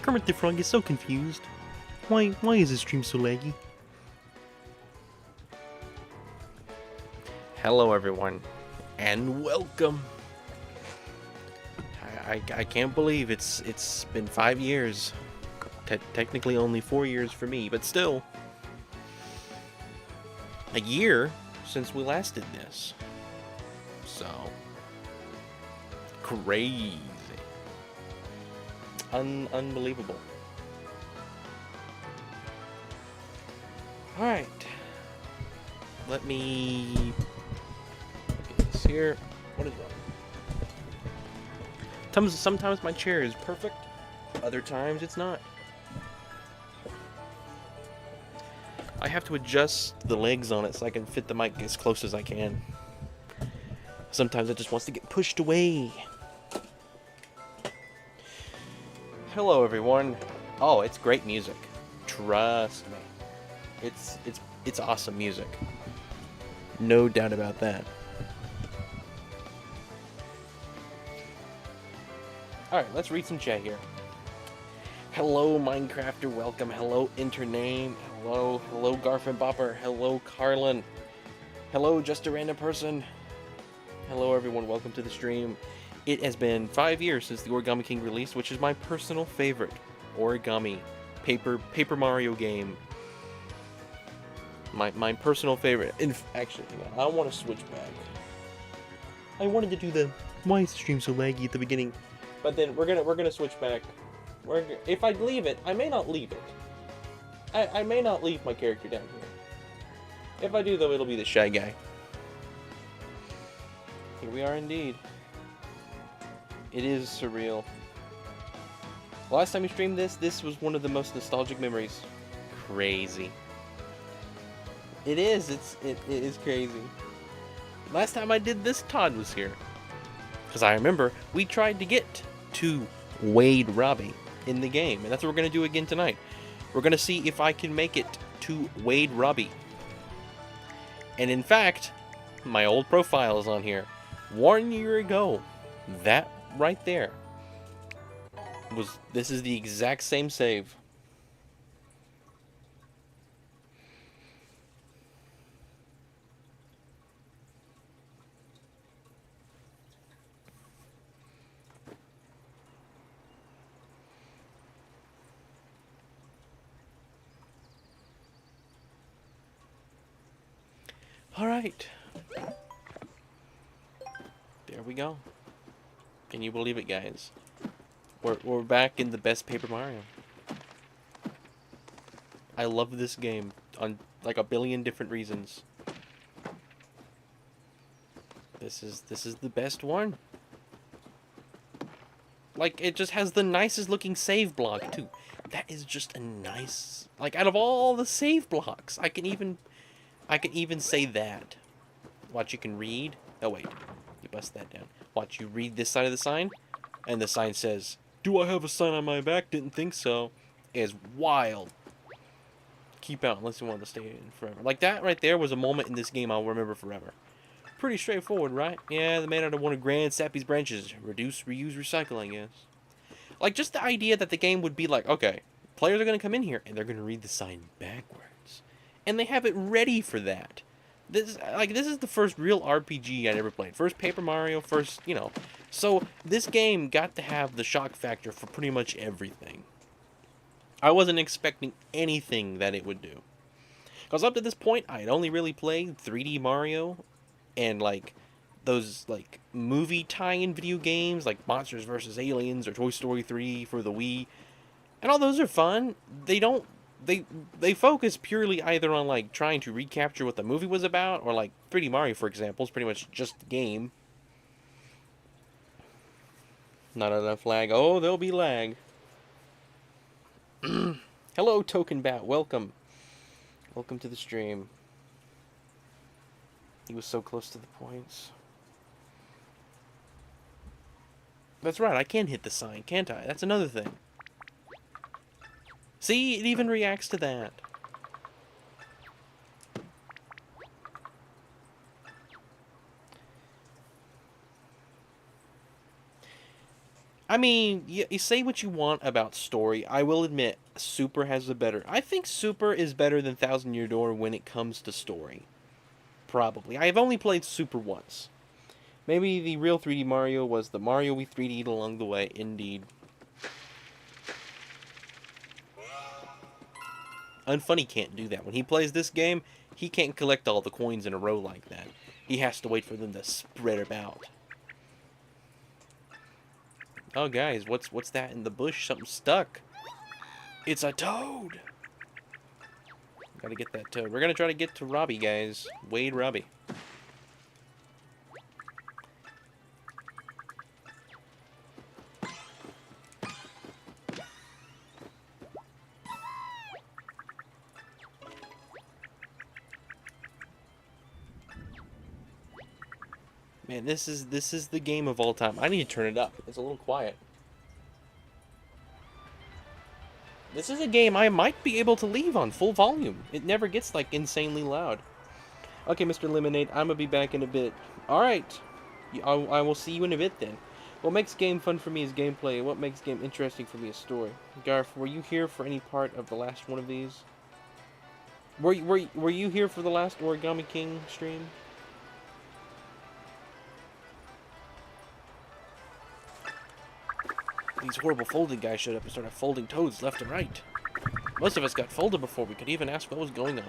Kermit the Frog is so confused. Why is his stream so laggy? Hello everyone, and welcome. I can't believe it's been 5 years. Technically only 4 years for me, but still. A year since we last did this. So crazy. Unbelievable. Alright. Let me get this here. What is wrong? Sometimes my chair is perfect, other times it's not. I have to adjust the legs on it so I can fit the mic as close as I can. Sometimes it just wants to get pushed away. Hello everyone. Oh, it's great music. Trust me. It's awesome music. No doubt about that. Alright, let's read some chat here. Hello, Minecrafter, welcome. Hello, Intername. Hello, Garfin Bopper. Hello, Carlin. Hello, Just a Random Person. Hello, everyone, welcome to the stream. It has been 5 years since the Origami King released, which is my personal favorite origami Paper Mario game. My personal favorite. Actually, I want to switch back. I wanted to do the why is the stream so laggy at the beginning. But then we're gonna switch back. If I leave it, I may not leave it. I may not leave my character down here. If I do, though, it'll be the Shy Guy. Here we are indeed. It is surreal. Last time we streamed this was one of the most nostalgic memories. Crazy. It is. It is crazy. Last time I did this, Todd was here. Because I remember we tried to get to Wade Robbie in the game, and that's what we're going to do again tonight. We're going to see if I can make it to Wade Robbie. And in fact, my old profile is on here. 1 year ago, that right there this is the exact same save. Alright. There we go. Can you believe it, guys? We're back in the best Paper Mario. I love this game on like a billion different reasons. This is the best one. Like, it just has the nicest looking save block too. That is just a nice, like, out of all the save blocks, I can even say that. Watch, you can read. Oh, wait. You bust that down. Watch, you read this side of the sign, and the sign says, "Do I have a sign on my back? Didn't think so." It's wild. Keep out unless you want to stay in forever. Like, that right there was a moment in this game I'll remember forever. Pretty straightforward, right? Yeah, the man out of one of Grand Sappy's branches. Reduce, reuse, recycle, I guess. Like, just the idea that the game would be like, okay, players are going to come in here, and they're going to read the sign backwards. And they have it ready for that. This is the first real RPG I ever played. First Paper Mario, first, you know. So this game got to have the shock factor for pretty much everything. I wasn't expecting anything that it would do. Because up to this point, I had only really played 3D Mario and, like, those, like, movie tie-in video games, like Monsters vs. Aliens or Toy Story 3 for the Wii. And all those are fun. They focus purely either on, like, trying to recapture what the movie was about, or, like, 3D Mario, for example, is pretty much just the game. Not enough lag. Oh, there'll be lag. Hello, Token Bat. Welcome. Welcome to the stream. He was so close to the points. That's right, I can hit the sign, can't I? That's another thing. See, it even reacts to that. I mean, you say what you want about story. I will admit, Super has the better. I think Super is better than Thousand Year Door when it comes to story. Probably. I have only played Super once. Maybe the real 3D Mario was the Mario we 3D'd along the way. Indeed. Unfunny can't do that. When he plays this game, he can't collect all the coins in a row like that. He has to wait for them to spread about. Oh, guys, what's that in the bush? Something stuck. It's a toad. Gotta get that toad. We're gonna try to get to Robbie, guys. Wade Robbie. Man, this is the game of all time. I need to turn it up. It's a little quiet. This is a game I might be able to leave on full volume. It never gets, like, insanely loud. Okay, Mr. Lemonade, I'm gonna be back in a bit. Alright. I will see you in a bit, then. What makes game fun for me is gameplay, and what makes game interesting for me is story. Garth, were you here for any part of the last one of these? Were you here for the last Origami King stream? These horrible folding guys showed up and started folding toads left and right. Most of us got folded before we could even ask what was going on.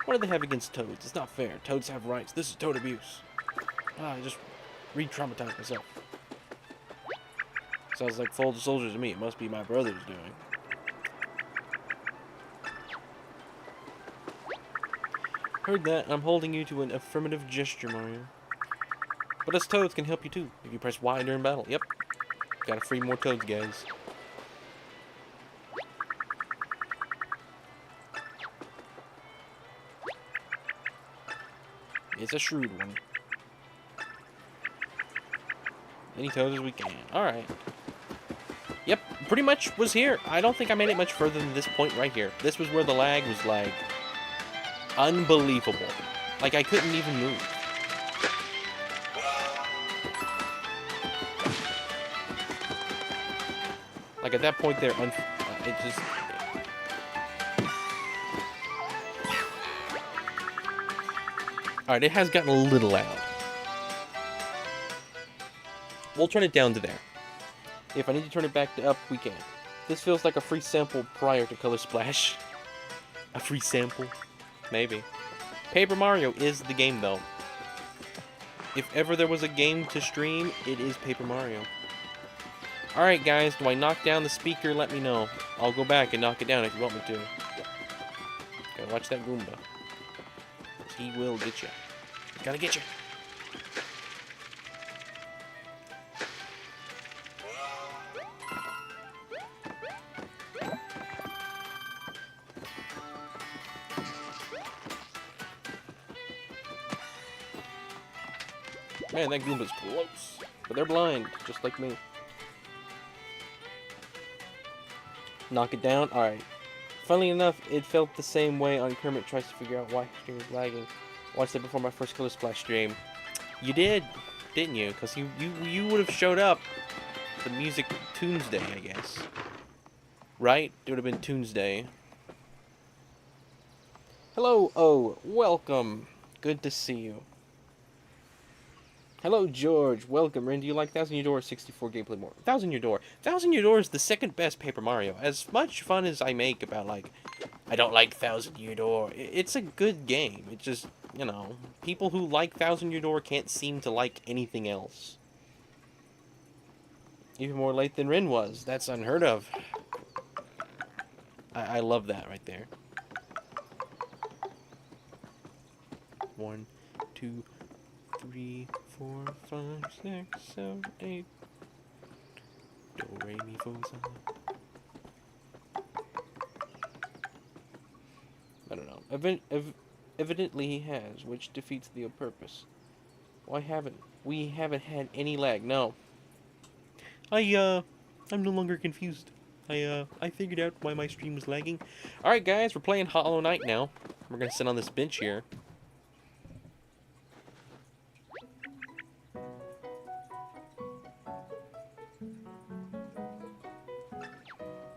What do they have against toads? It's not fair. Toads have rights. This is toad abuse. I just re-traumatized myself. Sounds like folded soldiers to me. It must be my brother's doing. Heard that. I'm holding you to an affirmative gesture, Mario. But us toads can help you too, if you press Y during battle. Yep. Gotta free more toads, guys. It's a shrewd one. Many toads as we can. Alright. Yep, pretty much was here. I don't think I made it much further than this point right here. This was where the lag was, like, unbelievable. Like, I couldn't even move. Like, at that point there, it just... Alright, it has gotten a little loud. We'll turn it down to there. If I need to turn it back to up, we can. This feels like a free sample prior to Color Splash. A free sample? Maybe. Paper Mario is the game, though. If ever there was a game to stream, it is Paper Mario. Alright, guys, do I knock down the speaker? Let me know. I'll go back and knock it down if you want me to. Gotta watch that Goomba. He will get you. Gotta get you. Man, that Goomba's close. But they're blind, just like me. Knock it down? Alright. Funnily enough, it felt the same way on Kermit tries to figure out why his stream was lagging. Watched it before my first Color Splash stream. You did, didn't you? Because you would have showed up the music Tuesday, I guess. Right? It would have been Tuesday. Hello, oh, welcome. Good to see you. Hello, George. Welcome. Ren, do you like Thousand Year Door or 64 gameplay more? Thousand Year Door. Thousand Year Door is the second best Paper Mario. As much fun as I make about, like, I don't like Thousand Year Door, it's a good game. It just, you know, people who like Thousand Year Door can't seem to like anything else. Even more late than Ren was. That's unheard of. I love that right there. 1, 2, 3, 4, 5, 6, 7, 8. Do, re, mi, fa, sol. I don't know. Evidently he has, which defeats the purpose. Why haven't we haven't had any lag? No. I'm no longer confused. I figured out why my stream was lagging. Alright guys, we're playing Hollow Knight now. We're gonna sit on this bench here.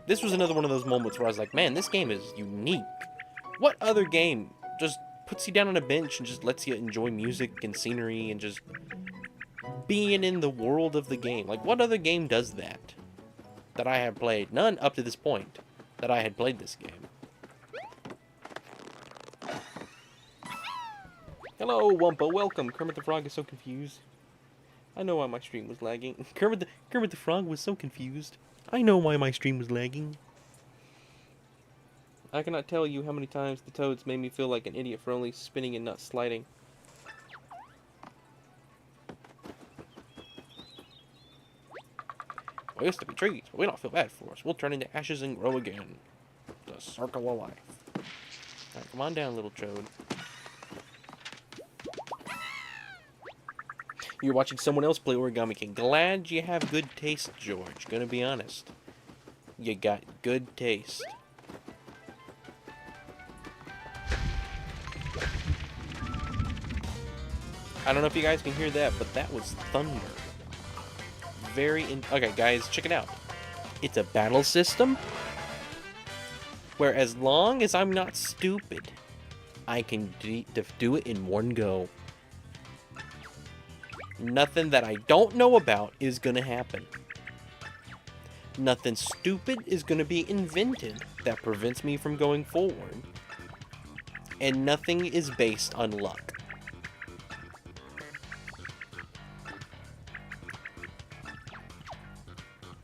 This was another one of those moments where I was like, man, this game is unique. What other game just puts you down on a bench and just lets you enjoy music and scenery and just being in the world of the game? Like, what other game does that I have played? None up to this point that I had played this game. Hello, Wumpa. Welcome. Kermit the Frog is so confused. I know why my stream was lagging. Kermit the Frog was so confused. I know why my stream was lagging. I cannot tell you how many times the toads made me feel like an idiot for only spinning and not sliding. We used to be trees, but we don't feel bad for us. We'll turn into ashes and grow again. The circle of life. Alright, come on down, little toad. You're watching someone else play Origami King. Glad you have good taste, George. Gonna be honest. You got good taste. I don't know if you guys can hear that, but that was thunder. Okay, guys, check it out. It's a battle system where as long as I'm not stupid, I can do it in one go. Nothing that I don't know about is gonna happen. Nothing stupid is gonna be invented that prevents me from going forward. And nothing is based on luck.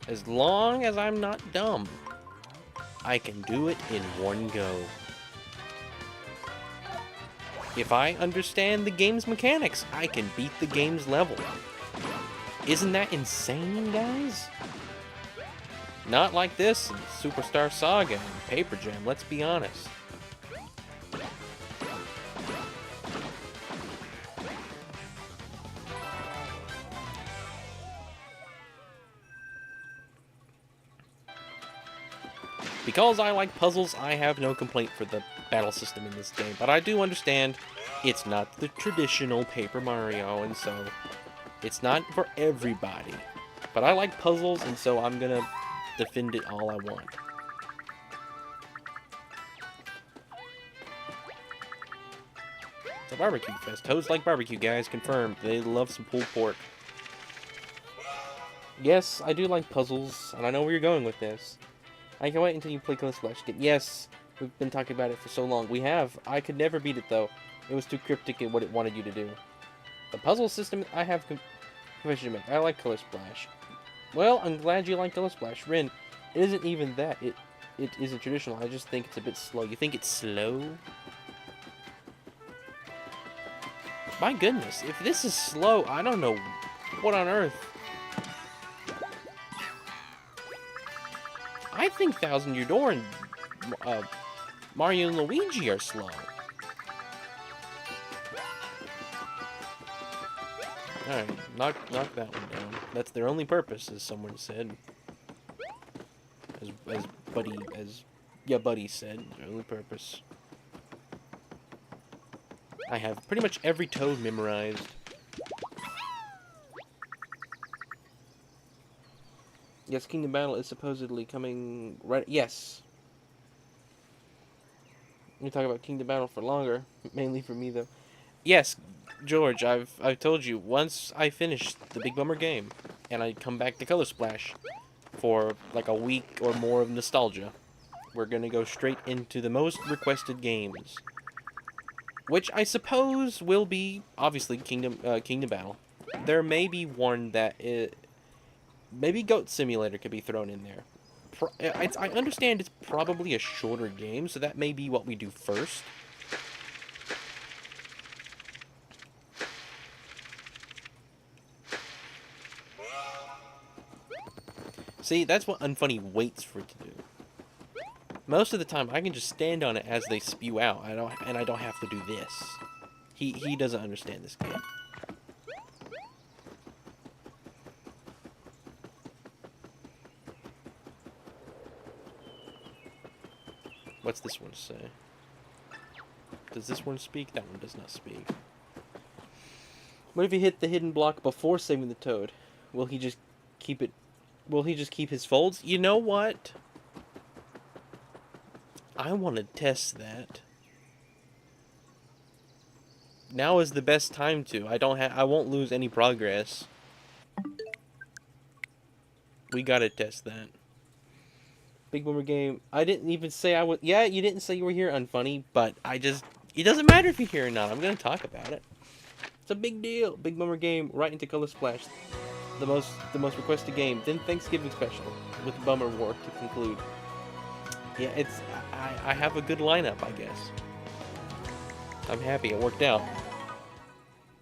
As long as I'm not dumb, I can do it in one go. If I understand the game's mechanics, I can beat the game's level. Isn't that insane, guys? Not like this in Superstar Saga and Paper Jam, let's be honest. Because I like puzzles, I have no complaint for the battle system in this game, but I do understand it's not the traditional Paper Mario, and so it's not for everybody. But I like puzzles, and so I'm gonna defend it all I want. It's a barbecue fest. Toads like barbecue, guys. Confirmed. They love some pulled pork. Yes, I do like puzzles, and I know where you're going with this. I can wait until you play Color Splash again. Yes, we've been talking about it for so long. We have. I could never beat it, though. It was too cryptic in what it wanted you to do. The puzzle system, I have confession to make. I like Color Splash. Well, I'm glad you like Color Splash. Rin, it isn't even that. It isn't traditional. I just think it's a bit slow. You think it's slow? My goodness, if this is slow, I don't know what on earth. I think Thousand Year Door and Mario and Luigi are slow. Alright, knock that one down. That's their only purpose, as someone said. As Buddy said, their only purpose. I have pretty much every Toad memorized. Yes, Kingdom Battle is supposedly coming right. Yes. We talk about Kingdom Battle for longer, mainly for me though. Yes, George, I've told you once I finish the Big Bummer game, and I come back to Color Splash for like a week or more of nostalgia, we're gonna go straight into the most requested games, which I suppose will be obviously Kingdom Battle. There may be one that maybe Goat Simulator could be thrown in there. I understand it's probably a shorter game, so that may be what we do first. See, that's what Unfunny waits for it to do. Most of the time, I can just stand on it as they spew out, and I don't have to do this. He doesn't understand this game. What's this one say? Does this one speak? That one does not speak. What if you hit the hidden block before saving the Toad? Will he just keep it? Will he just keep his folds? You know what? I want to test that. Now is the best time to. I won't lose any progress. We gotta test that. Big Boomer Game. I didn't even say I was. Yeah, you didn't say you were here, Unfunny, but I just. It doesn't matter if you're here or not. I'm gonna talk about it. It's a big deal. Big Boomer Game, right into Color Splash. The most requested game. Then Thanksgiving special with Bummer War to conclude. Yeah, it's. I have a good lineup, I guess. I'm happy it worked out.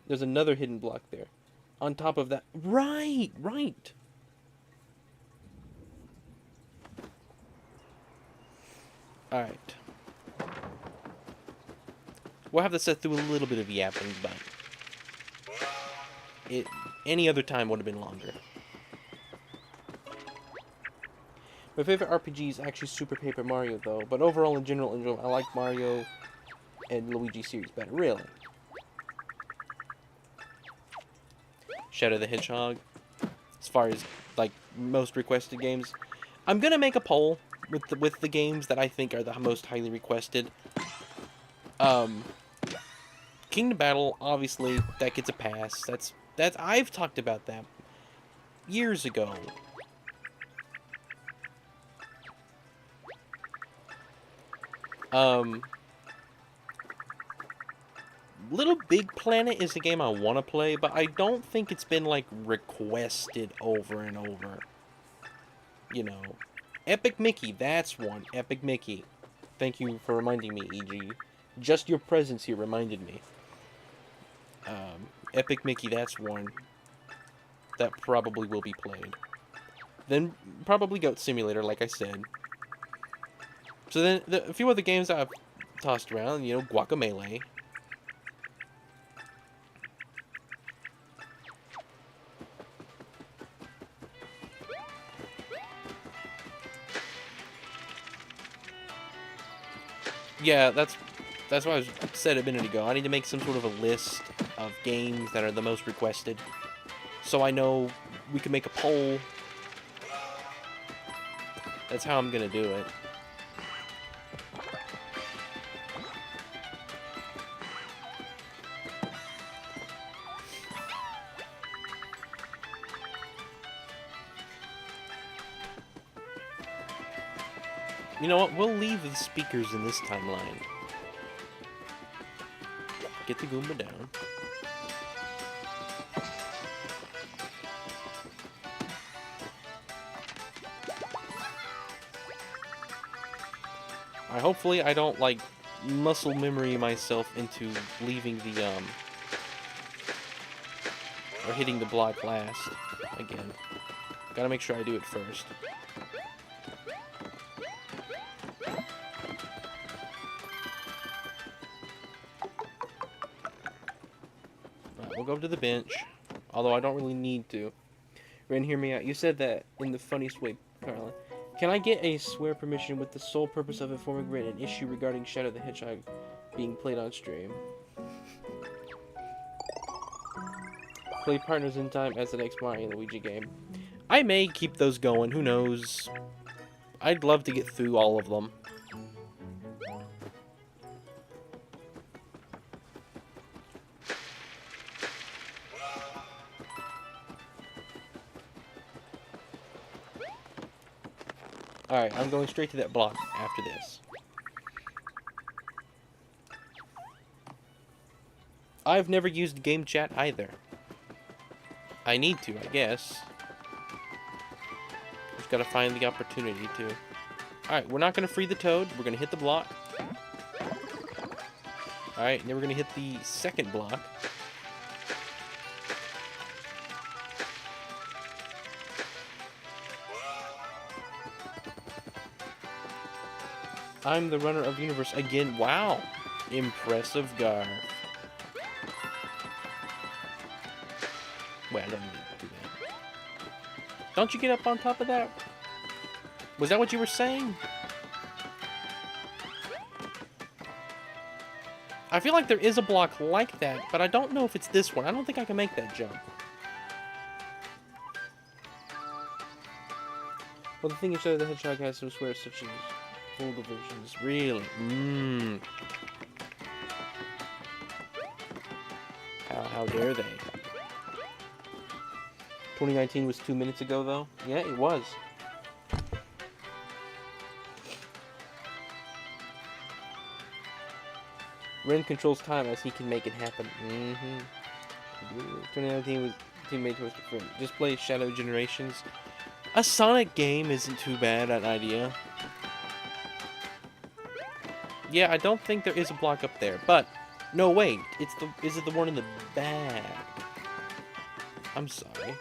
There's another hidden block there. On top of that. Right, right. Alright. We'll have to set through a little bit of yapping, but any other time would have been longer. My favorite RPG is actually Super Paper Mario, though, but overall, in general, I like Mario and Luigi series better. Really? Shadow the Hedgehog, as far as like most requested games, I'm gonna make a poll with the games that I think are the most highly requested. Kingdom Battle, obviously, that gets a pass. That's I've talked about that years ago. Little Big Planet is a game I want to play, but I don't think it's been, like, requested over and over. You know. Epic Mickey, that's one. Epic Mickey. Thank you for reminding me, EG. Just your presence here reminded me. Epic Mickey, that's one. That probably will be played. Then, probably Goat Simulator, like I said. So then, a few other games I've tossed around, you know, Guacamelee. Yeah, that's what I said a minute ago. I need to make some sort of a list of games that are the most requested, so I know we can make a poll. That's how I'm gonna do it. You know what? We'll leave the speakers in this timeline. Get the Goomba down. Hopefully I don't, like, muscle memory myself into leaving the, or hitting the block last again. Gotta make sure I do it first. We'll go to the bench, although I don't really need to. Ren, hear me out. You said that in the funniest way, Carla. Can I get a swear permission with the sole purpose of informing Ren an issue regarding Shadow the Hedgehog being played on stream? Play partners in time as the next Mario and Luigi game. I may keep those going, who knows. I'd love to get through all of them. Alright, I'm going straight to that block after this. I've never used game chat either. I need to, I guess. Just gotta find the opportunity to. Alright, we're not gonna free the toad. We're gonna hit the block. Alright, and then we're gonna hit the second block. I'm the runner of the universe again. Wow. Impressive, Gar. Wait, I don't need to do that. Don't you get up on top of that? Was that what you were saying? I feel like there is a block like that, but I don't know if it's this one. I don't think I can make that jump. Well, the thing is, the Hedgehog has some swears such as... Older versions, really? Mmm. How dare they? 2019 was 2 minutes ago, though? Yeah, it was. Ren controls time as he can make it happen. 2019 was teammate was different. Just play Shadow Generations. A Sonic game isn't too bad, an idea. Yeah, I don't think there is a block up there, but no, wait. Is it the one in the bag? I'm sorry.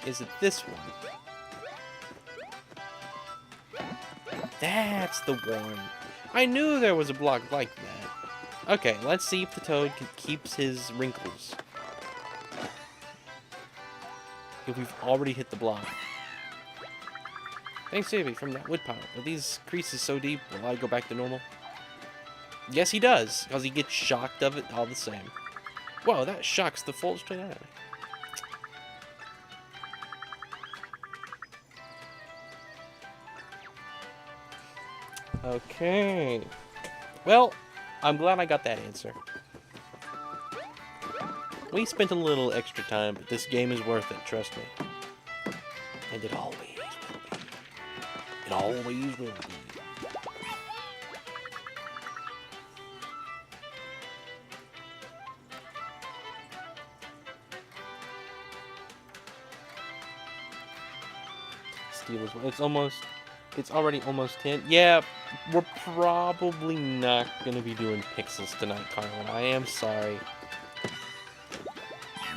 Is it this one? That's the one. I knew there was a block like that. Okay, let's see if the Toad keeps his wrinkles. If we've already hit the block. Thanks, Davey, from that wood pile. Are these creases so deep, will I go back to normal? Yes, he does, because he gets shocked of it all the same. Whoa, that shocks the full straight out. Okay. Well, I'm glad I got that answer. We spent a little extra time, but this game is worth it, trust me. And it always will be. It always will be. Steel is, it's already almost 10. Yeah, we're probably not going to be doing pixels tonight, Carlin. I am sorry.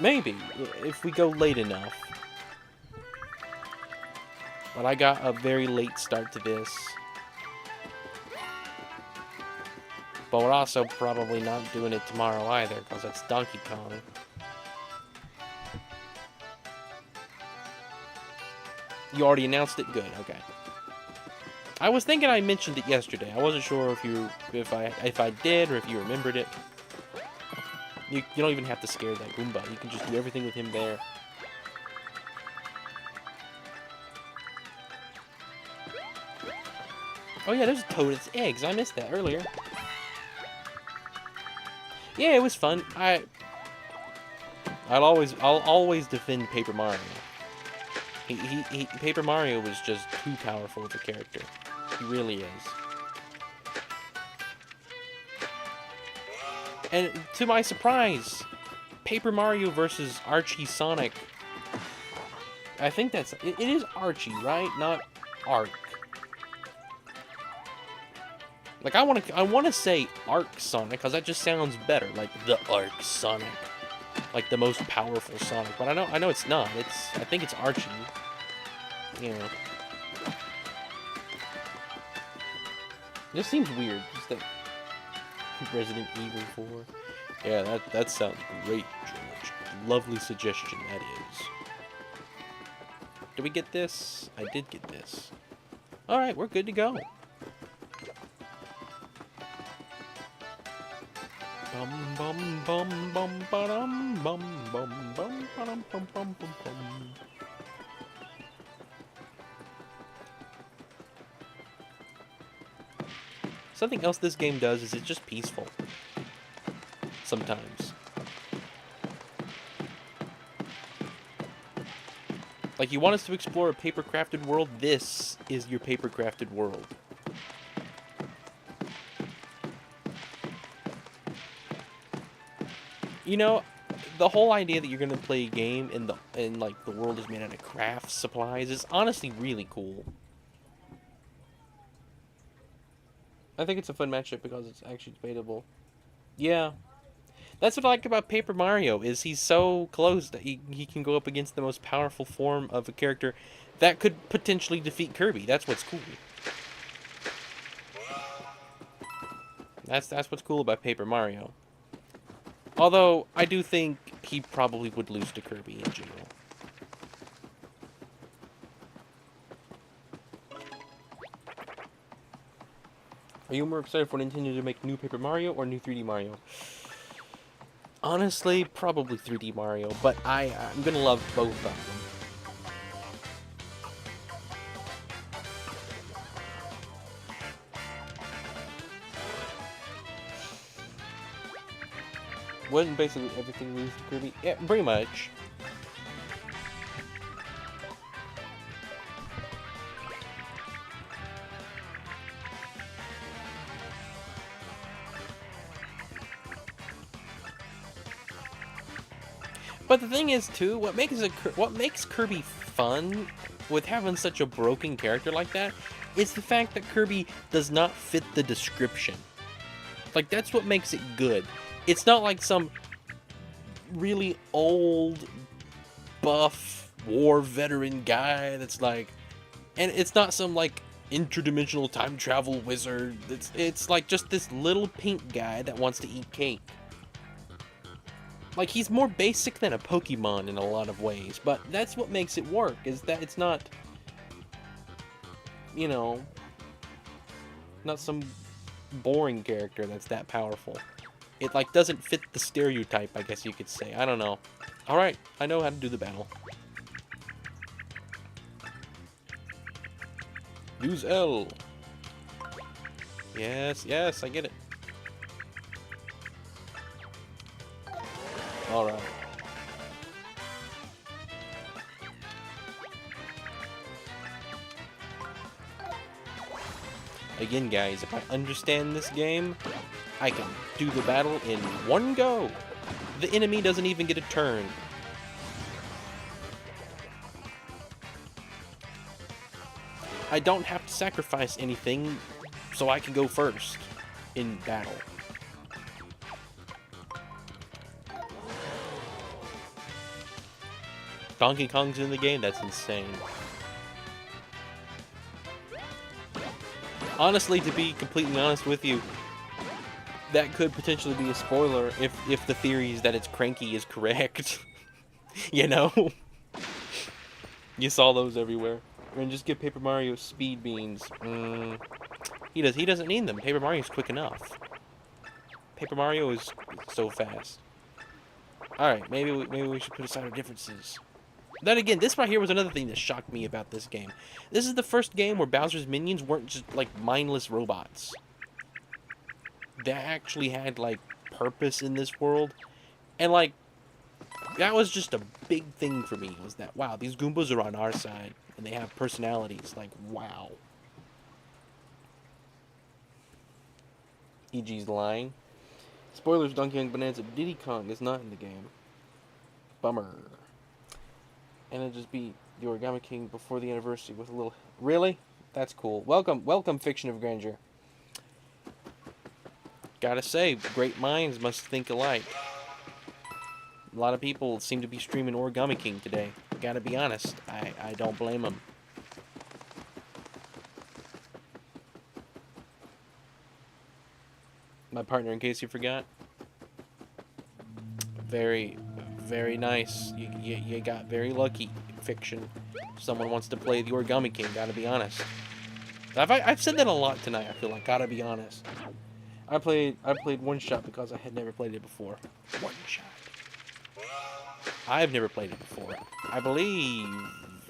Maybe, if we go late enough. But I got a very late start to this. But we're also probably not doing it tomorrow either, because that's Donkey Kong. You already announced it? Good, okay. I was thinking I mentioned it yesterday. I wasn't sure if I did or if you remembered it. You don't even have to scare that Goomba. You can just do everything with him there. Oh yeah, there's a Toad. It's eggs. I missed that earlier. Yeah, it was fun. I'll always defend Paper Mario. Paper Mario was just too powerful of a character. He really is. And to my surprise, Paper Mario versus Archie Sonic. I think it is Archie, right? Not Arc. Like I want to say Arc Sonic because that just sounds better, like the Arc Sonic, like the most powerful Sonic. But I know it's not. I think it's Archie. You know. It just seems weird. Just that Resident Evil 4. Yeah, that sounds great, George. Lovely suggestion, that is. Did we get this? I did get this. Alright, we're good to go. Bum bum bum bum ba-dum bum bum bum ba-dum bum bum bum bum. Something else this game does is it's just peaceful. Sometimes. Like, you want us to explore a paper-crafted world? This is your paper-crafted world. You know, the whole idea that you're gonna play a game and like the world is made out of craft supplies is honestly really cool. I think it's a fun matchup because it's actually debatable. Yeah. That's what I like about Paper Mario, is he's so close that he can go up against the most powerful form of a character that could potentially defeat Kirby. That's what's cool. That's what's cool about Paper Mario. Although, I do think he probably would lose to Kirby in general. Are you more excited for Nintendo to make new Paper Mario or new 3D Mario? Honestly, probably 3D Mario, but I'm gonna love both of them. Wouldn't basically everything lose to Kirby? Yeah, pretty much. But the thing is, too, what makes Kirby fun with having such a broken character like that is the fact that Kirby does not fit the description. Like, that's what makes it good. It's not like some really old, buff, war veteran guy that's like... And it's not some, like, interdimensional time travel wizard. It's like just this little pink guy that wants to eat cake. Like, he's more basic than a Pokemon in a lot of ways, but that's what makes it work, is that it's not, you know, not some boring character that's that powerful. It, like, doesn't fit the stereotype, I guess you could say. I don't know. Alright, I know how to do the battle. Use L. Yes, yes, I get it. Alright. Again, guys, if I understand this game, I can do the battle in one go. The enemy doesn't even get a turn. I don't have to sacrifice anything, so I can go first in battle. Donkey Kong's in the game? That's insane. Honestly, to be completely honest with you, that could potentially be a spoiler if the theory is that it's Cranky is correct. You know? You saw those everywhere. And just give Paper Mario speed beans. He doesn't need them. Paper Mario's quick enough. Paper Mario is so fast. Alright, maybe we should put aside our differences. Then again, this right here was another thing that shocked me about this game. This is the first game where Bowser's minions weren't just, like, mindless robots. They actually had, like, purpose in this world. And, like, that was just a big thing for me, was that, wow, these Goombas are on our side, and they have personalities. Like, wow. EG's lying. Spoilers, Donkey Kong Bonanza. Diddy Kong is not in the game. Bummer. And it'll just be the Origami King before the anniversary with a little... Really? That's cool. Welcome, Fiction of Grandeur. Gotta say, great minds must think alike. A lot of people seem to be streaming Origami King today. Gotta be honest. I don't blame them. My partner, in case you forgot. Very, very nice. You got very lucky, Fiction. Someone wants to play the Origami King, gotta be honest. I've said that a lot tonight, I feel like, gotta be honest. I played One Shot because I had never played it before. One Shot. I've never played it before. I believe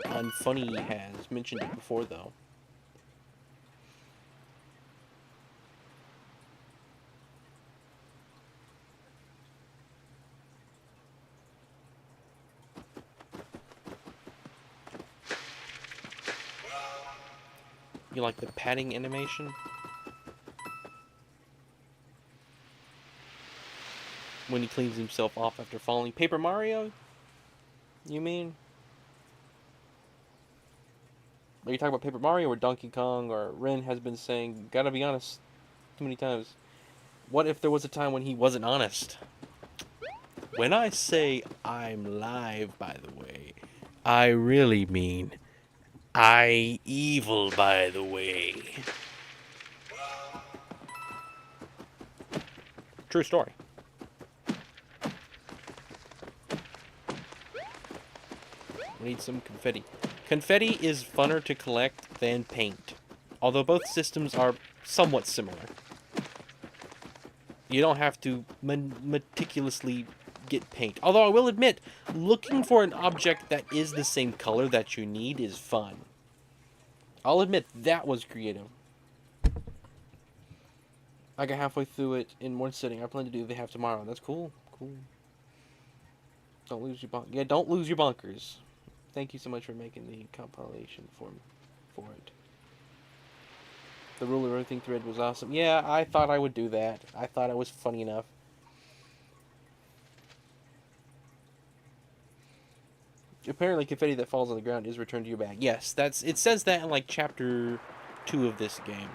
Unfunny has mentioned it before, though. You like the padding animation? When he cleans himself off after falling. Paper Mario? You mean? Are you talking about Paper Mario or Donkey Kong? Or Ren has been saying, gotta be honest, too many times. What if there was a time when he wasn't honest? When I say I'm live, by the way, I really mean I evil, by the way. True story. We need some confetti. Confetti is funner to collect than paint, although both systems are somewhat similar. You don't have to meticulously get paint. Although I will admit, looking for an object that is the same color that you need is fun. I'll admit, that was creative. I got halfway through it in one sitting. I plan to do the half tomorrow. That's cool. cool. Don't lose your bonk. Yeah, don't lose your bonkers. Thank you so much for making the compilation for it. The rule of everything thread was awesome. Yeah, I thought I would do that. I thought it was funny enough. Apparently, confetti that falls on the ground is returned to your bag. Yes, it says that in like chapter 2 of this game,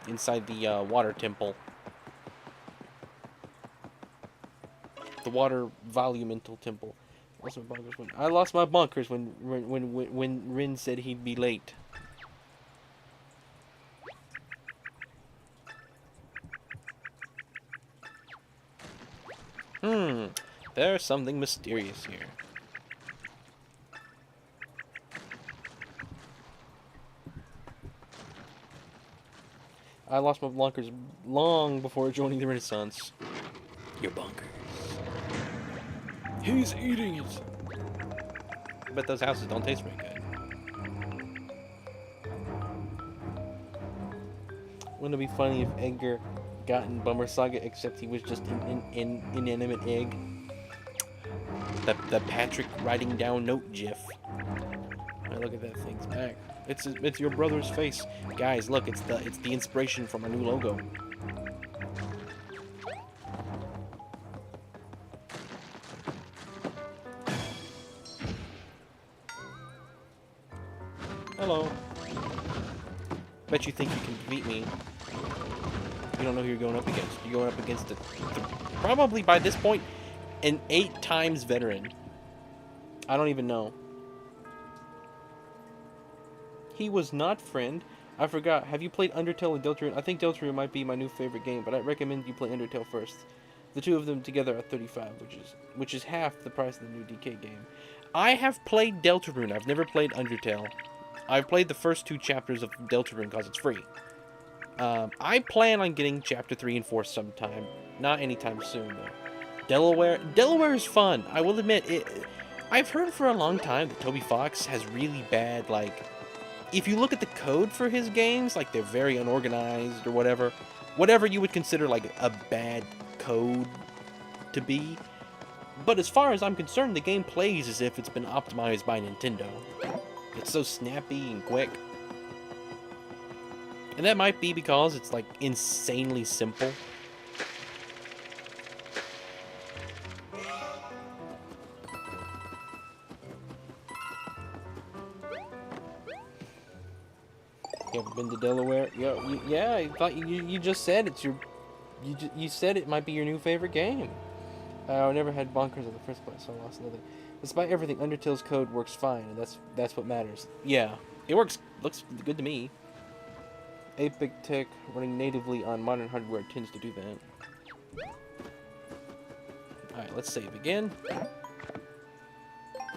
inside the water temple, the water volumental temple. I lost my bonkers when Rin said he'd be late. There's something mysterious here. I lost my bonkers long before joining the Renaissance. Your bonkers. He's eating it. I bet those houses don't taste very good. Wouldn't it be funny if Edgar got in Bummer Saga, except he was just an inanimate egg? The Patrick writing down note gif. Right, look at that thing's back. It's your brother's face, guys. Look, it's the inspiration from our new logo. Hello. Bet you think you can defeat me. You don't know who you're going up against. You're going up against probably by this point an 8 times veteran. I don't even know. He was not friend. I forgot. Have you played Undertale and Deltarune? I think Deltarune might be my new favorite game, but I recommend you play Undertale first. The two of them together are $35, which is half the price of the new DK game. I have played Deltarune. I've never played Undertale. I've played the first 2 chapters of Deltarune because it's free. I plan on getting chapter 3 and 4 sometime. Not anytime soon, though. Delaware is fun. I will admit, I've heard for a long time that Toby Fox has really bad, like, if you look at the code for his games, like, they're very unorganized or whatever. Whatever you would consider, like, a bad code to be. But as far as I'm concerned, the game plays as if it's been optimized by Nintendo. It's so snappy and quick. And that might be because it's, like, insanely simple. You haven't been to Delaware? Yeah, I thought you just said it's your... You said it might be your new favorite game. I never had bonkers in the first place, so I lost another. Despite everything, Undertale's code works fine, and that's what matters. Yeah, it looks good to me. 8-bit tech running natively on modern hardware tends to do that. Alright, let's save again.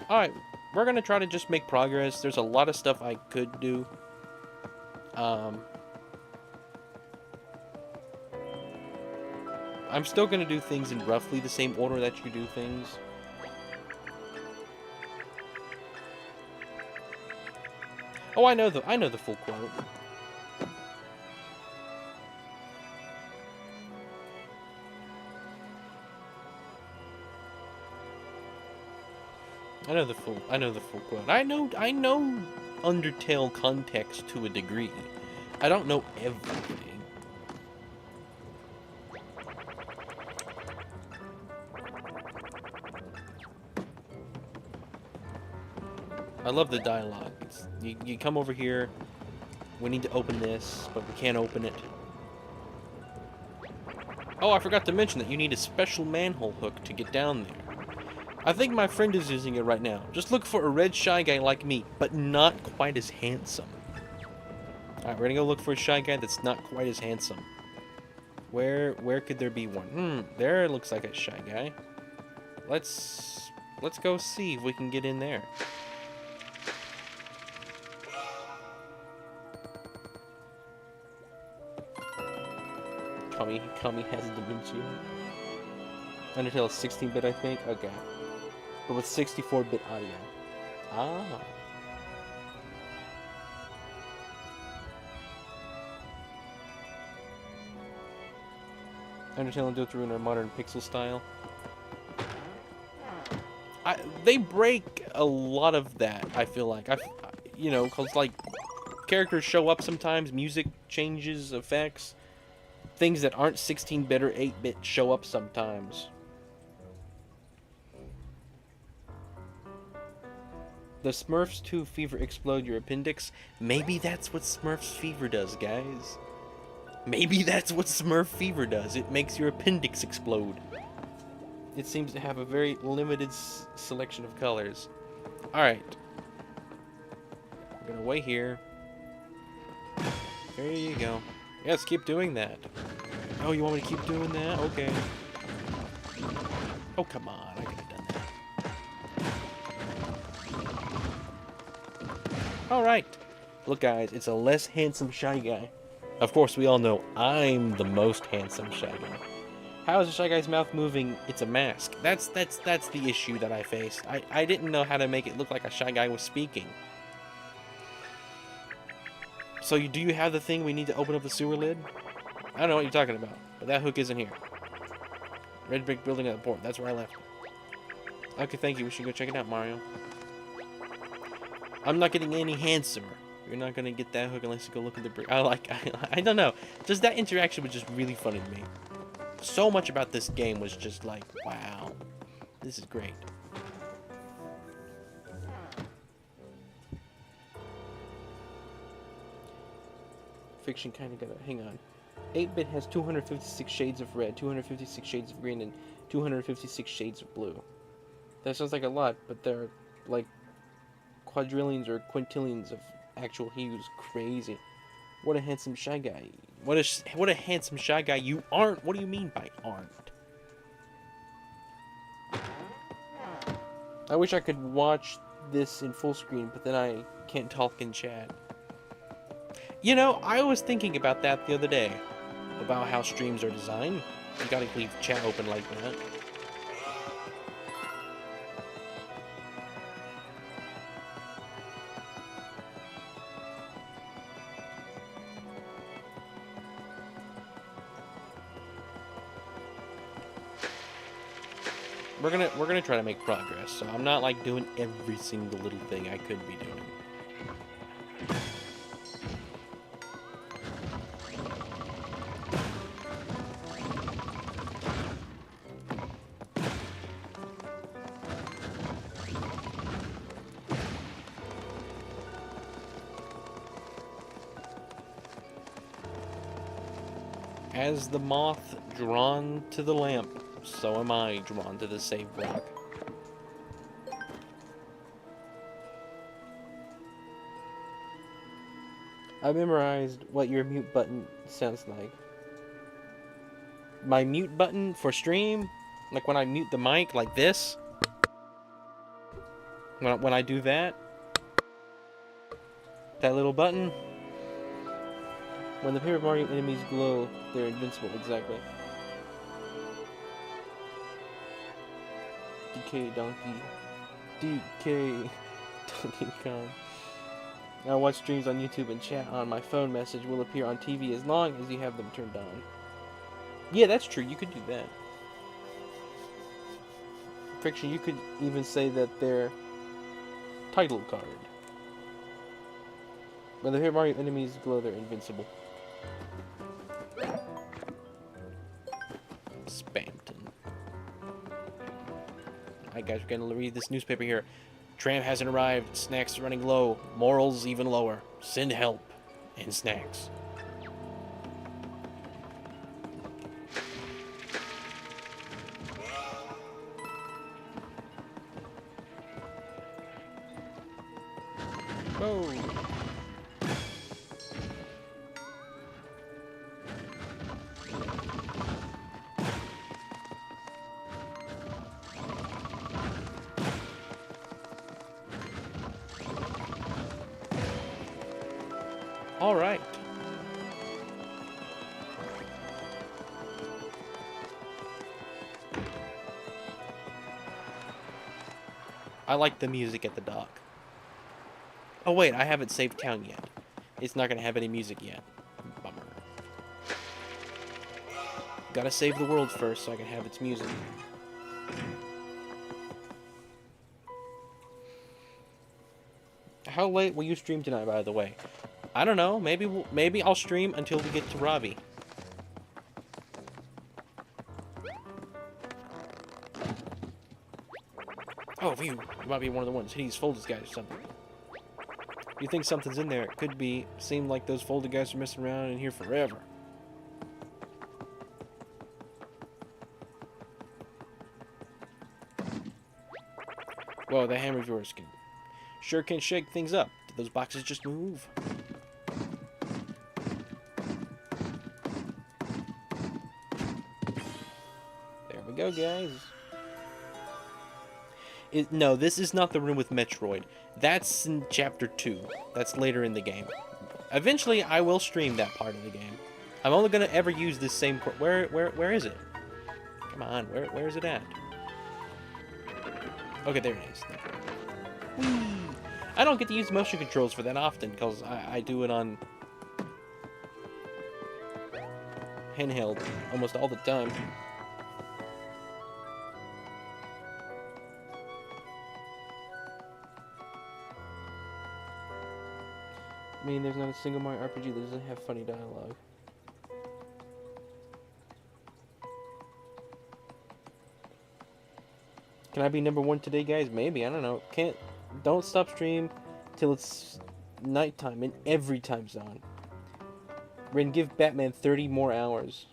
Alright, we're gonna try to just make progress. There's a lot of stuff I could do. I'm still gonna do things in roughly the same order that you do things. Oh, I know the full quote. I know the full quote. I know Undertale context to a degree. I don't know everything. I love the dialogue. You come over here. We need to open this, but we can't open it. Oh, I forgot to mention that you need a special manhole hook to get down there. I think my friend is using it right now. Just look for a red shy guy like me, but not quite as handsome. Alright, we're gonna go look for a shy guy that's not quite as handsome. Where could there be one? There looks like a shy guy. Let's go see if we can get in there. Kami has dementia. Undertale is 16-bit, I think? Okay. But with 64-bit audio. Ah. Undertale and Deltarune are modern pixel style. They break a lot of that, I feel like. You know, because, like, characters show up sometimes, music changes, effects. Things that aren't 16-bit or 8-bit show up sometimes. The Smurfs 2 fever explode your appendix? Maybe that's what Smurfs fever does, guys. Maybe that's what Smurf fever does. It makes your appendix explode. It seems to have a very limited selection of colors. Alright. We're gonna wait here. There you go. Yes, keep doing that. Oh, you want me to keep doing that? Okay. Oh, come on. I could have done that. Alright. Look, guys, it's a less handsome Shy Guy. Of course, we all know I'm the most handsome Shy Guy. How is the Shy Guy's mouth moving? It's a mask. That's the issue that I faced. I didn't know how to make it look like a Shy Guy was speaking. So do you have the thing we need to open up the sewer lid? I don't know what you're talking about, but that hook isn't here. Red brick building at the port. That's where I left it. Okay, thank you. We should go check it out, Mario. I'm not getting any handsomer. You're not gonna get that hook unless you go look at the brick. I don't know. Just that interaction was just really funny to me. So much about this game was just like, wow, this is great. Fiction kind of got to hang on. 8-bit has 256 shades of red, 256 shades of green, and 256 shades of blue. That sounds like a lot, but there are like quadrillions or quintillions of actual hues. Crazy. What a handsome Shy Guy. What a handsome Shy Guy you aren't. What do you mean by aren't? I wish I could watch this in full screen, but then I can't talk in chat. You know, I was thinking about that the other day. About how streams are designed. You gotta leave chat open like that. We're gonna try to make progress. So I'm not like doing every single little thing I could be doing. As the moth drawn to the lamp, so am I drawn to the save block. I memorized what your mute button sounds like. My mute button for stream, like when I mute the mic like this, when I do that little button, when the Paper Mario enemies glow, they're invincible, exactly. DK Donkey Kong. I watch streams on YouTube and chat on my phone message will appear on TV as long as you have them turned on. Yeah, that's true. You could do that. Friction, you could even say that their title card. When the Paper Mario enemies glow, they're invincible. Spamton. Alright guys, we're gonna read this newspaper here. Tram hasn't arrived, snacks are running low, morals even lower. Send help and snacks. Whoa. All right. I like the music at the dock. Oh wait, I haven't saved town yet. It's not gonna have any music yet. Bummer. Gotta save the world first so I can have its music. How late will you stream tonight, by the way? I don't know. Maybe I'll stream until we get to Robbie. Oh, phew. You might be one of the ones. He's folded guys or something. You think something's in there? It could be. Seem like those folded guys are messing around in here forever. Whoa, the hammer of yours sure can shake things up. Did those boxes just move? There we go, guys. No, this is not the room with Metroid. That's in Chapter 2. That's later in the game. Eventually, I will stream that part of the game. I'm only gonna ever use this same... Where is it? Come on, where is it at? Okay, there it is. Whee! I don't get to use motion controls for that often, because I do it on handheld almost all the time. I mean, there's not a single Mario RPG that doesn't have funny dialogue. Can I be #1 today, guys? Maybe, I don't know. Don't stop stream till it's nighttime in every time zone. Ren, give Batman 30 more hours.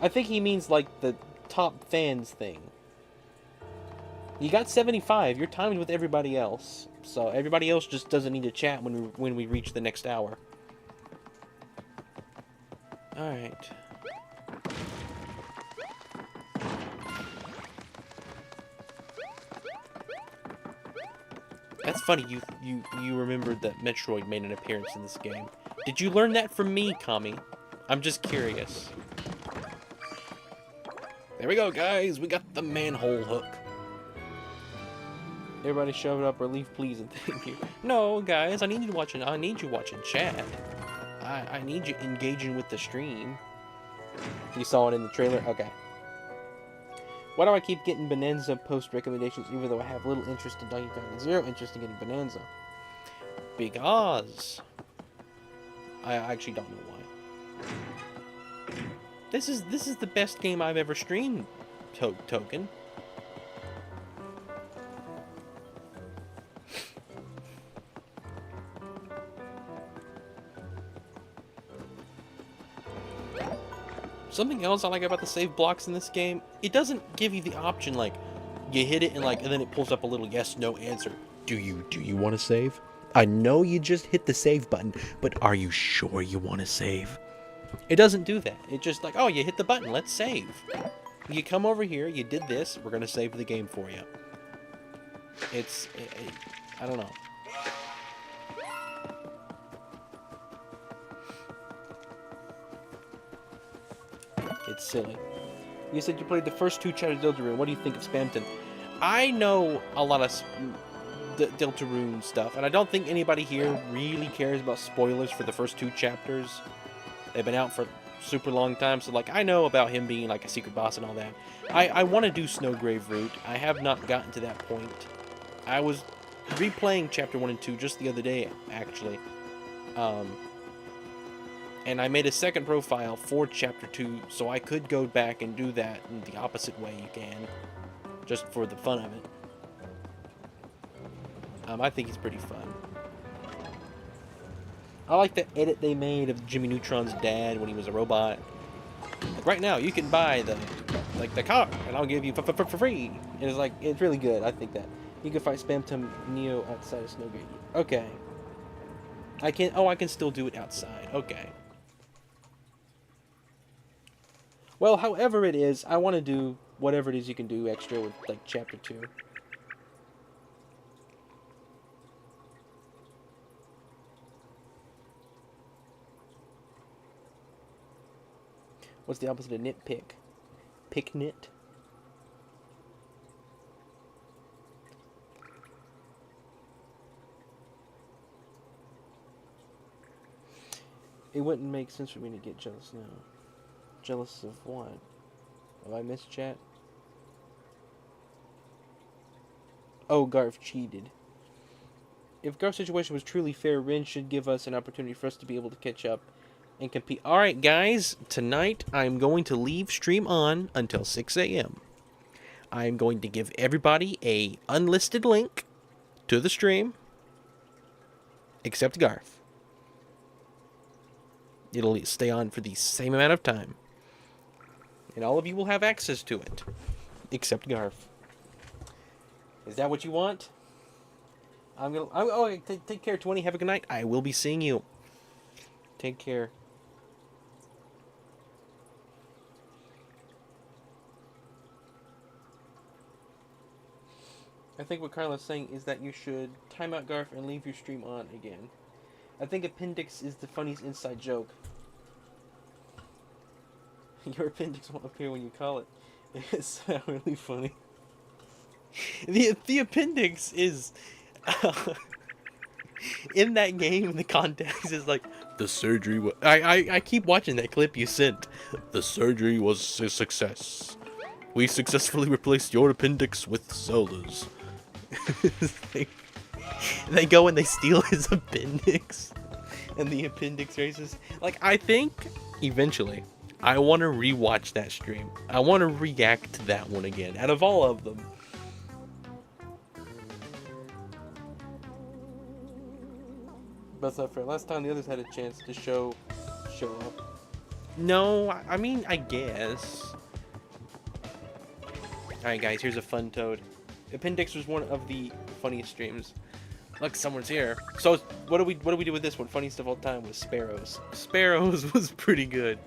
I think he means like the top fans thing. You got 75. You're timed with everybody else. So everybody else just doesn't need to chat when we reach the next hour. Alright. That's funny, you remembered that Metroid made an appearance in this game. Did you learn that from me, Kami? I'm just curious. There we go, guys. We got the manhole hook. Everybody shove it up or leave, please, and thank you. No, guys, I need you watching chat. I need you engaging with the stream. You saw it in the trailer? Okay. Why do I keep getting Bonanza post recommendations even though I have little interest in Donkey Kong and zero interest in getting Bonanza? Because I actually don't know why. This is the best game I've ever streamed, Token. Something else I like about the save blocks in this game, it doesn't give you the option like you hit it and then it pulls up a little yes no answer. Do you want to save? I know you just hit the save button, but are you sure you want to save? It doesn't do that. It just like, oh, you hit the button, let's save. You come over here, you did this, we're gonna save the game for you. I don't know. It's silly. You said you played the first 2 chapters of Deltarune. What do you think of Spamton? I know a lot of Deltarune stuff, and I don't think anybody here really cares about spoilers for the first 2 chapters. They've been out for a super long time, so like I know about him being like a secret boss and all that. I want to do Snowgrave Route. I have not gotten to that point. I was replaying chapter 1 and 2 just the other day, actually. And I made a second profile for Chapter 2, so I could go back and do that in the opposite way you can. Just for the fun of it. I think it's pretty fun. I like the edit they made of Jimmy Neutron's dad when he was a robot. Like, right now, you can buy the car, and I'll give you for free. And it's like, it's really good, I think that. You can fight Spamton Neo outside of Snowgate. Okay. I can still do it outside. Okay. Well, however it is, I want to do whatever it is you can do extra with, like, Chapter 2. What's the opposite of nitpick? Picknit? It wouldn't make sense for me to get jealous now. Jealous of what? Have I missed chat? Oh, Garf cheated. if Gar's situation was truly fair, Rin should give us an opportunity for us to be able to catch up and compete. Alright, guys, tonight I'm going to leave stream on until 6 a.m. I'm going to give everybody a unlisted link to the stream, except Garth. It'll stay on for the same amount of time. And all of you will have access to it, except Garth. Is that what you want? Take care, 20. Have a good night. I will be seeing you. Take care. I think what Carla's saying is that you should time out Garth and leave your stream on again. I think appendix is the funniest inside joke. Your appendix won't appear when you call it. It's really funny. The appendix is in that game. The context is like the surgery. I keep watching that clip you sent. The surgery was a success. We successfully replaced your appendix with Zelda's. They go and they steal his appendix, and the appendix races. Like, I think eventually I want to rewatch that stream. I want to react to that one again. Out of all of them. But for last time the others had a chance to show up. No, I mean, I guess. Alright guys, here's a fun toad. Appendix was one of the funniest streams. Look, someone's here. So what do we do with this one? Funniest of all time was Sparrows. Sparrows was pretty good.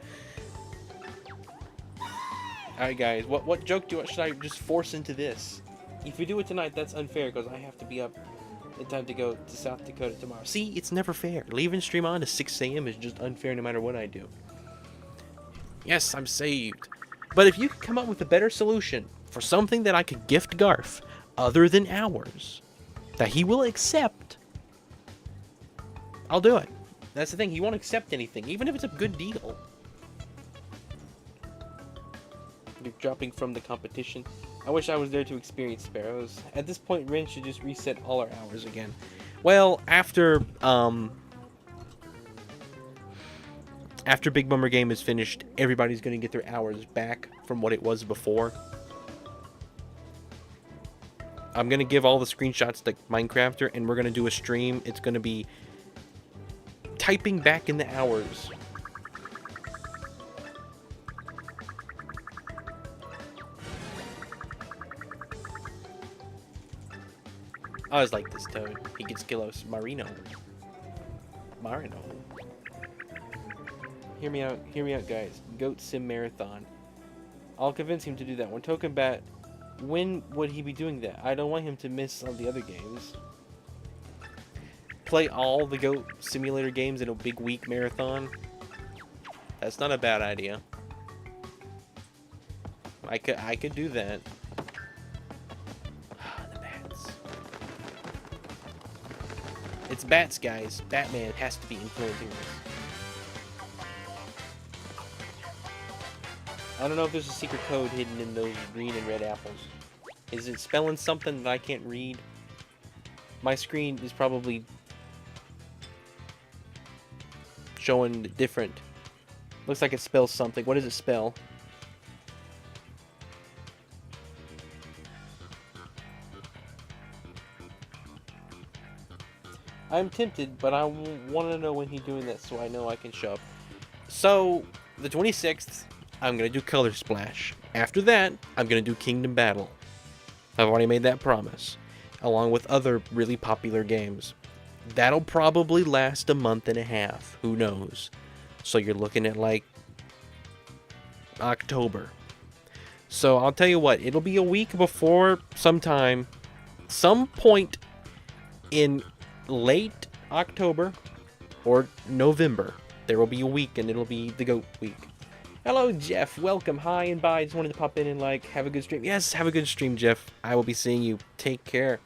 Alright guys, what joke should I just force into this? If we do it tonight, that's unfair because I have to be up in time to go to South Dakota tomorrow. See, it's never fair. Leaving stream on to 6 a.m. is just unfair no matter what I do. Yes, I'm saved. But if you could come up with a better solution for something that I could gift Garth other than hours that he will accept, I'll do it. That's the thing, he won't accept anything, even if it's a good deal. You're dropping from the competition. I wish I was there to experience Sparrows. At this point, Rin should just reset all our hours again. Well, after Big Bummer Game is finished, everybody's going to get their hours back from what it was before. I'm going to give all the screenshots to Minecrafter, and we're going to do a stream. It's going to be typing back in the hours. I always like this toad. He gets Kilos Marino. Hear me out, guys. Goat Sim Marathon. I'll convince him to do that one. Token Bat, when would he be doing that? I don't want him to miss on the other games. Play all the Goat Simulator games in a big week marathon. That's not a bad idea. I could do that. The bats. It's bats, guys. Batman has to be influencing this. I don't know if there's a secret code hidden in those green and red apples. Is it spelling something that I can't read? My screen is probably showing different. Looks like it spells something. What does it spell? I'm tempted, but I want to know when he's doing that so I know I can show up. So, the 26th, I'm going to do Color Splash. After that, I'm going to do Kingdom Battle. I've already made that promise, along with other really popular games. That'll probably last a month and a half. Who knows? So you're looking at like October. So I'll tell you what, it'll be a week before some point in late October or November. There will be a week and it'll be the GOAT week. Hello, Jeff. Welcome. Hi and bye. Just wanted to pop in and like have a good stream. Yes, have a good stream, Jeff. I will be seeing you. Take care.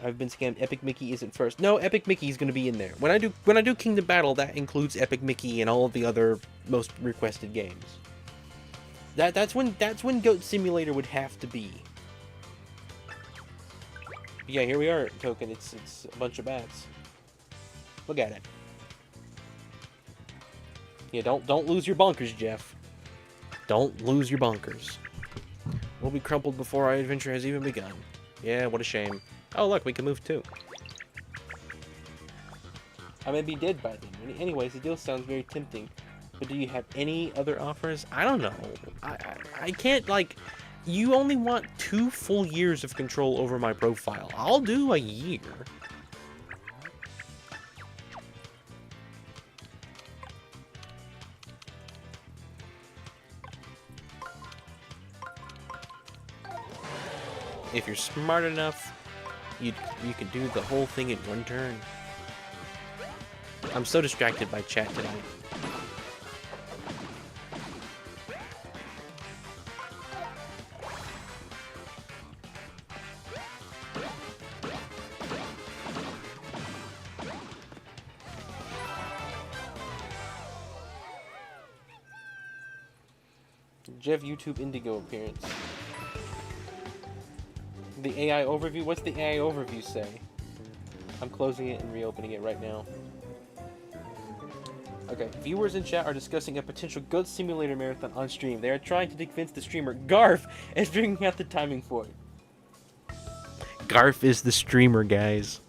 I've been scammed. Epic Mickey isn't first. No, Epic Mickey is going to be in there. When I do Kingdom Battle, that includes Epic Mickey and all of the other most requested games. That's when Goat Simulator would have to be. Yeah, here we are, Token. It's a bunch of bats. Look at it. Yeah, don't lose your bunkers, Jeff. Don't lose your bunkers. We'll be crumpled before our adventure has even begun. Yeah, what a shame. Oh, look, we can move too. I may be dead by then. Anyways, the deal sounds very tempting. But do you have any other offers? I don't know. I can't, like... You only want 2 full years of control over my profile. I'll do a year. If you're smart enough, you can do the whole thing in 1 turn. I'm so distracted by chat tonight. Jeff YouTube Indigo appearance. The AI overview? What's the AI overview say? I'm closing it and reopening it right now. Okay, viewers in chat are discussing a potential Goat Simulator marathon on stream. They are trying to convince the streamer Garf and figuring out the timing for it. Garf is the streamer, guys.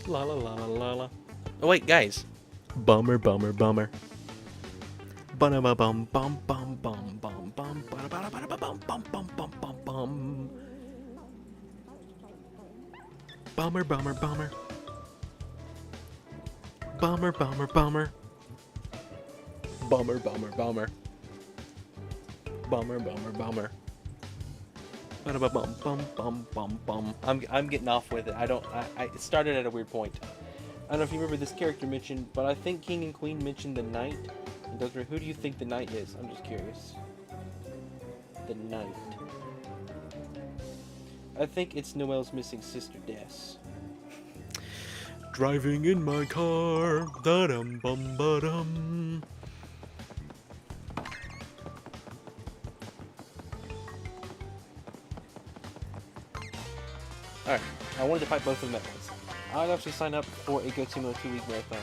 La la la la la la. Oh wait, guys. Bummer, bummer, bummer. Bum bum bum bum bum bum bum bum bum bum bum bum bum bum. Bummer, bummer, bummer. Bummer, bummer, bummer. Bummer, bummer, bummer. Bummer, bummer, bummer. Bum bum bum bum bum. I'm getting off with it. I it started at a weird point. I don't know if you remember this character mentioned, but I think King and Queen mentioned the knight. Who do you think the knight is? I'm just curious. The knight. I think it's Noelle's missing sister, Des. Driving in my car. Da-dum bum ba-dum. Alright, I wanted to fight both of them at once. I'd actually sign up for a Goat Simulator 2-week marathon.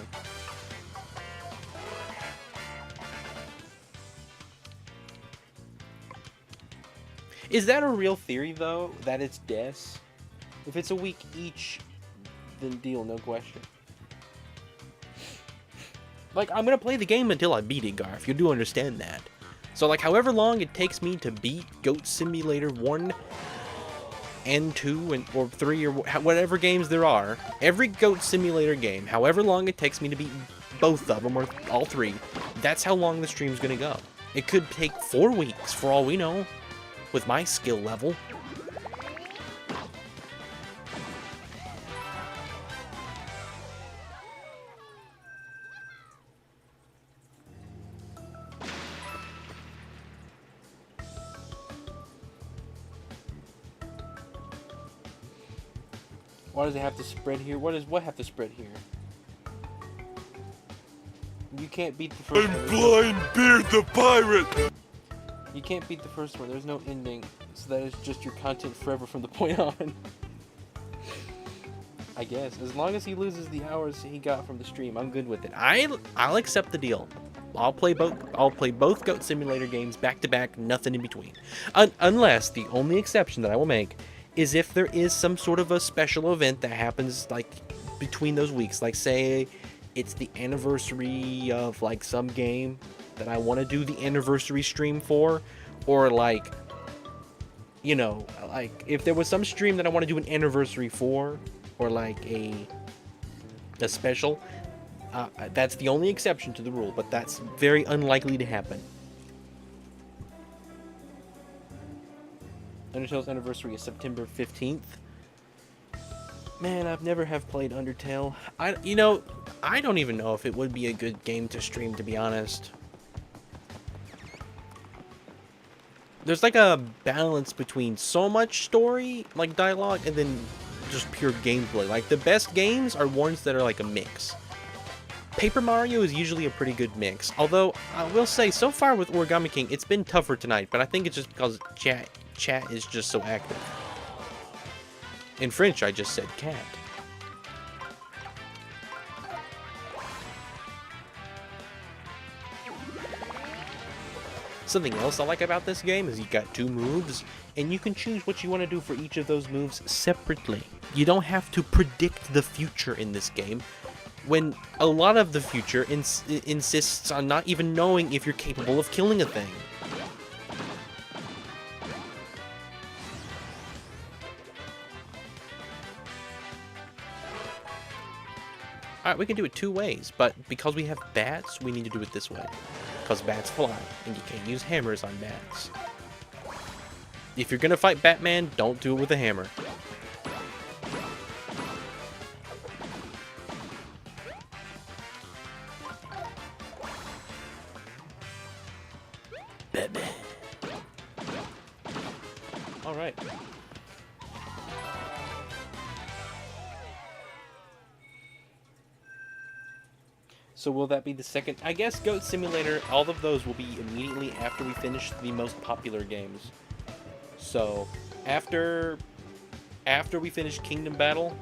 Is that a real theory, though, that it's Des? If it's a week each, then deal, no question. Like, I'm gonna play the game until I beat it, Garf. You do understand that. So, like, however long it takes me to beat Goat Simulator 1 and 2 or 3 or whatever games there are, every Goat Simulator game, however long it takes me to beat both of them or all 3, that's how long the stream's gonna go. It could take 4 weeks for all we know. With my skill level. Why does it have to spread here? What have to spread here? You can't beat the first one. I'm Blindbeard the Pirate! You can't beat the first one. There's no ending. So that is just your content forever from the point on. I guess. As long as he loses the hours he got from the stream, I'm good with it. I'll accept the deal. I'll play both Goat Simulator games back to back, nothing in between. Unless the only exception that I will make is if there is some sort of a special event that happens like between those weeks. Like say it's the anniversary of like some game that I want to do the anniversary stream for, or like, you know, like if there was some stream that I want to do an anniversary for, or like a special, that's the only exception to the rule, but that's very unlikely to happen. Undertale's anniversary is September 15th. Man, I've never have played Undertale. You know, I don't even know if it would be a good game to stream, to be honest. There's like a balance between so much story, like dialogue, and then just pure gameplay. Like, the best games are ones that are like a mix. Paper Mario is usually a pretty good mix. Although, I will say, so far with Origami King, it's been tougher tonight. But I think it's just because chat is just so active. In French, I just said cat. Something else I like about this game is you got 2 moves, and you can choose what you want to do for each of those moves separately. You don't have to predict the future in this game, when a lot of the future insists on not even knowing if you're capable of killing a thing. Alright, we can do it 2 ways, but because we have bats, we need to do it this way. Because bats fly, and you can't use hammers on bats. If you're gonna fight Batman, don't do it with a hammer. Batman. Alright. So will that be the second? I guess Goat Simulator, all of those will be immediately after we finish the most popular games. So, after we finish Kingdom Battle,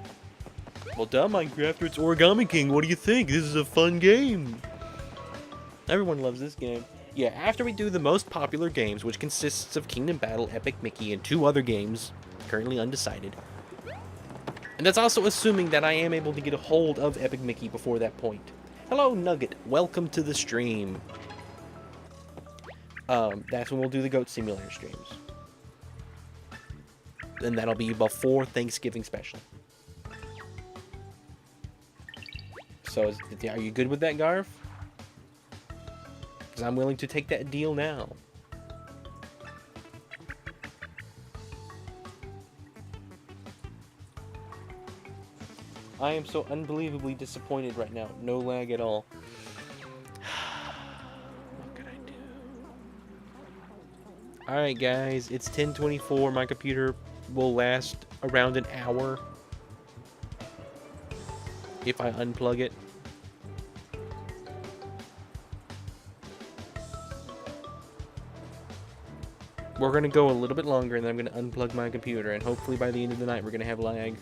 well, duh, Minecraft, it's Origami King. What do you think? This is a fun game. Everyone loves this game. Yeah, after we do the most popular games, which consists of Kingdom Battle, Epic Mickey, and 2 other games, currently undecided. And that's also assuming that I am able to get a hold of Epic Mickey before that point. Hello, Nugget. Welcome to the stream. That's when we'll do the Goat Simulator streams. And that'll be before Thanksgiving special. So, are you good with that, Garf? Because I'm willing to take that deal now. I am so unbelievably disappointed right now. No lag at all. What could I do? Alright guys, it's 10:24. My computer will last around an hour if I unplug it. We're gonna go a little bit longer and then I'm gonna unplug my computer, and hopefully by the end of the night we're gonna have lag.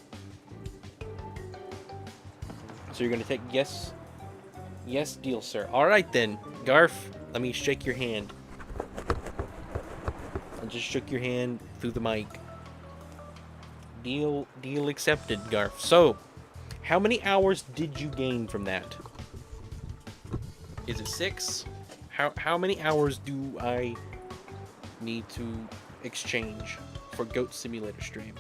So you're gonna take yes? Yes, deal, sir. Alright then. Garf, let me shake your hand. I just shook your hand through the mic. Deal accepted, Garf. So, how many hours did you gain from that? Is it 6? How many hours do I need to exchange for Goat Simulator stream?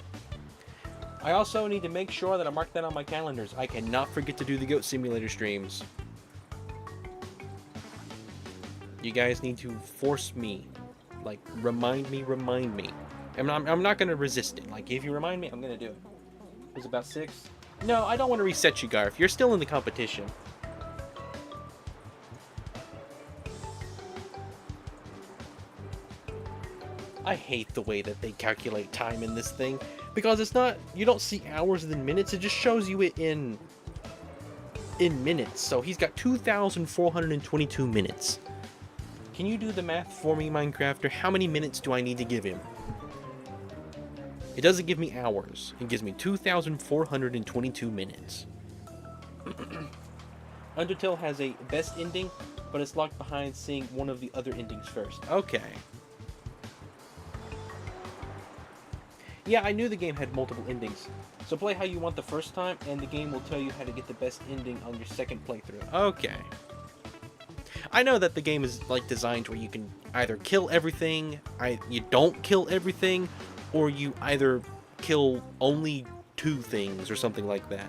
I also need to make sure that I mark that on my calendars. I cannot forget to do the Goat Simulator streams. You guys need to force me. Like, remind me. And I'm not going to resist it. Like, if you remind me, I'm going to do it. It was about 6. No, I don't want to reset you, Garf. You're still in the competition. I hate the way that they calculate time in this thing. Because it's not, you don't see hours and minutes, it just shows you it in minutes. So he's got 2,422 minutes. Can you do the math for me, Minecrafter? How many minutes do I need to give him? It doesn't give me hours. It gives me 2,422 minutes. Undertale has a best ending, but it's locked behind seeing one of the other endings first. Okay. Yeah, I knew the game had multiple endings. So play how you want the first time, and the game will tell you how to get the best ending on your second playthrough. Okay. I know that the game is like designed where you can either kill everything, you don't kill everything, or you either kill only 2 things or something like that.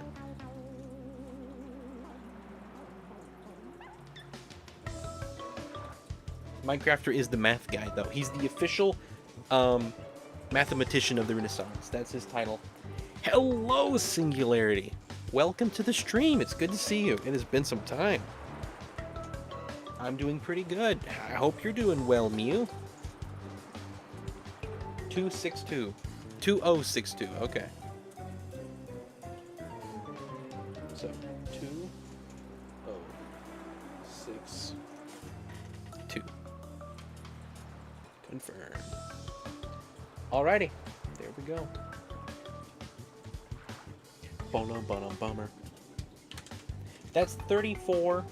Minecrafter is the math guy, though. He's the official mathematician of the Renaissance. That's his title. Hello, Singularity. Welcome to the stream. It's good to see you. It has been some time. I'm doing pretty good. I hope you're doing well, Mew. 262. 2062. Okay. So 2062. Confirm. Alrighty, there we go. Bummer. That's 34.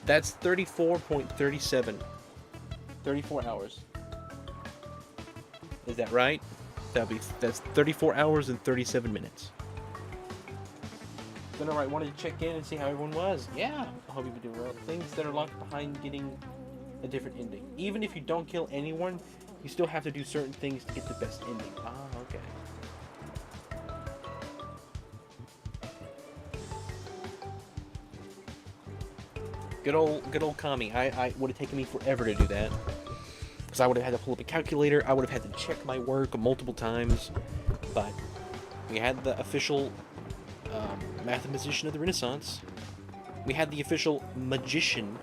That's 34.37. 34 hours. Is that right? That's 34 hours and 37 minutes. Then alright, wanted to check in and see how everyone was. Yeah, I hope you've been doing well. Things that are locked behind getting a different ending. Even if you don't kill anyone, you still have to do certain things to get the best ending. Ah, okay. Good old Kami. I would have taken me forever to do that. Because I would have had to pull up a calculator. I would have had to check my work multiple times. But we had the official mathematician of the Renaissance. We had the official magician.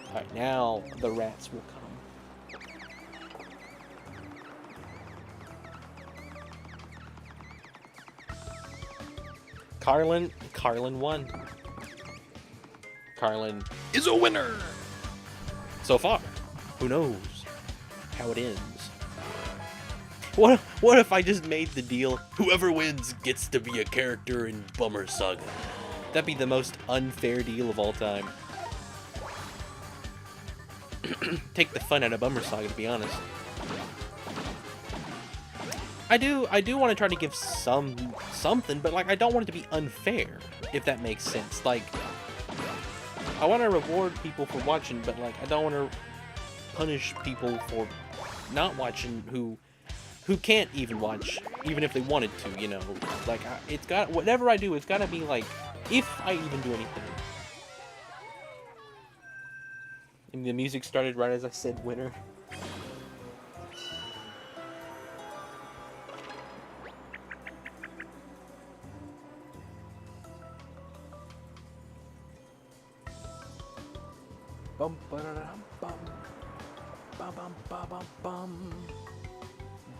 Alright, now the rats will come. Carlin won. Carlin is a winner! So far. Who knows how it ends? What if I just made the deal, whoever wins gets to be a character in Bummer Saga? That'd be the most unfair deal of all time. Take the fun out of Bummer Saga, to be honest. I do want to try to give something, but like I don't want it to be unfair, if that makes sense. Like, I want to reward people for watching, but like I don't want to punish people for not watching who can't even watch, even if they wanted to, you know. Like, it's got, whatever I do, it's got to be like, if I even do anything. And the music started right as I said winner. Bum ba da bum bum bum bum bum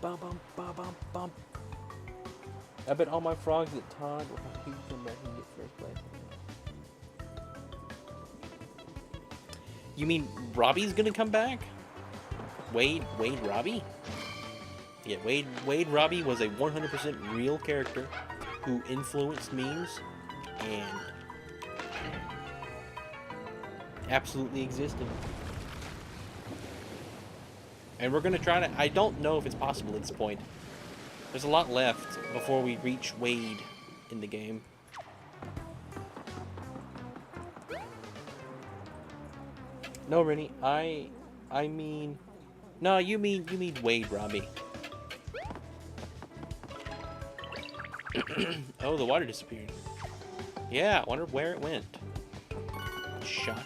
bum bum bum bum bum. I bet all my frogs that Todd will have to come back and get first place. You mean Robbie's gonna come back? Wade Robbie? Yeah, Wade Robbie was a 100% real character who influenced memes and absolutely existed. And we're gonna try to, I don't know if it's possible at this point. There's a lot left before we reach Wade in the game. No, Rennie, I mean, no, you mean Wade Robbie. Oh, the water disappeared. Yeah, I wonder where it went. Shocker.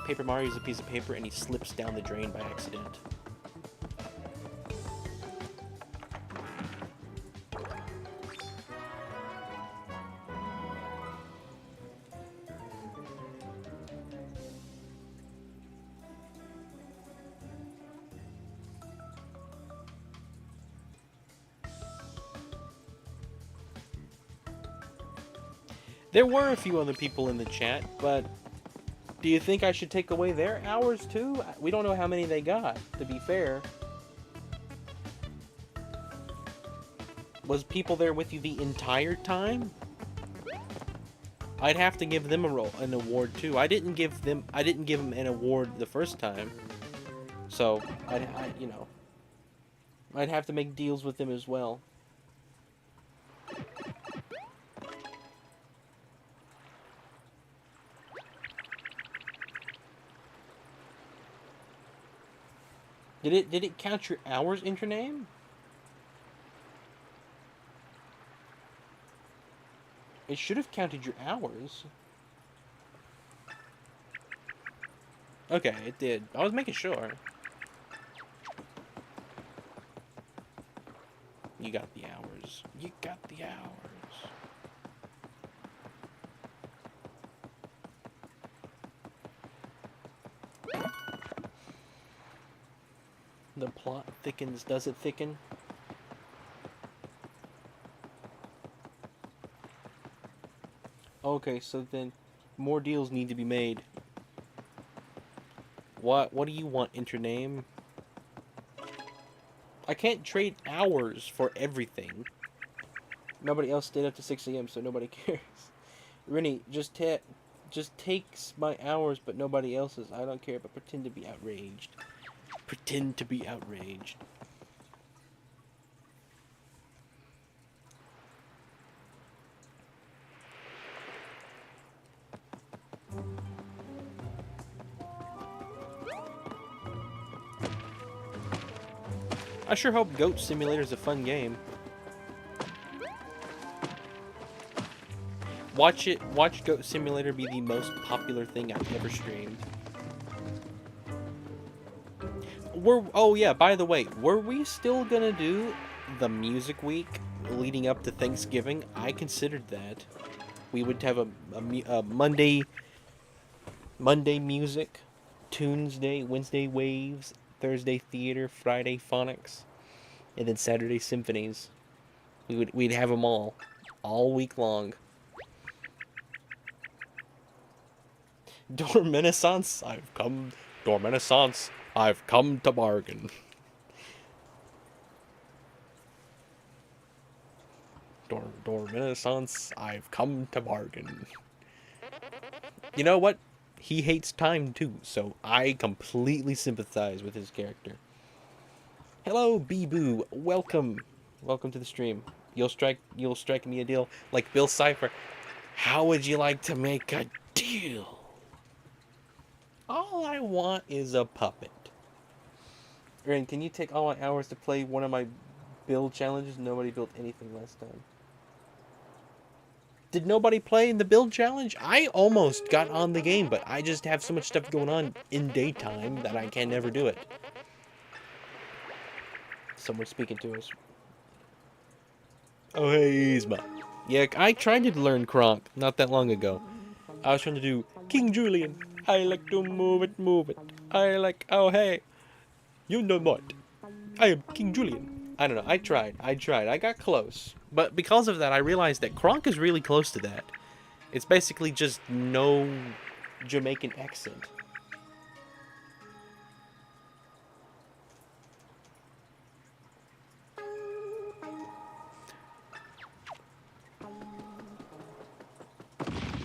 Paper Mario's a piece of paper and he slips down the drain by accident. There were a few other people in the chat, but do you think I should take away their hours too? We don't know how many they got, to be fair. Was people there with you the entire time? I'd have to give them an award too. I didn't give them an award the first time. So, you know, I'd have to make deals with them as well. Did it count your hours in your name? It should have counted your hours. Okay, it did. I was making sure. You got the hours. You got the hours. The plot thickens. Does it thicken? Okay, so then more deals need to be made. What do you want, Intername? I can't trade hours for everything. Nobody else stayed up to 6 a.m., so nobody cares. Rennie, just takes my hours, but nobody else's. I don't care, but pretend to be outraged. Pretend to be outraged. I sure hope Goat Simulator is a fun game. Watch Goat Simulator be the most popular thing I've ever streamed. Oh yeah, by the way, were we still gonna do the music week leading up to Thanksgiving? I considered that. We would have a Monday music, Tuesday, Wednesday waves, Thursday theater, Friday phonics, and then Saturday symphonies. We'd have them all week long. Dorminiscence, I've come. Dorminiscence, I've come to bargain. Dorminiscence, I've come to bargain. You know what? He hates time too, so I completely sympathize with his character. Hello, Bee-Boo. Welcome to the stream. You'll strike me a deal like Bill Cipher. How would you like to make a deal? All I want is a puppet. Ren, can you take all my hours to play one of my build challenges? Nobody built anything last time. Did nobody play in the build challenge? I almost got on the game, but I just have so much stuff going on in daytime that I can never do it. Someone's speaking to us. Oh, hey, Yzma. Yeah, I tried to learn Kronk not that long ago. I was trying to do King Julian. I like to move it, move it. I like, oh, hey. You know what? I am King Julian. I don't know. I tried. I got close. But because of that, I realized that Kronk is really close to that. It's basically just no Jamaican accent.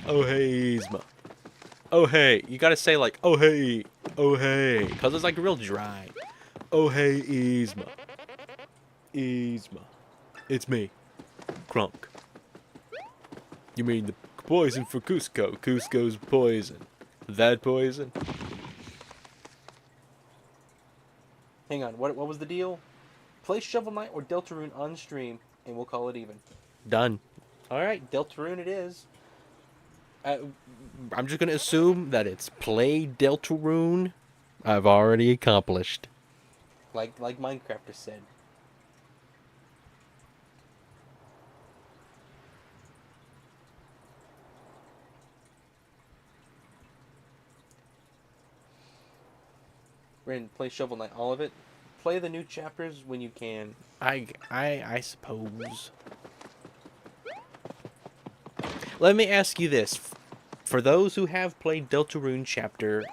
Oh, hey, Yzma. Oh, hey. You gotta say like, oh, hey. Oh, hey. Because it's like real dry. Oh, hey, Yzma. Yzma. It's me. Kronk. You mean the poison for Cusco. Cusco's poison. That poison? Hang on, what was the deal? Play Shovel Knight or Deltarune on stream, and we'll call it even. Done. Alright, Deltarune it is. I'm just going to assume that it's play Deltarune. I've already accomplished. Like Minecraft has said. Ren, play Shovel Knight, all of it. Play the new chapters when you can. I suppose. Let me ask you this. For those who have played Deltarune Chapter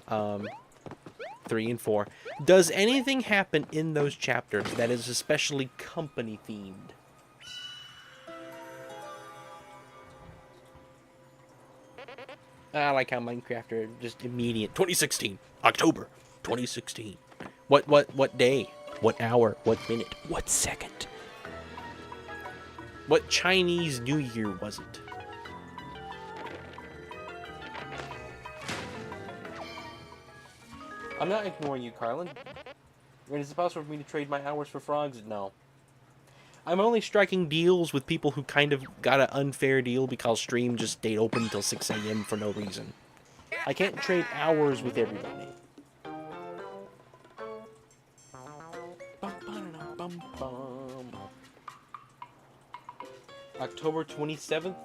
3 and 4, does anything happen in those chapters that is especially company themed? I like how Minecraft are just immediate. 2016, October 2016. What day? What hour? What minute? What second? What Chinese New Year was it? I'm not ignoring you, Carlin. Is it possible for me to trade my hours for frogs? No. I'm only striking deals with people who kind of got an unfair deal because stream just stayed open until 6 a.m. for no reason. I can't trade hours with everybody. October 27th?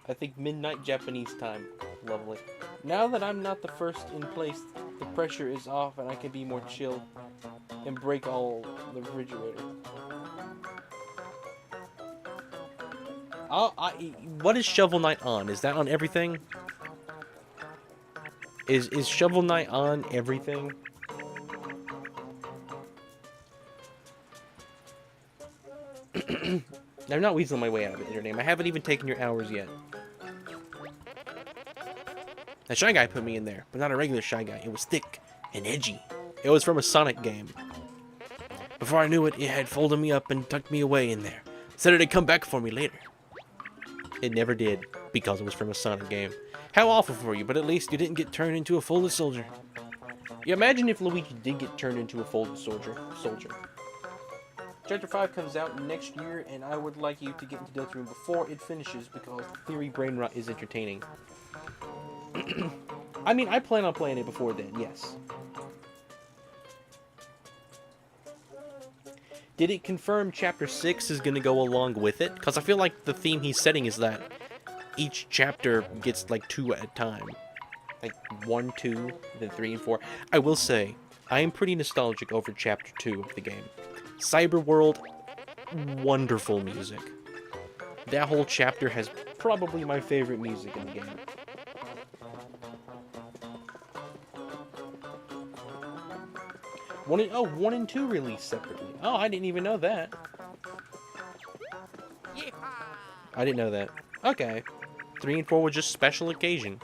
I think midnight Japanese time. Lovely. Now that I'm not the first in place, the pressure is off and I can be more chill and break all the refrigerator. What is Shovel Knight on? Is that on everything? Is Shovel Knight on everything? I'm not weaseling my way out of it, Intername. I haven't even taken your hours yet. That Shy Guy put me in there, but not a regular Shy Guy. It was thick and edgy. It was from a Sonic game. Before I knew it, it had folded me up and tucked me away in there. Said it'd come back for me later. It never did, because it was from a Sonic game. How awful for you, but at least you didn't get turned into a folded soldier. Yeah, imagine if Luigi did get turned into a folded soldier. Chapter 5 comes out next year, and I would like you to get into Deltarune before it finishes, because Theory Brain Rot is entertaining. I mean, I plan on playing it before then, yes. Did it confirm Chapter 6 is going to go along with it? Because I feel like the theme he's setting is that each chapter gets like 2 at a time. Like 1, 2, then 3 and 4. I will say, I am pretty nostalgic over Chapter 2 of the game. Cyberworld, wonderful music. That whole chapter has probably my favorite music in the game. One and 2 released separately. Oh, I didn't even know that. I didn't know that. Okay. 3 and 4 were just special occasion.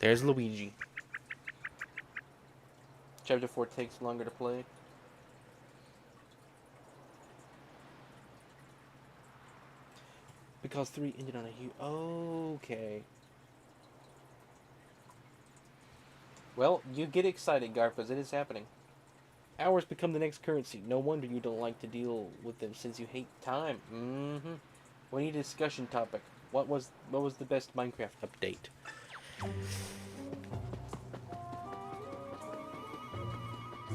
There's Luigi. Chapter 4 takes longer to play. Because 3 ended on a huge... Okay. Well, you get excited, Garfas. It is happening. Hours become the next currency. No wonder you don't like to deal with them since you hate time. Mm-hmm. We need a discussion topic. What was the best Minecraft update?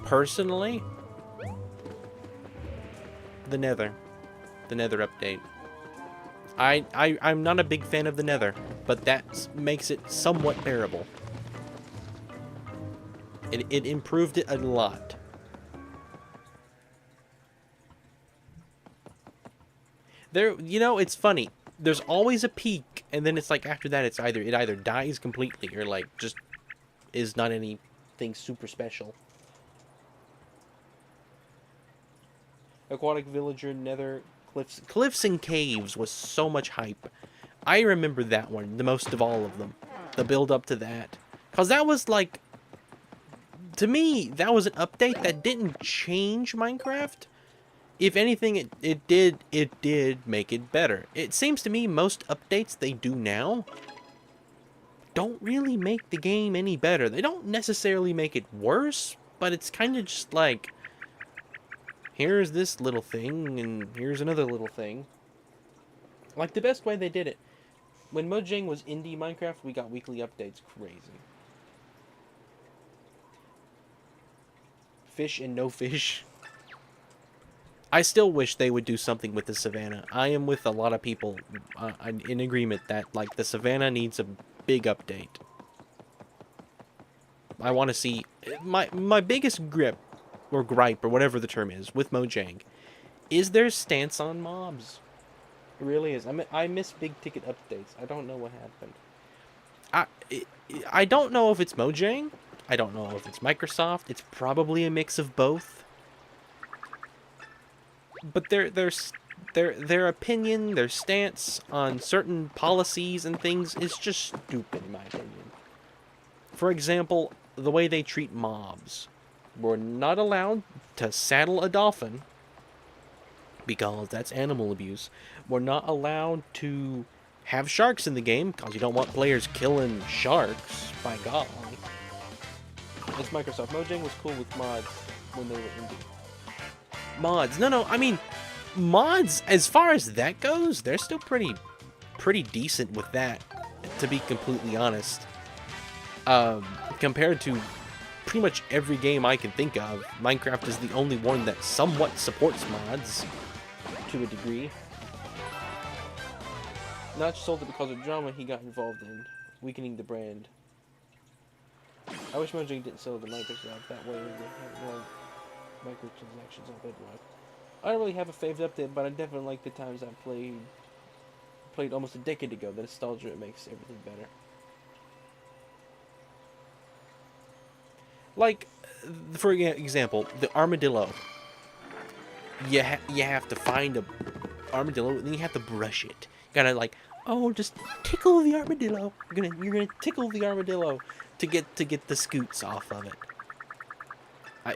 Personally, the Nether. The Nether update. I'm not a big fan of the Nether, but that makes it somewhat bearable. It improved it a lot. There, you know, it's funny. There's always a peak, and then it's like after that, it either dies completely or like just is not anything super special. Aquatic Villager, Nether, Cliffs and Caves was so much hype. I remember that one the most of all of them. The build up to that, cause that was like, to me, that was an update that didn't change Minecraft. If anything, it did make it better. It seems to me most updates they do now don't really make the game any better. They don't necessarily make it worse, but it's kind of just like, here's this little thing, and here's another little thing. Like, the best way they did it, when Mojang was indie Minecraft, we got weekly updates. Crazy. Fish and no fish. I still wish they would do something with the savannah. I am with a lot of people in agreement that, like, the savannah needs a big update. I want to see... My biggest gripe, or whatever the term is, with Mojang, is their stance on mobs. It really is. I miss big ticket updates. I don't know what happened. I don't know if it's Mojang. I don't know if it's Microsoft. It's probably a mix of both. But their opinion, their stance on certain policies and things is just stupid, in my opinion. For example, the way they treat mobs. We're not allowed to saddle a dolphin, because that's animal abuse. We're not allowed to have sharks in the game, because you don't want players killing sharks. By God. It's Microsoft. Mojang was cool with mods when they were indie. Mods. No, I mean, mods, as far as that goes, they're still pretty decent with that, to be completely honest. Compared to pretty much every game I can think of, Minecraft is the only one that somewhat supports mods, to a degree. Notch sold it because of drama he got involved in, weakening the brand. I wish Mojang didn't sell the Microsoft. That way we would have more microtransactions on Bedrock. I don't really have a favorite update, but I definitely like the times I played almost a decade ago. The nostalgia makes everything better. Like, for example, the armadillo. You have to find a armadillo, and then you have to brush it. You gotta like, oh, just tickle the armadillo. You're gonna tickle the armadillo to get the scoots off of it.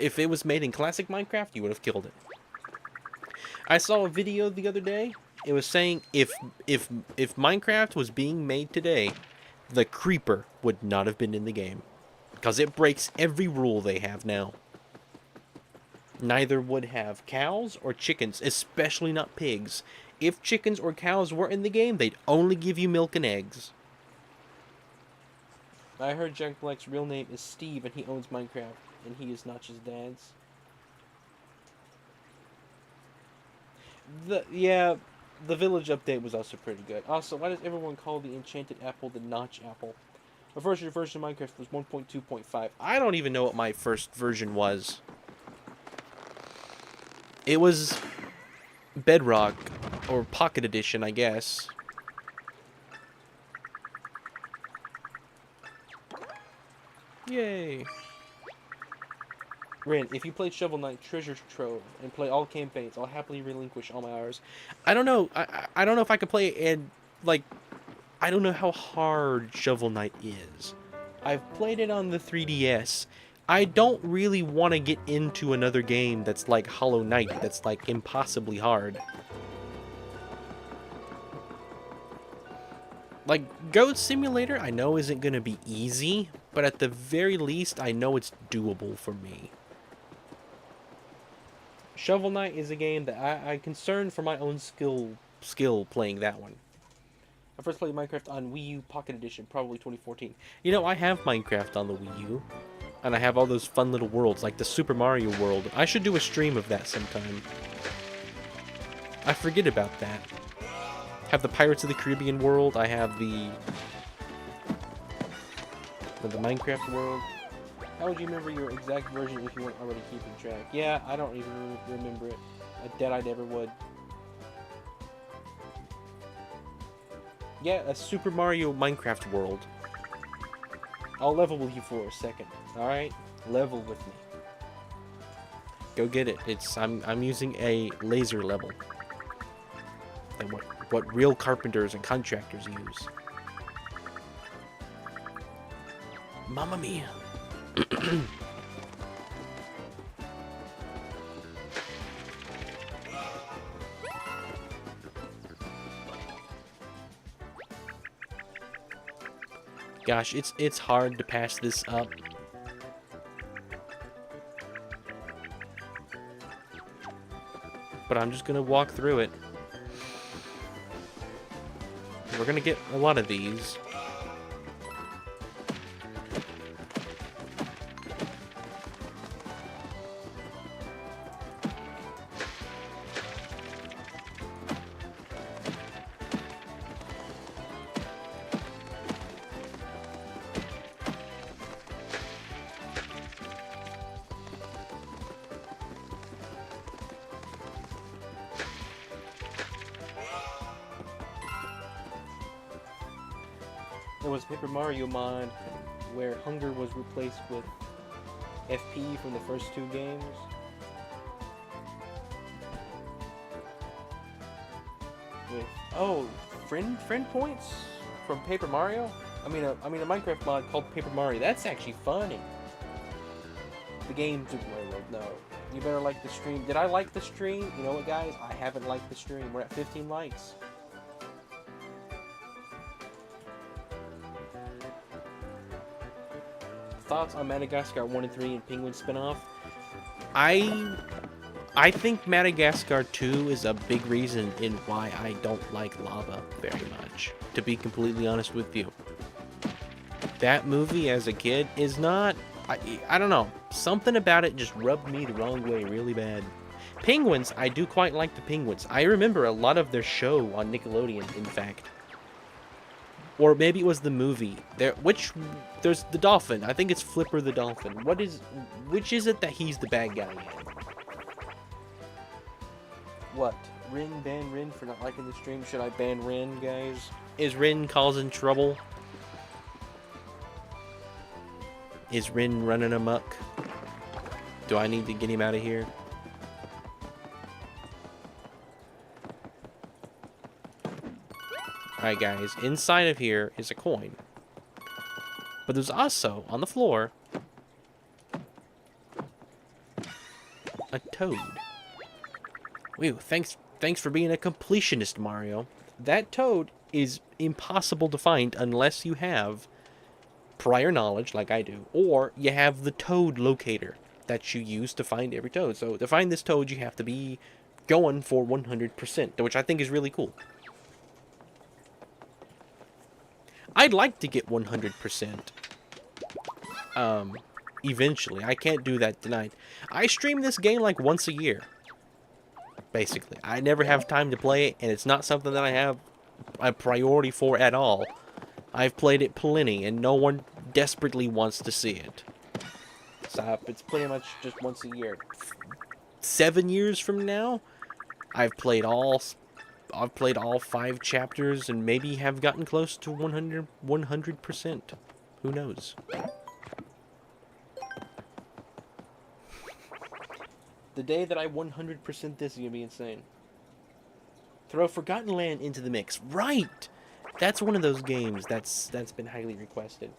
If it was made in classic Minecraft, you would have killed it. I saw a video the other day. It was saying if Minecraft was being made today, the creeper would not have been in the game because it breaks every rule they have now. Neither would have cows or chickens, especially not pigs. If chickens or cows were in the game, they'd only give you milk and eggs. I heard Jack Black's real name is Steve and he owns Minecraft, and he is not his dad's. The village update was also pretty good. Also, why does everyone call the enchanted apple the notch apple? My first version of Minecraft was 1.2.5. I don't even know what my first version was. It was Bedrock, or Pocket Edition, I guess. Yay. Ren, if you play Shovel Knight Treasure Trove and play all campaigns, I'll happily relinquish all my hours. I don't know. I don't know if I could play it, and, like, I don't know how hard Shovel Knight is. I've played it on the 3DS. I don't really want to get into another game that's like Hollow Knight, that's like impossibly hard. Like, Goat Simulator, I know isn't going to be easy, but at the very least, I know it's doable for me. Shovel Knight is a game that I'm concerned for my own skill playing that one. I first played Minecraft on Wii U Pocket Edition, probably 2014. You know, I have Minecraft on the Wii U, and I have all those fun little worlds, like the Super Mario world. I should do a stream of that sometime. I forget about that. I have the Pirates of the Caribbean world. I have the Minecraft world. How would you remember your exact version if you weren't already keeping track? Yeah, I don't even remember it. I bet I never would. Yeah, a Super Mario Minecraft world. I'll level with you for a second, alright? Level with me. Go get it. I'm using a laser level. And what real carpenters and contractors use. Mamma mia. Gosh, it's hard to pass this up. But I'm just gonna walk through it. We're gonna get a lot of these. There was Paper Mario mod where hunger was replaced with FP from the first two games. With friend points from Paper Mario. I mean a Minecraft mod called Paper Mario. That's actually funny. The game took no. You better like the stream. Did I like the stream? You know what, guys? I haven't liked the stream. We're at 15 likes. Thoughts on Madagascar 1 and 3 and Penguin spinoff? I think Madagascar 2 is a big reason in why I don't like lava very much, to be completely honest with you. That movie as a kid is not... I don't know. Something about it just rubbed me the wrong way really bad. Penguins, I do quite like the Penguins. I remember a lot of their show on Nickelodeon, in fact. Or maybe it was the movie. There's the dolphin. I think it's Flipper the dolphin. Which is it that he's the bad guy in? What? Rin, ban Rin for not liking the stream? Should I ban Rin, guys? Is Rin causing trouble? Is Rin running amok? Do I need to get him out of here? Alright guys, inside of here is a coin. But there's also, on the floor, a toad. Whew, thanks for being a completionist, Mario. That toad is impossible to find unless you have prior knowledge, like I do, or you have the toad locator that you use to find every toad. So to find this toad, you have to be going for 100%, which I think is really cool. I'd like to get 100%. Eventually. I can't do that tonight. I stream this game like once a year. Basically. I never have time to play it, and it's not something that I have a priority for at all. I've played it plenty, and no one desperately wants to see it. So it's pretty much just once a year. 7 years from now, I've played all 5 chapters and maybe have gotten close to 100%. Who knows? The day that I 100% this is gonna be insane. Throw Forgotten Land into the mix. Right! That's one of those games that's been highly requested.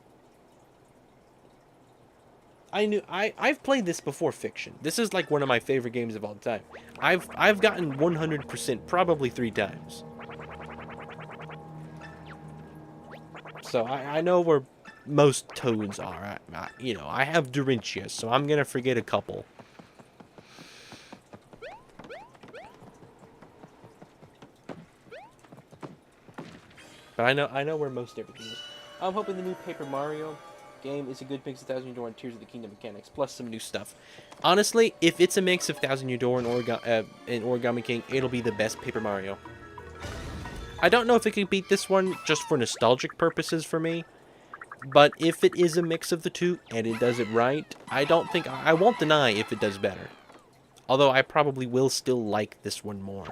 I've played this before Fiction. This is like one of my favorite games of all time. I've gotten 100% probably 3 times. So I know where most toads are. You know, I have Dorinthia, so I'm gonna forget a couple. But I know where most everything is. I'm hoping the new Paper Mario game is a good mix of Thousand Year Door and Tears of the Kingdom mechanics, plus some new stuff. Honestly, if it's a mix of Thousand Year Door and Origami King, it'll be the best Paper Mario. I don't know if it can beat this one just for nostalgic purposes for me, but if it is a mix of the two and it does it right, I won't deny if it does better. Although I probably will still like this one more.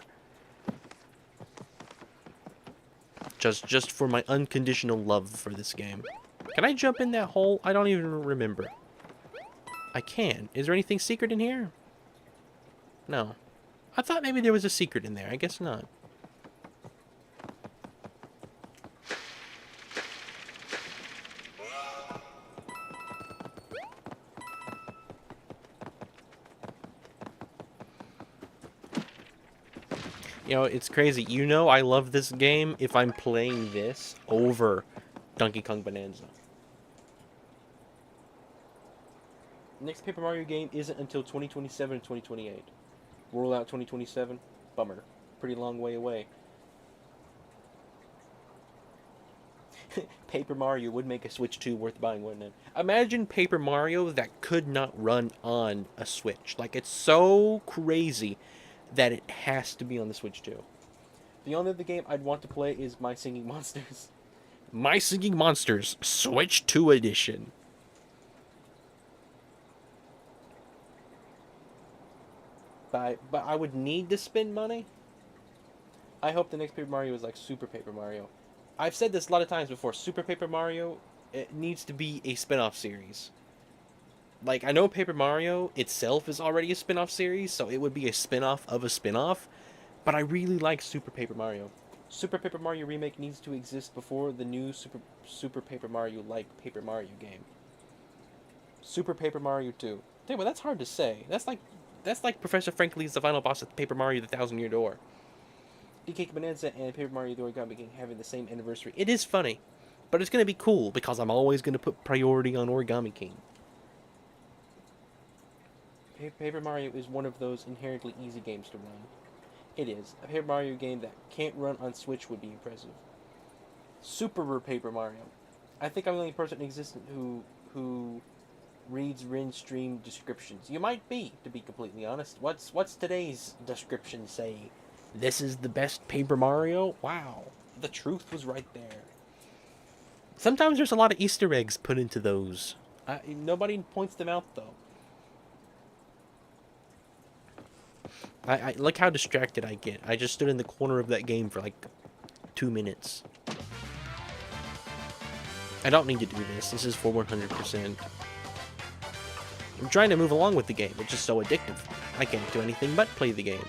Just for my unconditional love for this game. Can I jump in that hole? I don't even remember. I can. Is there anything secret in here? No. I thought maybe there was a secret in there. I guess not. You know, it's crazy. You know I love this game if I'm playing this over Donkey Kong Bonanza. Next Paper Mario game isn't until 2027 and 2028. Roll out 2027? Bummer. Pretty long way away. Paper Mario would make a Switch 2 worth buying, wouldn't it? Imagine Paper Mario that could not run on a Switch. Like, it's so crazy that it has to be on the Switch 2. The only other game I'd want to play is My Singing Monsters. My Singing Monsters, Switch 2 Edition. But I would need to spend money. I hope the next Paper Mario is like Super Paper Mario. I've said this a lot of times before. Super Paper Mario, it needs to be a spin-off series. Like, I know Paper Mario itself is already a spin-off series, so it would be a spin-off of a spin-off. But I really like Super Paper Mario. Super Paper Mario Remake needs to exist before the new Super Paper Mario-like Paper Mario game. Super Paper Mario 2. Damn, well, that's hard to say. That's like Professor Frankly's the final boss of Paper Mario the Thousand Year Door. DK Bonanza and Paper Mario the Origami King having the same anniversary. It is funny, but it's going to be cool because I'm always going to put priority on Origami King. Paper Mario is one of those inherently easy games to run. It is. A Paper Mario game that can't run on Switch would be impressive. Super Paper Mario. I think I'm the only person in existence who reads Rin stream descriptions. You might be, to be completely honest. What's today's description say? This is the best Paper Mario? Wow. The truth was right there. Sometimes there's a lot of Easter eggs put into those. Nobody points them out, though. I look how distracted I get. I just stood in the corner of that game for like 2 minutes. I don't need to do this. This is for 100%. I'm trying to move along with the game. It's just so addictive. I can't do anything but play the game.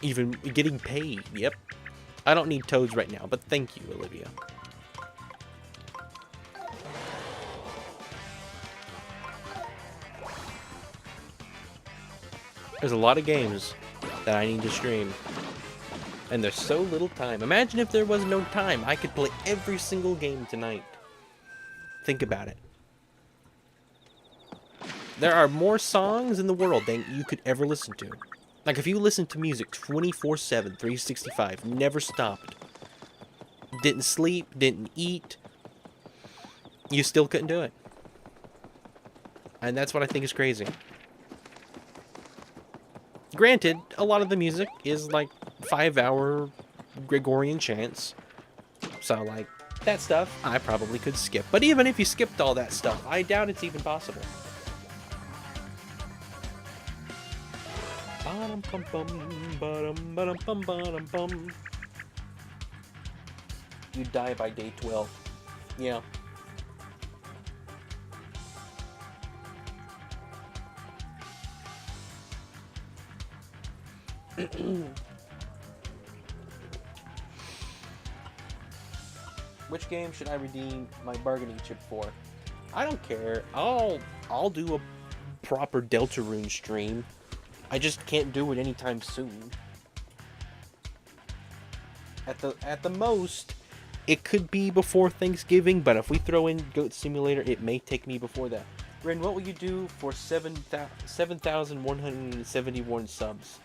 Even getting paid. Yep. I don't need toads right now, but thank you, Olivia. There's a lot of games that I need to stream. And there's so little time. Imagine if there was no time. I could play every single game tonight. Think about it. There are more songs in the world than you could ever listen to. Like, if you listen to music 24/7, 365, never stopped, didn't sleep, didn't eat, you still couldn't do it. And that's what I think is crazy. Granted, a lot of the music is like 5-hour Gregorian chants. So, like, that stuff I probably could skip. But even if you skipped all that stuff, I doubt it's even possible. You die by day 12. Yeah. Which game should I redeem my bargaining chip for? I don't care. I'll do a proper Deltarune stream. I just can't do it anytime soon. At the most, it could be before Thanksgiving, but if we throw in Goat Simulator, it may take me before that. Ren, what will you do for 7,171 subs?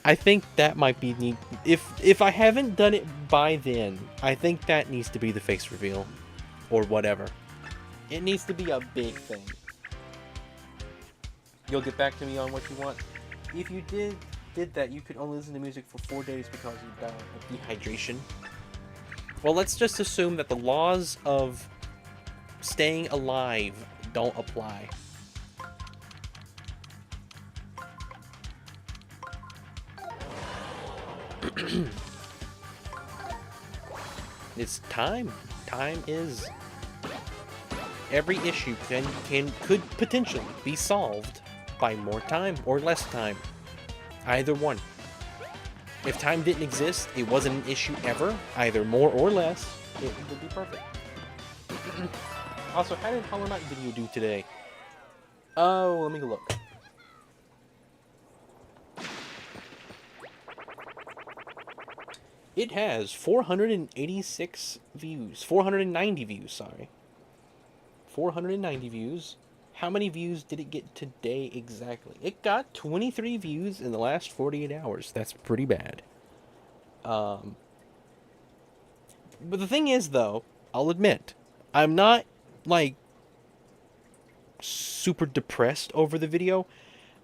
I think that might be neat. If I haven't done it by then, I think that needs to be the face reveal. Or whatever. It needs to be a big thing. You'll get back to me on what you want. If you did that, you could only listen to music for 4 days because you died of dehydration. Well, let's just assume that the laws of staying alive don't apply. It's time. Time is... Every issue could potentially be solved by more time or less time. Either one. If time didn't exist, it wasn't an issue ever, either more or less, it would be perfect. Also, how did Hollow Knight video do today? Oh, let me look. It has 486 views. 490 views, sorry. 490 views. How many views did it get today exactly? It got 23 views in the last 48 hours. That's pretty bad. But the thing is, though, I'll admit, I'm not, like, super depressed over the video.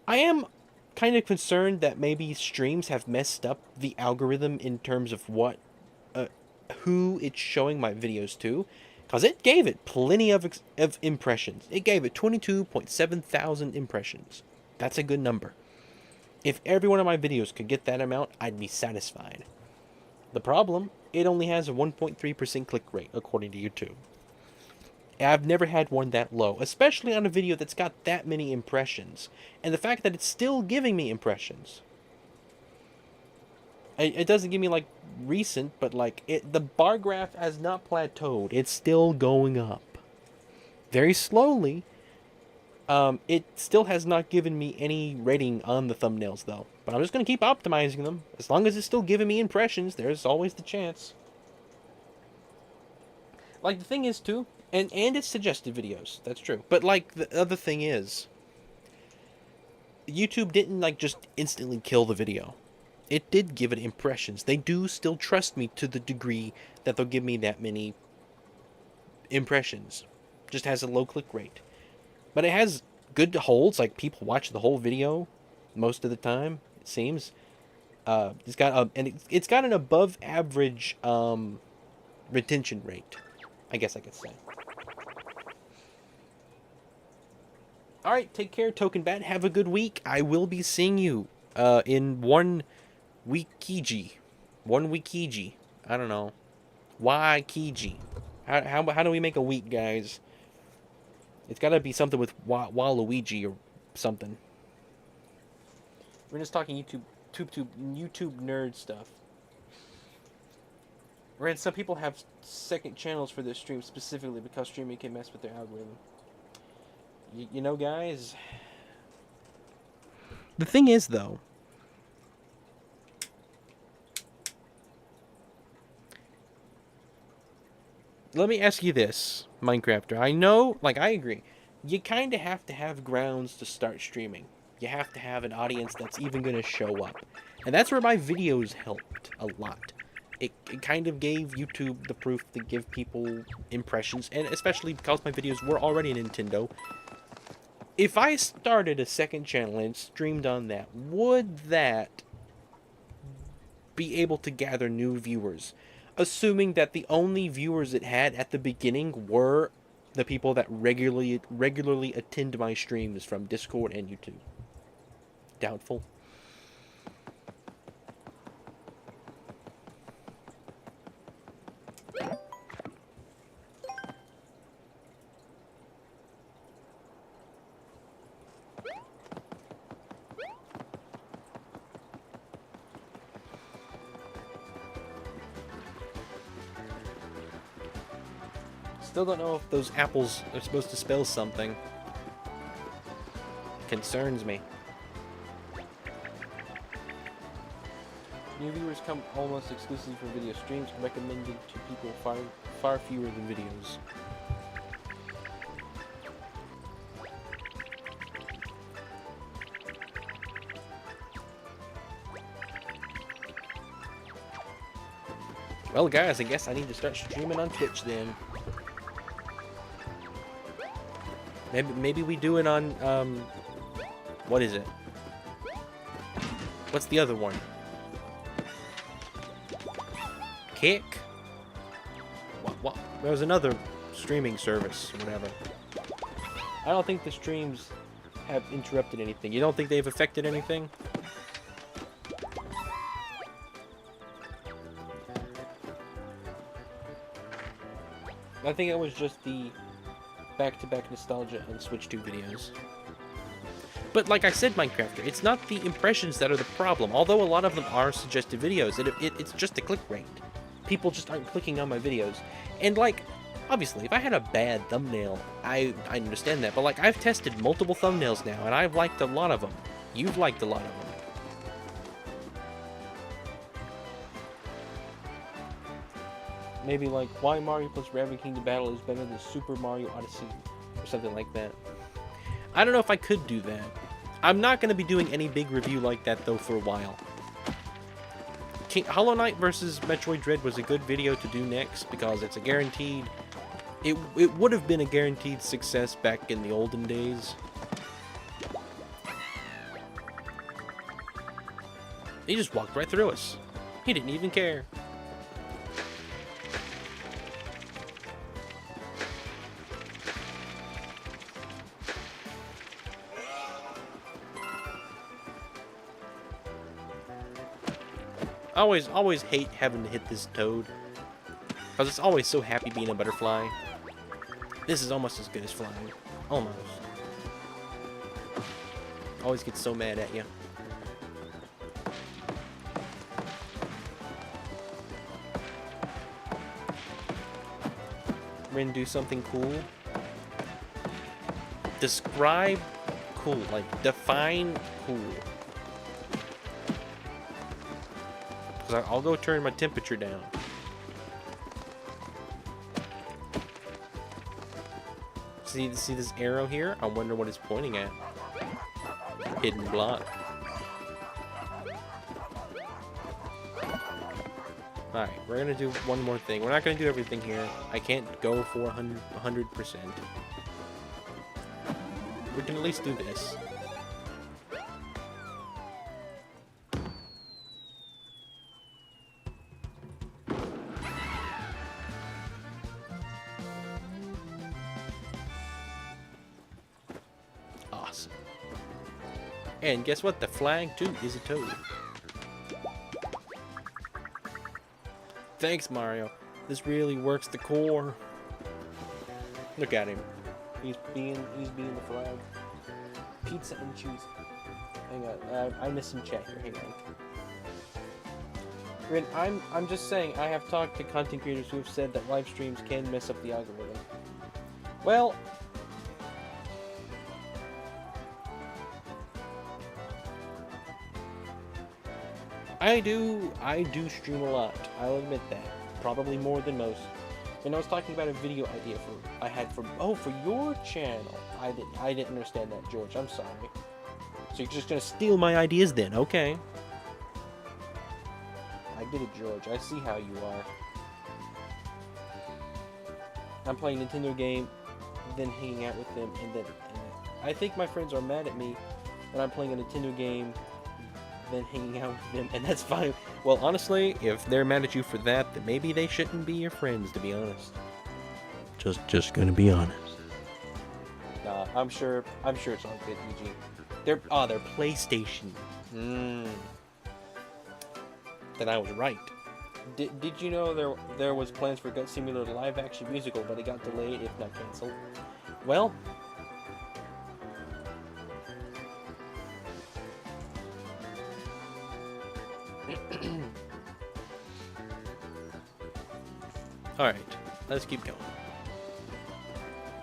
I am kind of concerned that maybe streams have messed up the algorithm in terms of who it's showing my videos to. Because it gave it plenty of impressions. It gave it 22.7 thousand impressions. That's a good number. If every one of my videos could get that amount, I'd be satisfied. The problem, it only has a 1.3% click rate, according to YouTube. I've never had one that low, especially on a video that's got that many impressions. And the fact that it's still giving me impressions. It doesn't give me, like, recent, but, like, the bar graph has not plateaued. It's still going up. Very slowly. It still has not given me any rating on the thumbnails, though. But I'm just going to keep optimizing them. As long as it's still giving me impressions, there's always the chance. Like, the thing is, too, and it's suggested videos. That's true. But, like, the other thing is, YouTube didn't, like, just instantly kill the video. It did give it impressions. They do still trust me to the degree that they'll give me that many impressions. Just has a low click rate. But it has good holds, like people watch the whole video most of the time, it seems. It's got it's got an above average retention rate, I guess I could say. All right, take care, Token Bat. Have a good week. I will be seeing you in 1 weekiji. 1 weekiji. I don't know. Why Kiji? How do we make a week, guys? It's got to be something with Waluigi or something. We're just talking YouTube nerd stuff. Right, some people have second channels for their stream specifically because streaming can mess with their algorithm. You know, guys. The thing is, though, let me ask you this, Minecrafter. I know, like, I agree. You kind of have to have grounds to start streaming. You have to have an audience that's even going to show up. And that's where my videos helped a lot. It kind of gave YouTube the proof to give people impressions, and especially because my videos were already Nintendo. If I started a second channel and streamed on that, would that be able to gather new viewers? Assuming that the only viewers it had at the beginning were the people that regularly attend my streams from Discord and YouTube. Doubtful. Still don't know if those apples are supposed to spell something. Concerns me. New viewers come almost exclusively from video streams, recommended to people far fewer than videos. Well, guys, I guess I need to start streaming on Twitch then. Maybe we do it on, what is it? What's the other one? Kick? What? There was another streaming service, whatever. I don't think the streams have interrupted anything. You don't think they've affected anything? I think it was just the back-to-back nostalgia on Switch 2 videos. But like I said, Minecrafter, it's not the impressions that are the problem. Although a lot of them are suggested videos, it's just the click rate. People just aren't clicking on my videos. And like, obviously, if I had a bad thumbnail, I understand that. But like, I've tested multiple thumbnails now, and I've liked a lot of them. You've liked a lot of them. Maybe like, why Mario plus Rabbit Kingdom Battle is better than Super Mario Odyssey, or something like that. I don't know if I could do that. I'm not going to be doing any big review like that, though, for a while. Hollow Knight vs. Metroid Dread was a good video to do next, because it's a guaranteed... It would have been a guaranteed success back in the olden days. He just walked right through us. He didn't even care. Always hate having to hit this toad, because it's always so happy being a butterfly. This is almost as good as flying. Almost. Always gets so mad at you. We're gonna do something cool. Describe cool, like define cool. I'll go turn my temperature down. See this arrow here? I wonder what it's pointing at. Hidden block. Alright, we're gonna do one more thing. We're not gonna do everything here. I can't go for 100%. We can at least do this. And guess what? The flag, too, is a toad. Thanks, Mario. This really works the core. Look at him. He's being the flag. Pizza and cheese. Hang on, I missed some chat here. Hang on. I'm just saying, I have talked to content creators who have said that live streams can mess up the algorithm. Well, I do stream a lot. I'll admit that. Probably more than most. And I was talking about a video idea for your channel. I didn't understand that, George. I'm sorry. So you're just gonna steal my ideas then? Okay. I get it, George. I see how you are. I'm playing a Nintendo game, then hanging out with them, and I think my friends are mad at me that I'm playing a Nintendo game, then hanging out with them, and that's fine. Well, honestly, if they're mad at you for that, then maybe they shouldn't be your friends, to be honest. Just gonna be honest. Nah, I'm sure it's all good, Eugene. They're PlayStation. Then I was right. Did you know there was plans for Gut Simulator live-action musical, but it got delayed, if not canceled? Well, alright, let's keep going.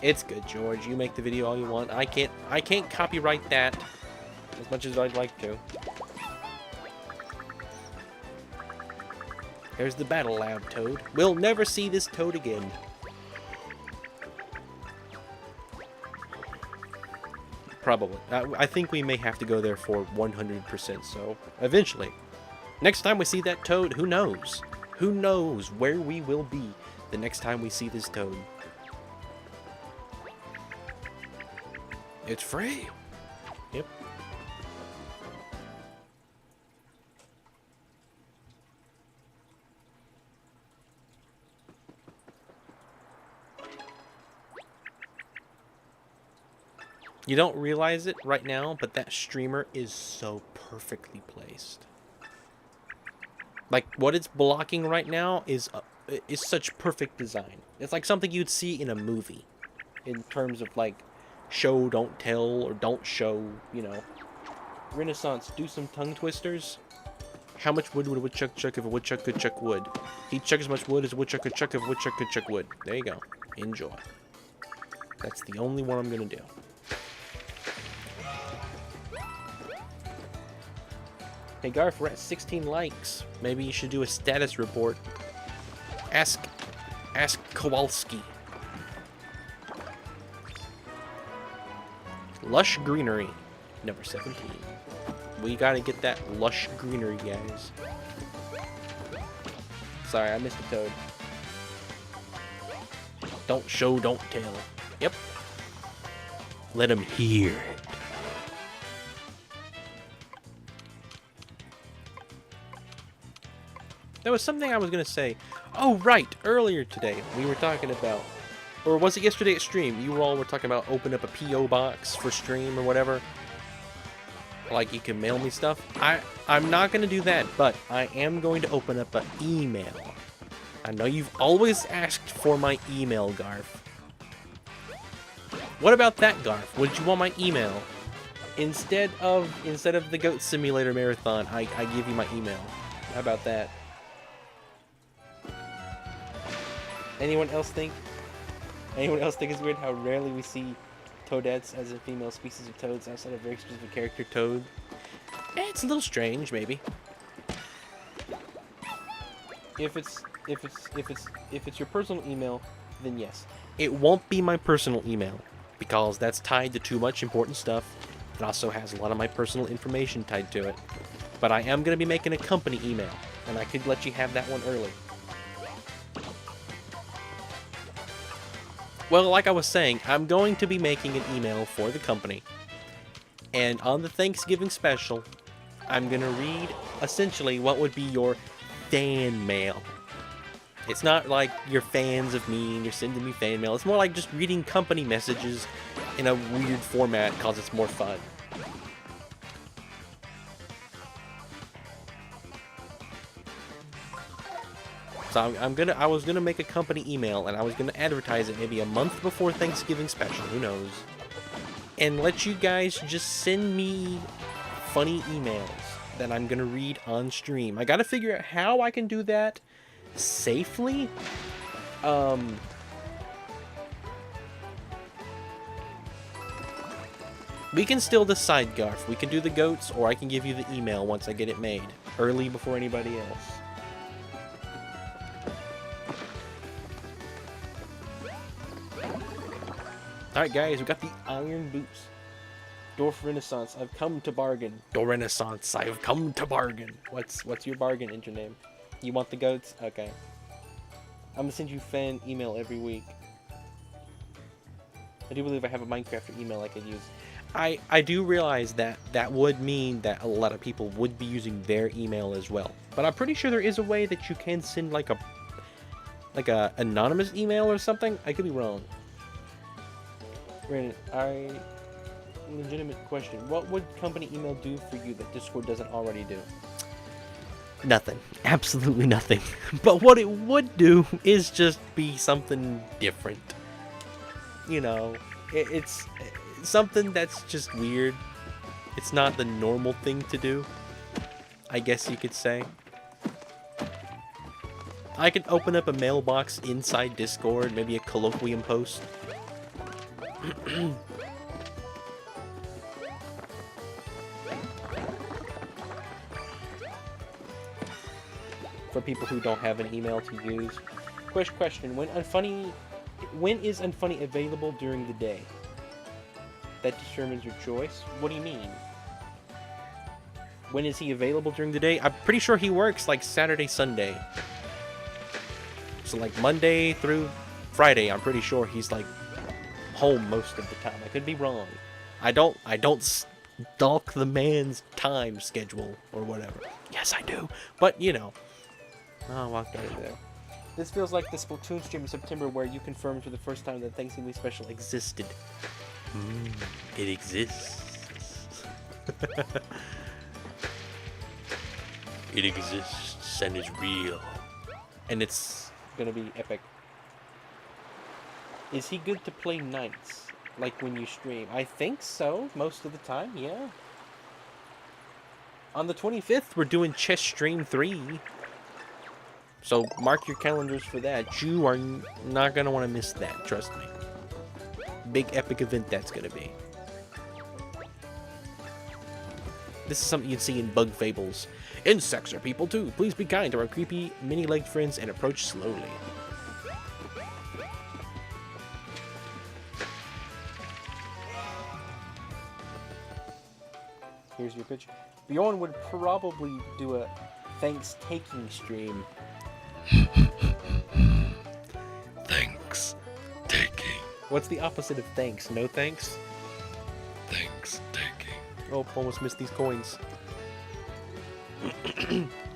It's good, George. You make the video all you want. I can't copyright that as much as I'd like to. There's the Battle Lab Toad. We'll never see this Toad again. Probably. I think we may have to go there for 100%, so eventually. Next time we see that Toad, who knows? Who knows where we will be the next time we see this Toad? It's free. Yep. You don't realize it right now, but that streamer is so perfectly placed. Like, what it's blocking right now is such perfect design. It's like something you'd see in a movie. In terms of, like, show, don't tell, or don't show, you know. Renaissance, do some tongue twisters. How much wood would a woodchuck chuck if a woodchuck could chuck wood? He'd chuck as much wood as a woodchuck could chuck if a woodchuck could chuck wood. There you go. Enjoy. That's the only one I'm gonna do. Hey Garth, we're at 16 likes. Maybe you should do a status report. Ask Kowalski. Lush greenery, number 17. We gotta get that lush greenery, guys. Sorry, I missed the Toad. Don't show, don't tell. Yep. Let him hear it. There was something I was going to say. Oh, right. Earlier today, we were talking about... Or was it yesterday at stream? You all were talking about open up a P.O. box for stream or whatever. Like, you can mail me stuff. I'm not going to do that, but I am going to open up an email. I know you've always asked for my email, Garth. What about that, Garth? Would you want my email? Instead of the Goat Simulator Marathon, I give you my email. How about that? Anyone else think it's weird how rarely we see toadettes as a female species of toads outside of a very specific character, Toad? It's a little strange, maybe. If it's your personal email, then yes. It won't be my personal email because that's tied to too much important stuff. It also has a lot of my personal information tied to it. But I am going to be making a company email, and I could let you have that one early. Well, like I was saying, I'm going to be making an email for the company. And on the Thanksgiving special, I'm going to read, essentially, what would be your fan mail. It's not like you're fans of me and you're sending me fan mail. It's more like just reading company messages in a weird format because it's more fun. So I was gonna make a company email, and I was gonna advertise it maybe a month before Thanksgiving special. Who knows? And let you guys just send me funny emails that I'm gonna read on stream. I gotta figure out how I can do that safely. We can still decide, Garf. We can do the goats, or I can give you the email once I get it made, early before anybody else. Alright, guys, we got the iron boots. Dwarf Renaissance, I've come to bargain. Dwarf Renaissance, I've come to bargain. What's your bargain intername? You want the goats? Okay. I'm gonna send you fan email every week. I do believe I have a Minecraft email I could use. I do realize that that would mean that a lot of people would be using their email as well. But I'm pretty sure there is a way that you can send like a anonymous email or something. I could be wrong. Brandon, legitimate question. What would company email do for you that Discord doesn't already do? Nothing. Absolutely nothing. But what it would do is just be something different. You know, it's something that's just weird. It's not the normal thing to do, I guess you could say. I could open up a mailbox inside Discord, maybe a colloquium post. For people who don't have an email to use. Question, when is Unfunny available during the day? That determines your choice? What do you mean? When is he available during the day? I'm pretty sure he works like Saturday, Sunday. So like Monday through Friday, I'm pretty sure he's like home most of the time. I could be wrong. I don't stalk the man's time schedule or whatever. Yes, I do. But, you know. Oh, walked out of there. This feels like the Splatoon stream in September where you confirmed for the first time that Thanksgiving special existed. It exists. It exists and is real. And it's gonna be epic. Is he good to play nights? Like when you stream? I think so, most of the time, yeah. On the 25th, we're doing Chess Stream 3. So mark your calendars for that. You are not going to want to miss that, trust me. Big epic event that's going to be. This is something you'd see in Bug Fables. Insects are people too. Please be kind to our creepy mini-legged friends and approach slowly. Here's your pitch. Bjorn would probably do a thanks-taking stream. Thanks taking. What's the opposite of thanks? No thanks? Thanks taking. Oh, almost missed these coins.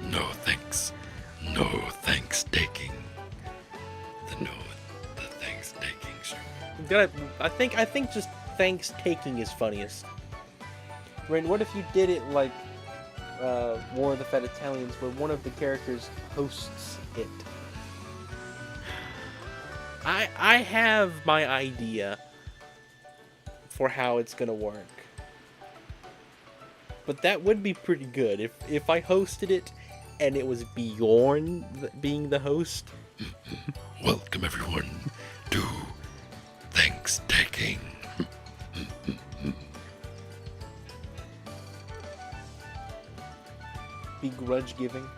No thanks. No thanks taking. The thanks taking. I think just thanks taking is funniest. Ren, what if you did it like War of the Fat Italians, where one of the characters hosts it? I have my idea for how it's gonna work, but that would be pretty good if I hosted it and it was Bjorn being the host. Welcome everyone to thanks taking. Begrudge giving.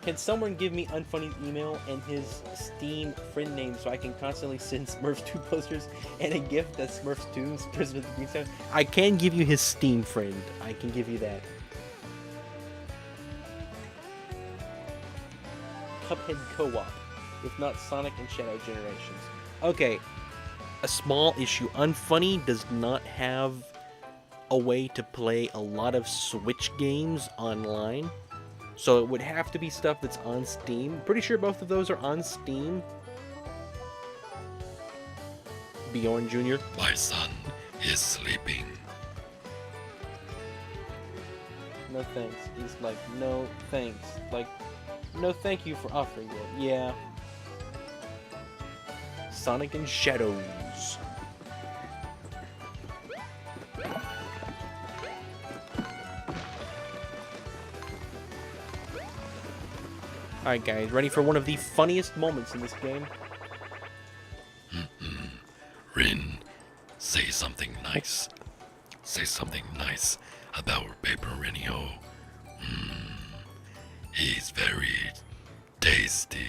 Can someone give me Unfunny's email and his Steam friend name so I can constantly send Smurfs 2 posters and a gift that Smurfs 2's President of the Green Sound? I can give you his Steam friend. I can give you that. Cuphead Co-op, if not Sonic and Shadow Generations. Okay, a small issue. Unfunny does not have a way to play a lot of Switch games online. So it would have to be stuff that's on Steam. Pretty sure both of those are on Steam. Bjorn Jr. My son is sleeping. No thanks. He's like, no thanks. Like, No thank you for offering it. Yeah. Sonic and Shadows. Alright guys, ready for one of the funniest moments in this game? Rin, say something nice. Say something nice about Paper Renio. He's very tasty.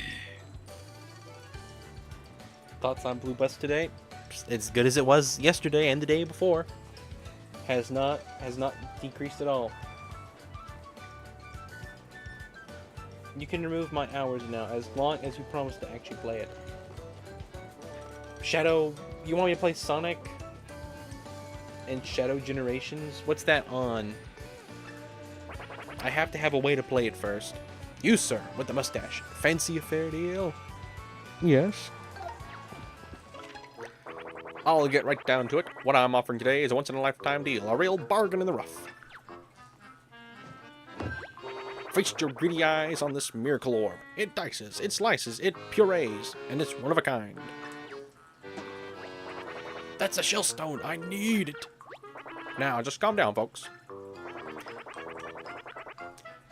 Thoughts on Blue Bus today? It's as good as it was yesterday and the day before. Has not decreased at all. You can remove my hours now as long as you promise to actually play it. Shadow, you want me to play Sonic and Shadow Generations? What's that on? I have to have a way to play it first. You, sir, with the mustache. Fancy a fair deal? Yes. I'll get right down to it. What I'm offering today is a once-in-a-lifetime deal. A real bargain in the rough. Feast your greedy eyes on this miracle orb. It dices, it slices, it purees, and it's one of a kind. That's a shell stone. I need it. Now, just calm down, folks.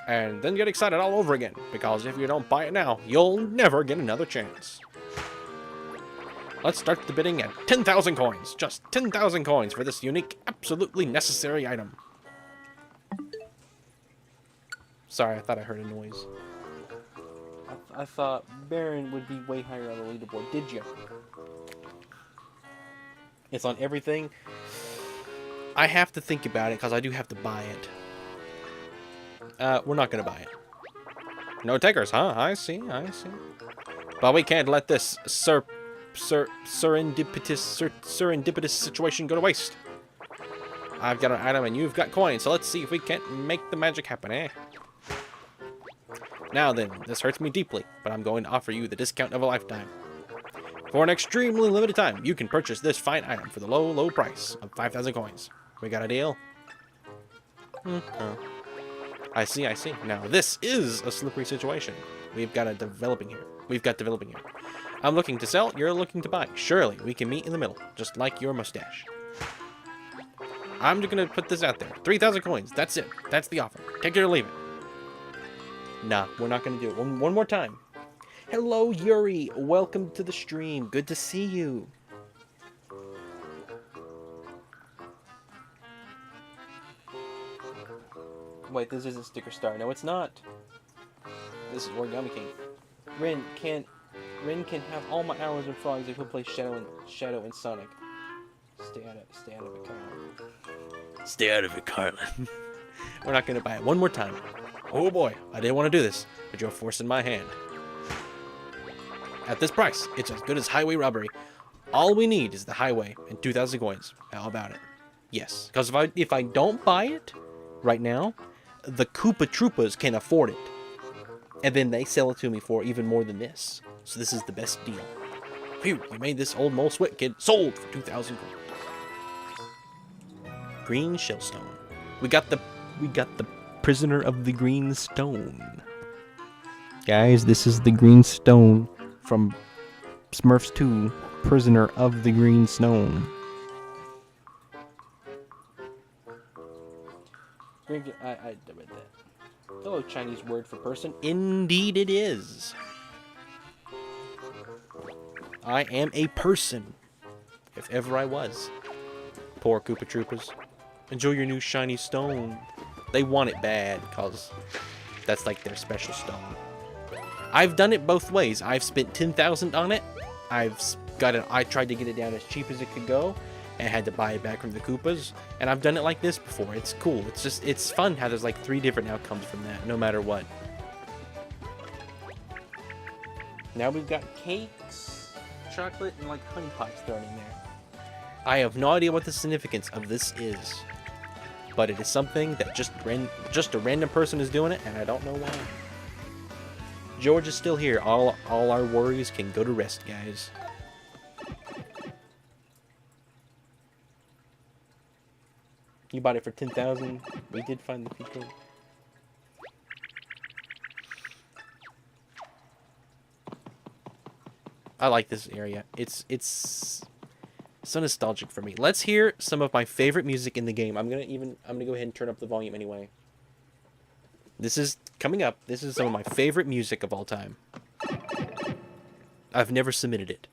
And then get excited all over again, because if you don't buy it now, you'll never get another chance. Let's start the bidding at 10,000 coins. Just 10,000 coins for this unique, absolutely necessary item. Sorry, I thought I heard a noise. I thought Baron would be way higher on the leaderboard. Did you? It's on everything. I have to think about it because I do have to buy it. We're not going to buy it. No takers, huh? I see. But we can't let this serendipitous situation go to waste. I've got an item and you've got coins, so let's see if we can't make the magic happen, eh? Now then, this hurts me deeply, but I'm going to offer you the discount of a lifetime. For an extremely limited time, you can purchase this fine item for the low, low price of 5,000 coins. We got a deal? I see. Now, this is a slippery situation. We've got developing here. I'm looking to sell, you're looking to buy. Surely, we can meet in the middle, just like your mustache. I'm just gonna put this out there. 3,000 coins, that's it. That's the offer. Take it or leave it. Nah, we're not gonna do it. One more time. Hello, Yuri. Welcome to the stream. Good to see you. Wait, this isn't Sticker Star. No, it's not. This is Origami King. Rin can have all my hours and frogs if he'll play Shadow and Sonic. Stay out of it, Carlin. Stay out of it, Carlin. We're not gonna buy it. One more time. Oh boy, I didn't want to do this, but you're forcing my hand. At this price, it's as good as highway robbery. All we need is the highway and 2,000 coins. How about it? Yes, because if I don't buy it right now, the Koopa Troopas can afford it. And then they sell it to me for even more than this. So this is the best deal. Phew, you made this old Mole Swit kid sold for 2,000 coins. Green Shellstone. We got the Prisoner of the Green Stone. Guys, this is the Green Stone from Smurfs 2, Prisoner of the Green Stone. I read that. Hello, Chinese word for person. Indeed it is. I am a person, if ever I was. Poor Koopa Troopas. Enjoy your new shiny stone. They want it bad, because that's like their special stone. I've done it both ways. I've spent 10,000 on it. I tried to get it down as cheap as it could go, and had to buy it back from the Koopas. And I've done it like this before. It's cool. It's fun how there's like 3 different outcomes from that, no matter what. Now we've got cakes, chocolate, and like honey pots thrown in there. I have no idea what the significance of this is. But it is something that just a random person is doing it, and I don't know why. George is still here. All our worries can go to rest, guys. You bought it for 10,000. We did find the people. I like this area. It's so nostalgic for me. Let's hear some of my favorite music in the game. I'm gonna go ahead and turn up the volume anyway. This is coming up. This is some of my favorite music of all time. I've never submitted it.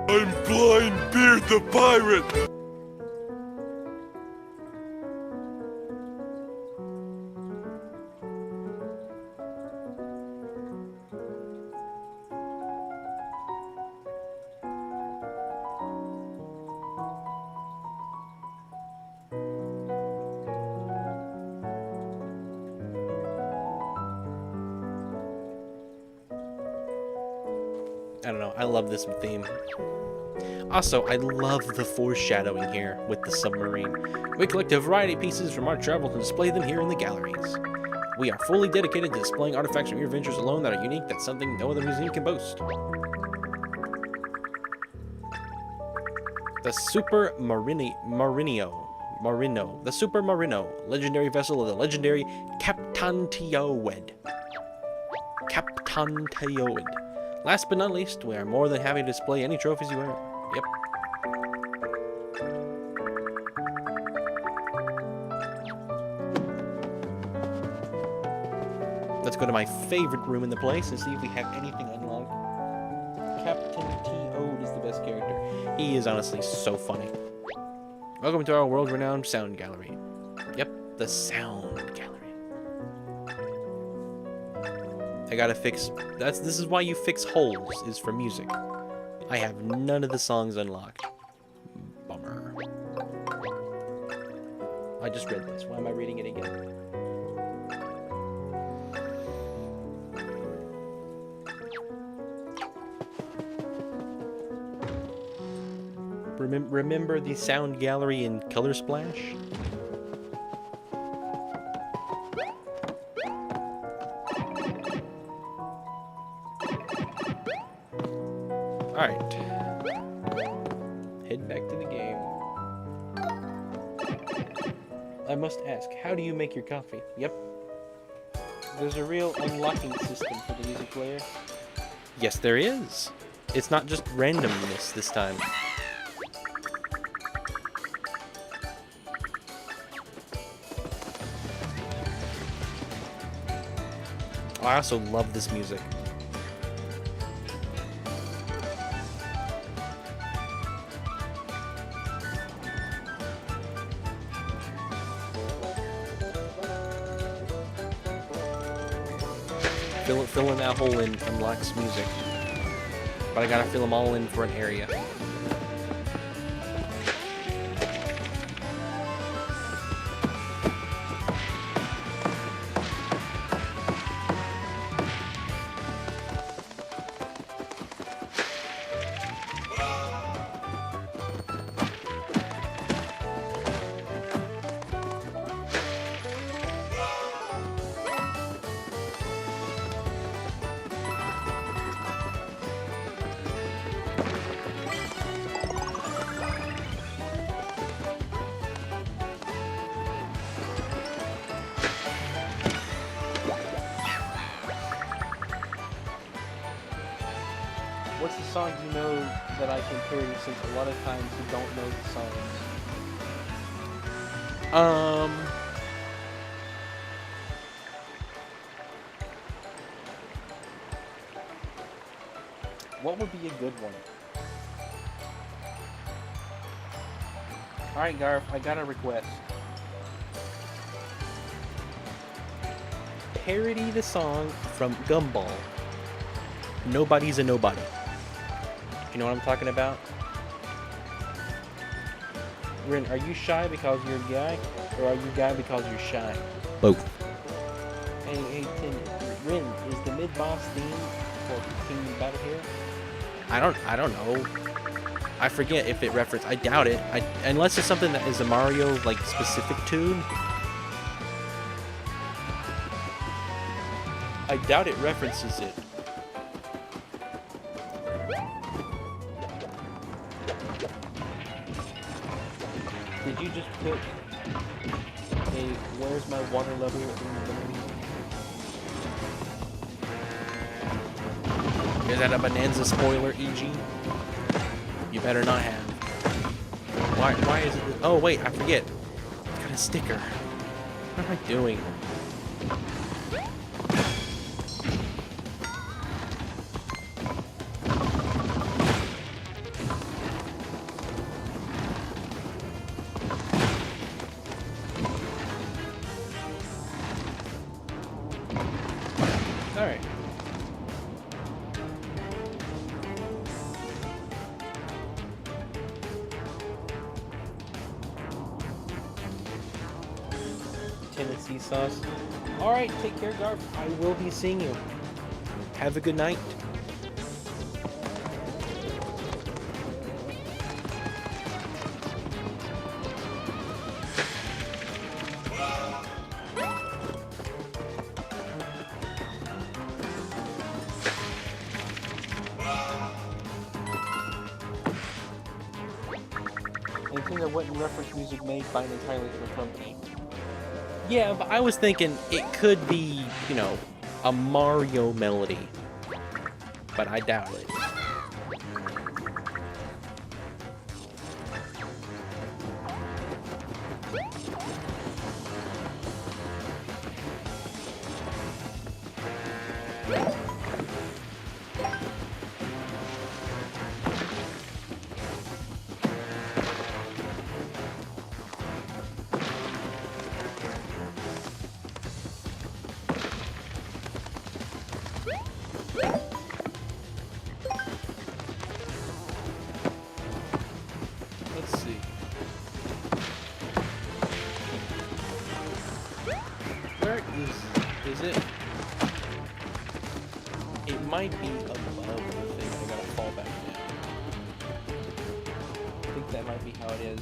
I'm Blind Beard the Pirate! I don't know. I love this theme. Also, I love the foreshadowing here with the submarine. We collect a variety of pieces from our travels and display them here in the galleries. We are fully dedicated to displaying artifacts from your adventures alone that are unique. That's something no other museum can boast. The Super Marino. The Super Marino, legendary vessel of the legendary Captain Teowed. Last but not least, we are more than happy to display any trophies you wear. Yep. Let's go to my favorite room in the place and see if we have anything unlocked. Captain T.O. is the best character. He is honestly so funny. Welcome to our world-renowned sound gallery. Yep, the sound gallery. I gotta fix... This is why you fix holes, is for music. I have none of the songs unlocked. Bummer. I just read this. Why am I reading it again? Remember the sound gallery in Color Splash? Alright. Head back to the game. I must ask, how do you make your coffee? Yep. There's a real unlocking system for the music player. Yes, there is. It's not just randomness this time. I also love this music. Filling that hole in unlocks music. But I gotta fill them all in for an area. What's the song you know that I can parody, since a lot of times you don't know the songs? What would be a good one? Alright, Garf, I got a request. Parody the song from Gumball. Nobody's a Nobody. You know what I'm talking about? Rin, are you shy because you're a guy? Or are you a guy because you're shy? Both. Hey, Tim, Rin, is the mid-boss theme for Kingdom Battle here? I don't know. I forget if it referenced. I doubt it. Unless it's something that is a Mario like specific tune. I doubt it references it. Did you just put a where's my water level in the menu? Is that a Bonanza spoiler, EG? You better not have. Why is it? Oh wait, I forget. It's got a sticker. What am I doing? All right. Tennessee sauce. Alright, take care, Garf. I will be seeing you. Have a good night. Anything that wasn't reference music made by an entirely different company. Yeah, but I was thinking it could be, you know, a Mario melody. But I doubt it. Let's see. Where is it? It might be above the thing. I gotta fall back down. I think that might be how it is.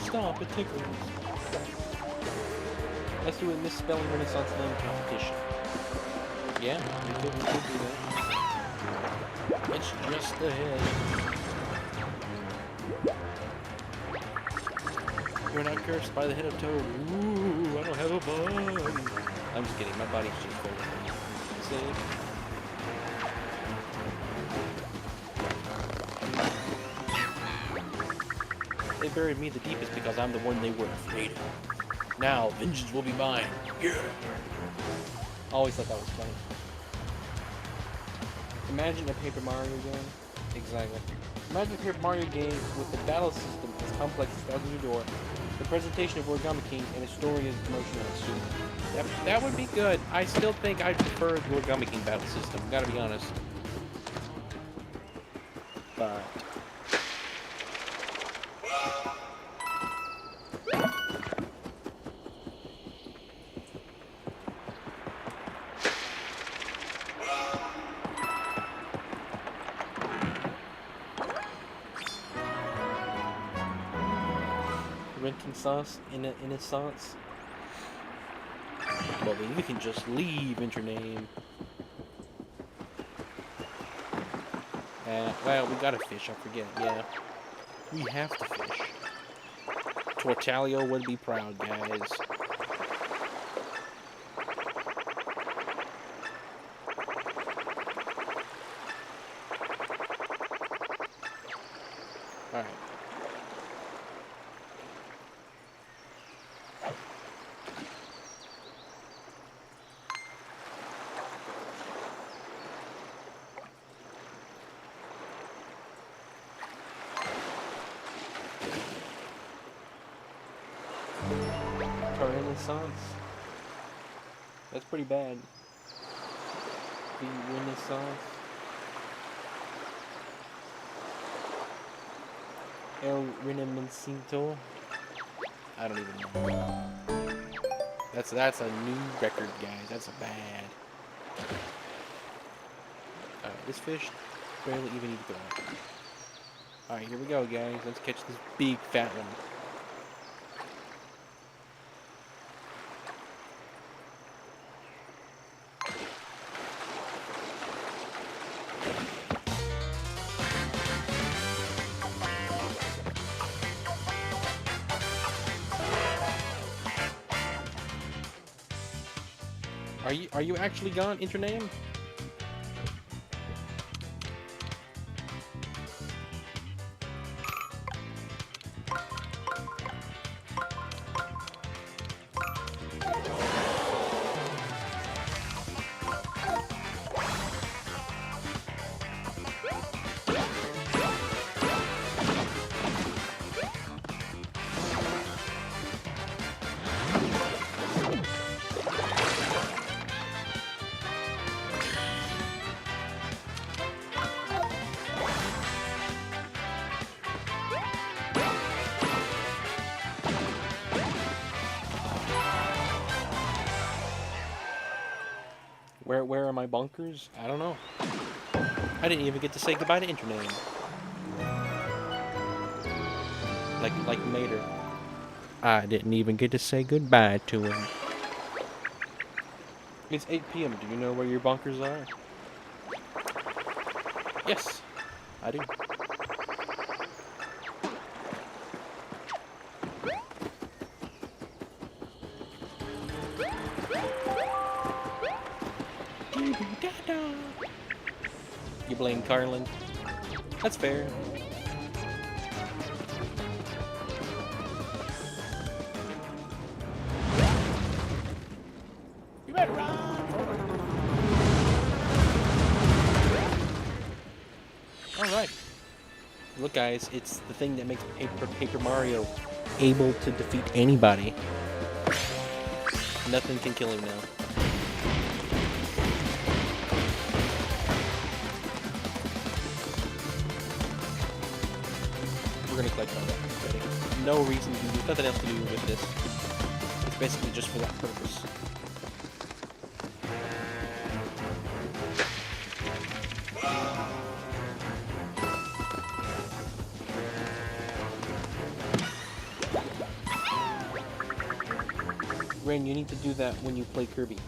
Stop, it tickles. Let's do a misspelling Renaissance name competition. Yeah, we could do that. It's just ahead. You're not cursed by the head of Toad. Ooh, I don't have a bun. I'm just kidding, my body's just full of it. They buried me the deepest because I'm the one they were afraid of. Now, vengeance will be mine. Yeah. Always thought that was funny. Imagine a Paper Mario game. Exactly. Imagine a Paper Mario game with the battle system as complex as Thousand Year Door, the presentation of Origami King, and a story as emotional as Super. That would be good. I still think I prefer the Origami King battle system. Gotta be honest. But renting sauce in a sauce. Well, then we can just leave Intername. Well, we gotta fish, I forget, yeah. We have to fish. Tortalio would be proud, guys. Alright. Renaissance. That's pretty bad. The Renaissance. El Renacimiento. I don't even know. That's a new record, guys. That's a bad. Alright, this fish barely even need to go out. Alright, here we go, guys. Let's catch this big fat one. Are you actually gone, Intername? Where are my bunkers? I don't know. I didn't even get to say goodbye to Intername. Like Mater. I didn't even get to say goodbye to him. It's 8 p.m. Do you know where your bunkers are? Yes, I do. You blame Carlin. That's fair. You better run! Alright. Look guys, it's the thing that makes Paper Mario able to defeat anybody. Nothing can kill him now. We're gonna collect all that. No reason to do, nothing else to do with this. It's basically just for that purpose. Rain, you need to do that when you play Kirby.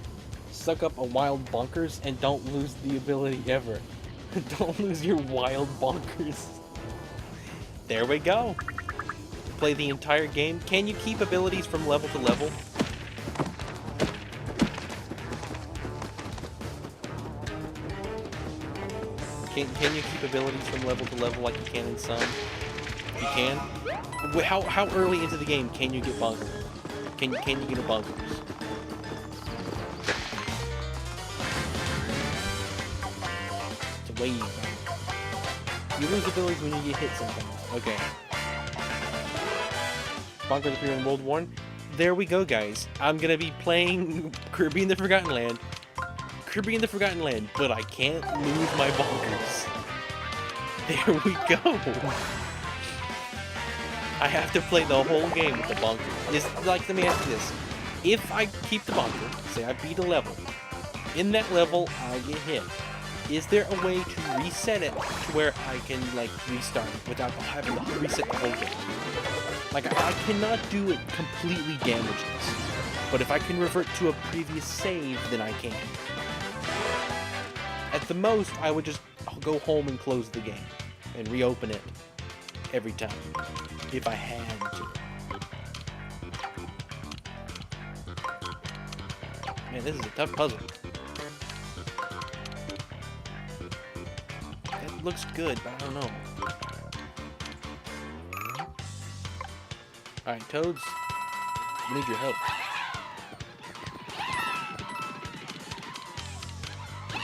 Suck up a wild bonkers and don't lose the ability ever. Don't lose your wild bonkers. There we go. Play the entire game. Can you keep abilities from level to level? Can you keep abilities from level to level like you can in some? You can? How early into the game can you get bunkers? Can you get a bunkers? It's way easy. You lose abilities when you get hit sometimes. Okay. Bunkers appear in World 1. There we go, guys. I'm gonna be playing Kirby in the Forgotten Land. Kirby in the Forgotten Land, but I can't lose my bunkers. There we go. I have to play the whole game with the bunker. Let me ask you this. If I keep the bunker, say I beat a level, in that level I get hit, is there a way to reset it to where I can, like, restart without having to reset the whole game? Like, I cannot do it completely damageless, but if I can revert to a previous save, then I can. At the most, I would just go home and close the game, and reopen it every time, if I had to. Man, this is a tough puzzle. That looks good, but I don't know. Alright, Toads, we need your help.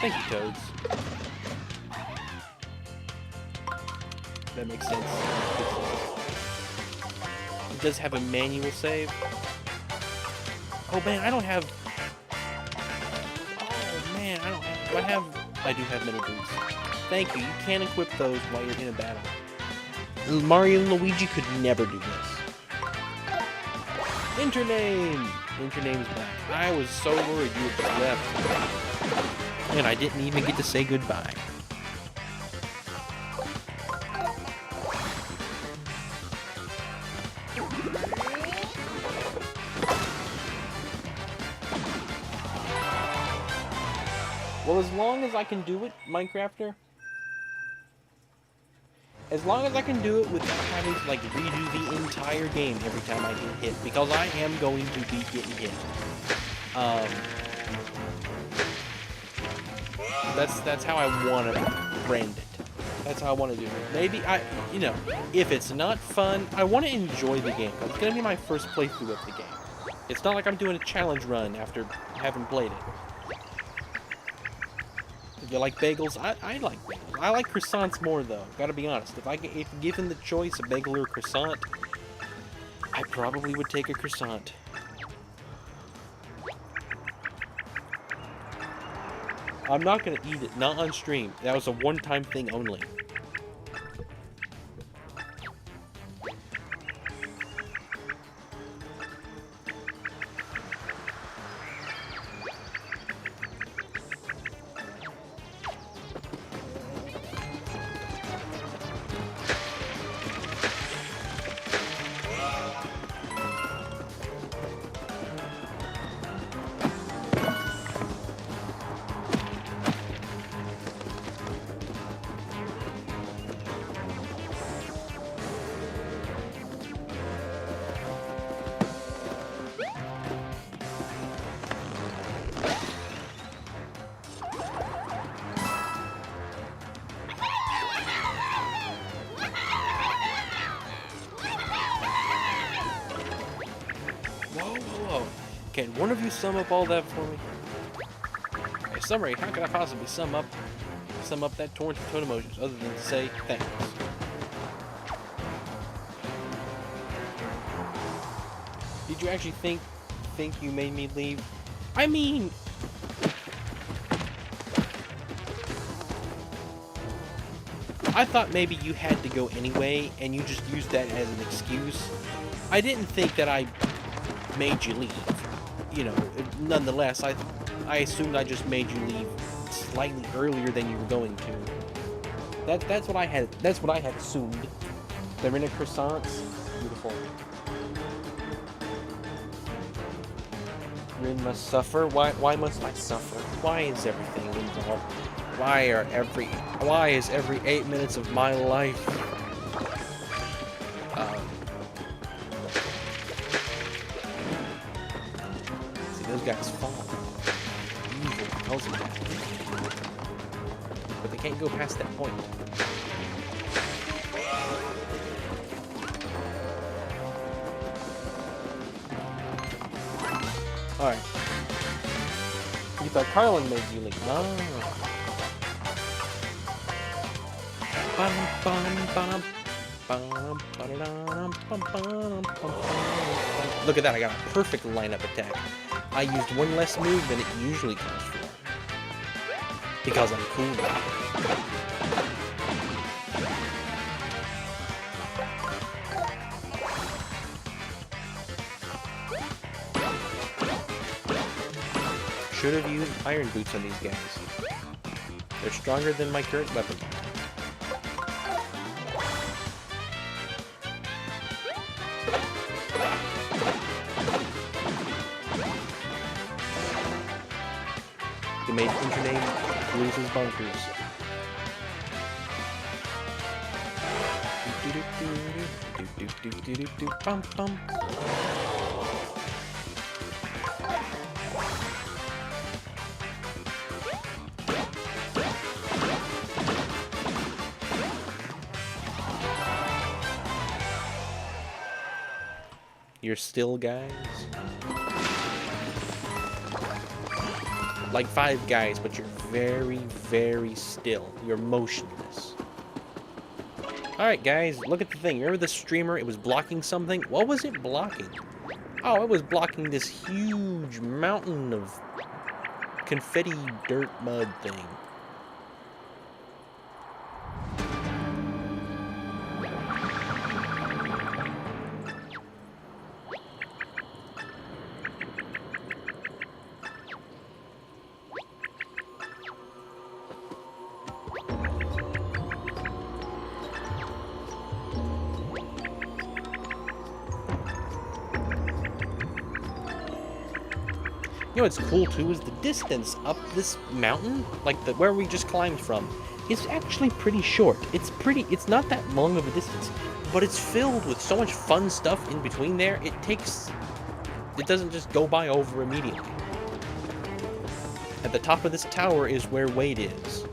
Thank you, Toads. That makes sense. It does have a manual save. Oh man, I don't have. Oh man, I don't have. Do I have? I do have metal boots. Thank you. You can't equip those while you're in a battle. Mario and Luigi could never do this. Intername! Intername's back. I was so worried you had left. And I didn't even get to say goodbye. Well, as long as I can do it, Minecrafter, as long as I can do it without having to, like, redo the entire game every time I get hit, because I am going to be getting hit. That's how I want to brand it. That's how I want to do it. Maybe you know, if it's not fun, I want to enjoy the game. It's going to be my first playthrough of the game. It's not like I'm doing a challenge run after having played it. You like bagels? I like bagels. I like croissants more, though. Gotta be honest. If given the choice, a bagel or a croissant, I probably would take a croissant. I'm not gonna eat it. Not on stream. That was a one-time thing only. Can one of you sum up all that for me? A summary, how could I possibly sum up that torrent of tone emotions other than to say thanks? Did you actually think you made me leave? I mean, I thought maybe you had to go anyway and you just used that as an excuse. I didn't think that I made you leave. You know, nonetheless, I assumed I just made you leave slightly earlier than you were going to. That's what I had assumed. They're in a croissants. Beautiful. Rin must suffer. Why must I suffer? Why is everything involved? Why is every 8 minutes of my life those guys fall. Evil tells them that. But they can't go past that point. Alright. You thought Carlin made you leave. Oh. Look at that, I got a perfect lineup attack. I used one less move than it usually calls for. Because I'm cool now. Should have used iron boots on these guys. They're stronger than my current weapon. They made Intername lose his bunkers. You're still, guys? Like Five Guys, but you're very, very still. You're motionless. Alright, guys, look at the thing. Remember the streamer? It was blocking something? What was it blocking? Oh, it was blocking this huge mountain of confetti, dirt, mud thing. You know what's cool too is the distance up this mountain, like where we just climbed from, is actually pretty short. It's not that long of a distance, but it's filled with so much fun stuff in between there. It doesn't just go by over immediately. At the top of this tower is where Wade is.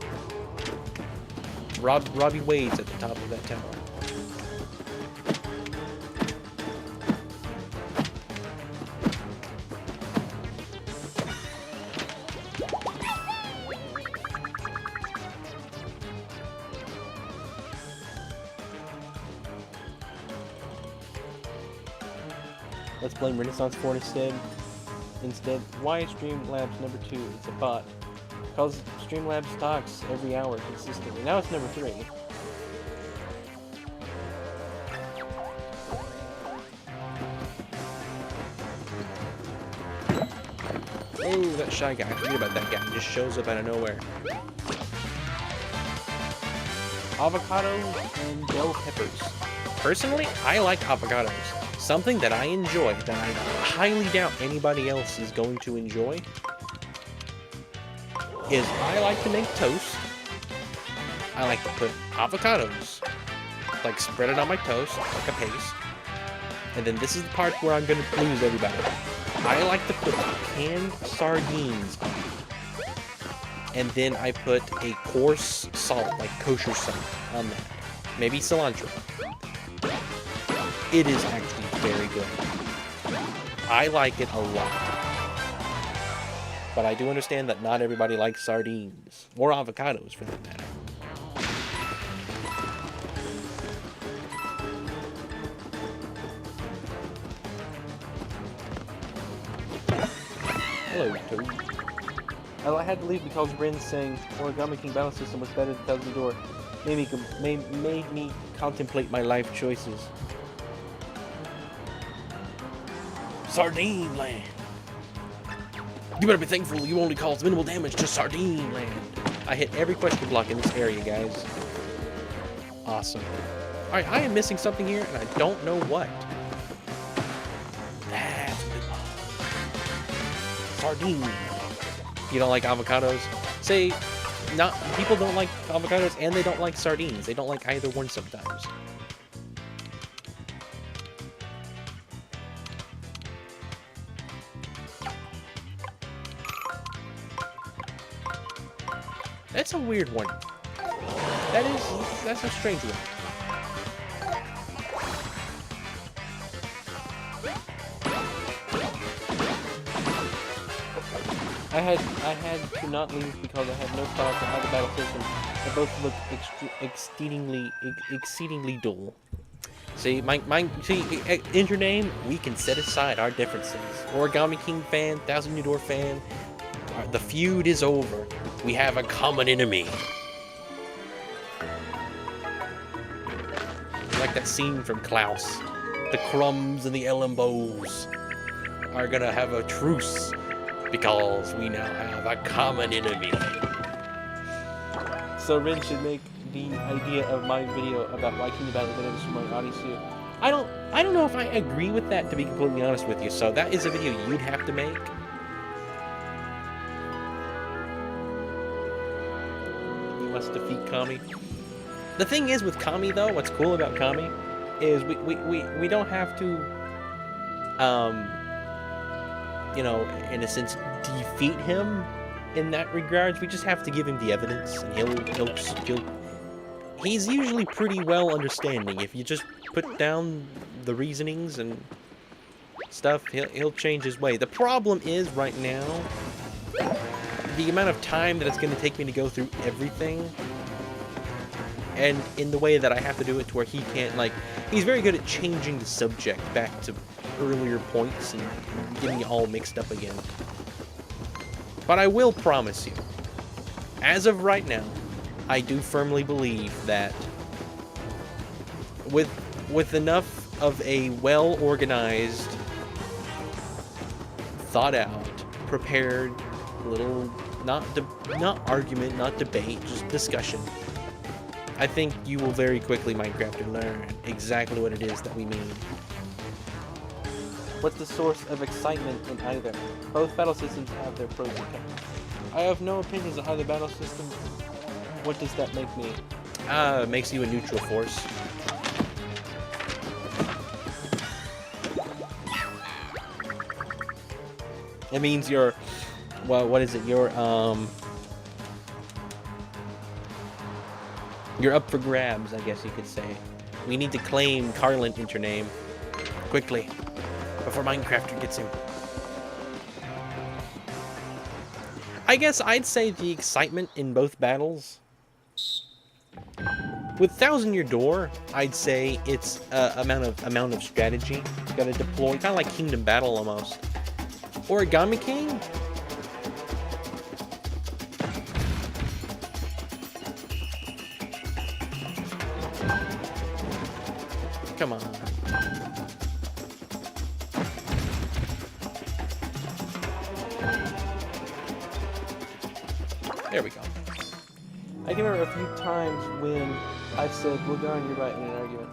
Robbie Wade's at the top of that tower. Let's blame Renaissance 4 instead. Why Streamlabs number 2? It's a bot. Because Streamlabs talks every hour consistently. Now it's number 3. Oh, that shy guy. I forget about that guy. He just shows up out of nowhere. Avocados and bell peppers. Personally, I like avocados. Something that I enjoy, that I highly doubt anybody else is going to enjoy, is I like to make toast. I like to put avocados, like spread it on my toast, like a paste. And then this is the part where I'm going to lose everybody. I like to put canned sardines on it. And then I put a coarse salt, like kosher salt, on that. Maybe cilantro. It is actually very good. I like it a lot. But I do understand that not everybody likes sardines. Or avocados, for that matter. Hello, Toad. I had to leave because Rin saying Origami King Battle System was better than Thousand Door. Made me contemplate my life choices. Sardine Land. You better be thankful you only caused minimal damage to Sardine Land. I hit every question block in this area, guys. Awesome. Alright, I am missing something here, and I don't know what. That's good. Sardine. You don't like avocados? Say, people don't like avocados, and they don't like sardines. They don't like either one sometimes. That's a weird one. That's a strange one. I had to not leave because I had no thoughts on how the battle system. They both look exceedingly dull. See, in your name, we can set aside our differences. Origami King fan, Thousand New Door fan. The feud is over. We have a common enemy. Like that scene from Klaus. The Crumbs and the Ellenbows are gonna have a truce because we now have a common enemy. So Rin should make the idea of my video about liking the battle videos for my audience too. I don't know if I agree with that, to be completely honest with you. So that is a video you'd have to make. Must defeat Kami. The thing is with Kami though, what's cool about Kami is we don't have to you know, in a sense defeat him in that regards. We just have to give him the evidence and he's usually pretty well understanding. If you just put down the reasonings and stuff, he'll change his way. The problem is right now the amount of time that it's going to take me to go through everything and in the way that I have to do it to where he can't, like, he's very good at changing the subject back to earlier points and getting you all mixed up again. But I will promise you, as of right now, I do firmly believe that with enough of a well-organized, thought-out, prepared little, not argument, not debate, just discussion, I think you will very quickly, Minecrafter, learn exactly what it is that we mean. What's the source of excitement in either? Both battle systems have their pros and cons. I have no opinions on either battle system. What does that make me? It makes you a neutral force. It means you're, well, what is it? You're up for grabs, I guess you could say. We need to claim Carlin Intername quickly before Minecrafter gets him. I guess I'd say the excitement in both battles. With Thousand Year Door, I'd say it's amount of strategy you gotta deploy, kind of like Kingdom Battle almost. Origami King? Come on. There we go. I can remember a few times when I've said, "Well, darn, you're right" in an argument.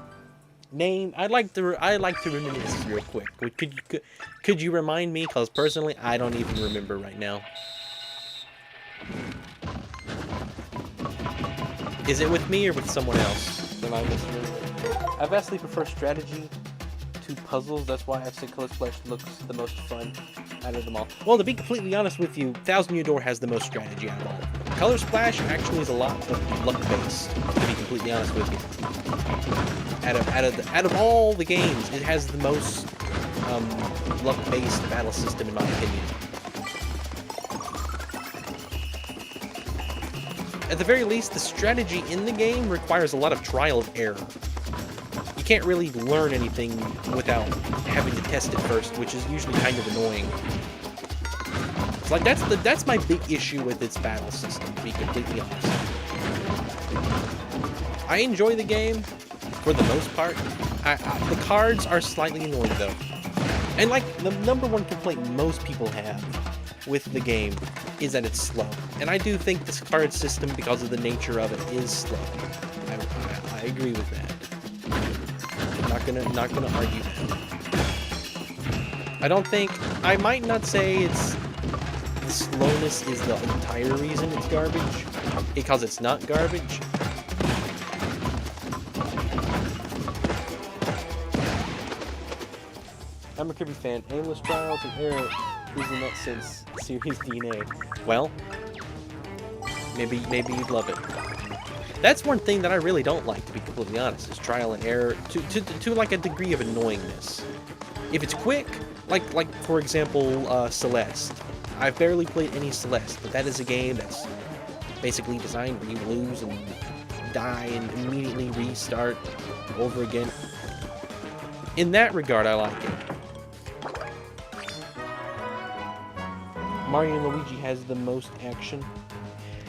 Name? I'd like to reminisce real quick. Could you remind me? Because personally, I don't even remember right now. Is it with me or with someone else? Am I misremembering? I vastly prefer strategy to puzzles. That's why I've said Color Splash looks the most fun out of them all. Well, to be completely honest with you, Thousand Year Door has the most strategy out of all. Color Splash actually is a lot of luck-based, to be completely honest with you. Out of all the games, it has the most luck-based battle system, in my opinion. At the very least, the strategy in the game requires a lot of trial and error. You can't really learn anything without having to test it first, which is usually kind of annoying. It's like that's my big issue with its battle system, to be completely honest. I enjoy the game for the most part. The cards are slightly annoying though, and like the number one complaint most people have with the game is that it's slow. And I do think this card system, because of the nature of it, is slow. I agree with that. Not gonna argue that. I don't think, I might not say it's, the slowness is the entire reason it's garbage, because it's not garbage. I'm a Kirby fan. Aimless trials and error is in that sense series DNA. Well, maybe you'd love it. That's one thing that I really don't like, to be completely honest, is trial and error to like a degree of annoyingness. If it's quick, like for example, Celeste. I've barely played any Celeste, but that is a game that's basically designed where you lose and die and immediately restart over again. In that regard, I like it. Mario and Luigi has the most action.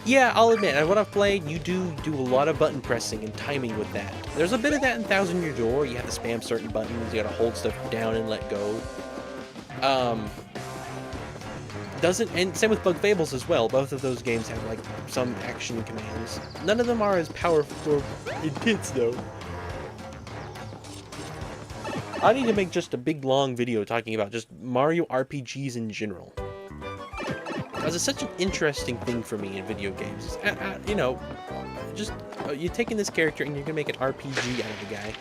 Yeah, I'll admit, what I've played, you do a lot of button pressing and timing with that. There's a bit of that in Thousand Year Door. You have to spam certain buttons, you gotta hold stuff down and let go. And same with Bug Fables as well. Both of those games have like some action commands. None of them are as powerful or intense though. I need to make just a big long video talking about just Mario RPGs in general. Because it's such an interesting thing for me in video games. You know, just you're taking this character and you're gonna make an RPG out of the guy.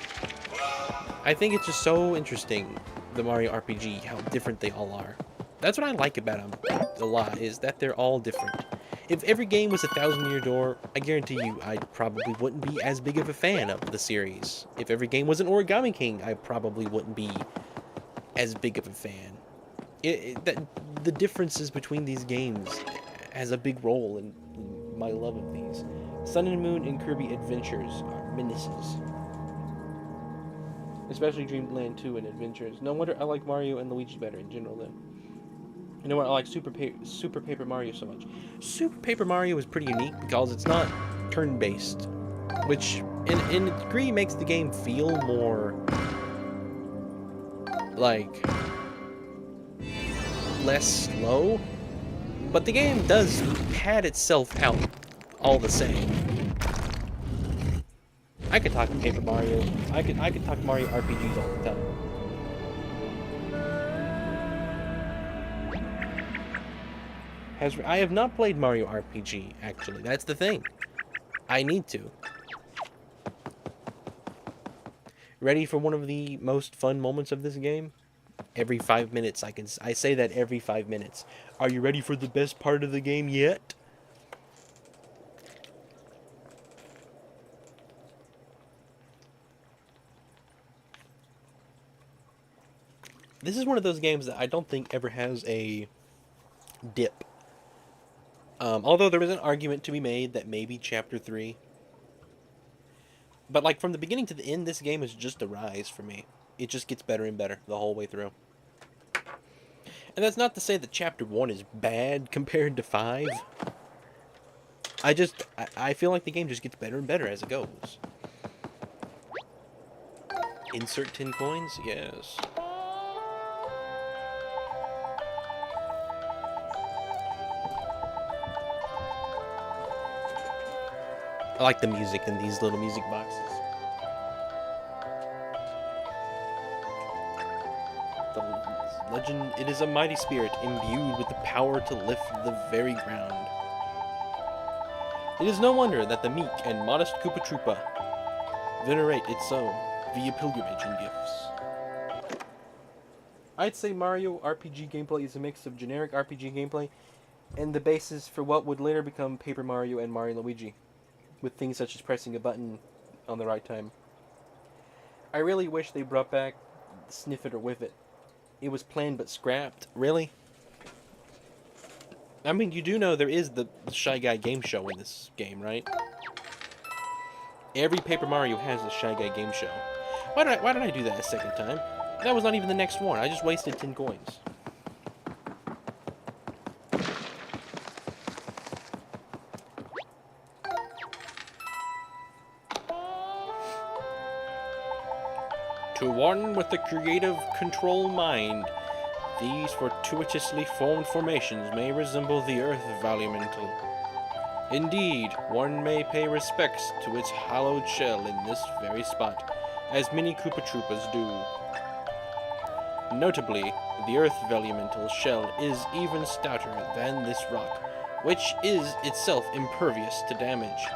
I think it's just so interesting, the Mario RPG, how different they all are. That's what I like about them a lot, is that they're all different. If every game was a Thousand Year Door, I guarantee you I probably wouldn't be as big of a fan of the series. If every game was an Origami King, I probably wouldn't be as big of a fan. The differences between these games has a big role in my love of these. Sun and Moon and Kirby Adventures are menaces. Especially Dreamland 2 and Adventures. No wonder I like Mario and Luigi better in general then. You know what? I like Super Paper Mario so much. Super Paper Mario is pretty unique because it's not turn-based, which in a degree makes the game feel more like less slow. But the game does pad itself out all the same. I could talk Paper Mario. I could talk Mario RPGs all the time. I have not played Mario RPG, actually. That's the thing. I need to. Ready for one of the most fun moments of this game? Every 5 minutes, I say that every 5 minutes. Are you ready for the best part of the game yet? This is one of those games that I don't think ever has a dip. Although there is an argument to be made that maybe Chapter 3. But like from the beginning to the end, this game is just a rise for me. It just gets better and better the whole way through. And that's not to say that Chapter 1 is bad compared to 5. I feel like the game just gets better and better as it goes. Insert 10 coins? Yes. I like the music in these little music boxes. The legend, it is a mighty spirit imbued with the power to lift the very ground. It is no wonder that the meek and modest Koopa Troopa venerate its own via pilgrimage and gifts. I'd say Mario RPG gameplay is a mix of generic RPG gameplay and the basis for what would later become Paper Mario and Mario & Luigi, with things such as pressing a button on the right time. I really wish they brought back Sniff It or Whiff It. It was planned but scrapped. Really? I mean, you do know there is the Shy Guy game show in this game, right? Every Paper Mario has a Shy Guy game show. Why did I do that a second time? That was not even the next one. I just wasted 10 coins. To one with a creative control mind, these fortuitously formed formations may resemble the Earth Valumental. Indeed, one may pay respects to its hallowed shell in this very spot, as many Koopa Troopas do. Notably, the Earth Valumental shell is even stouter than this rock, which is itself impervious to damage.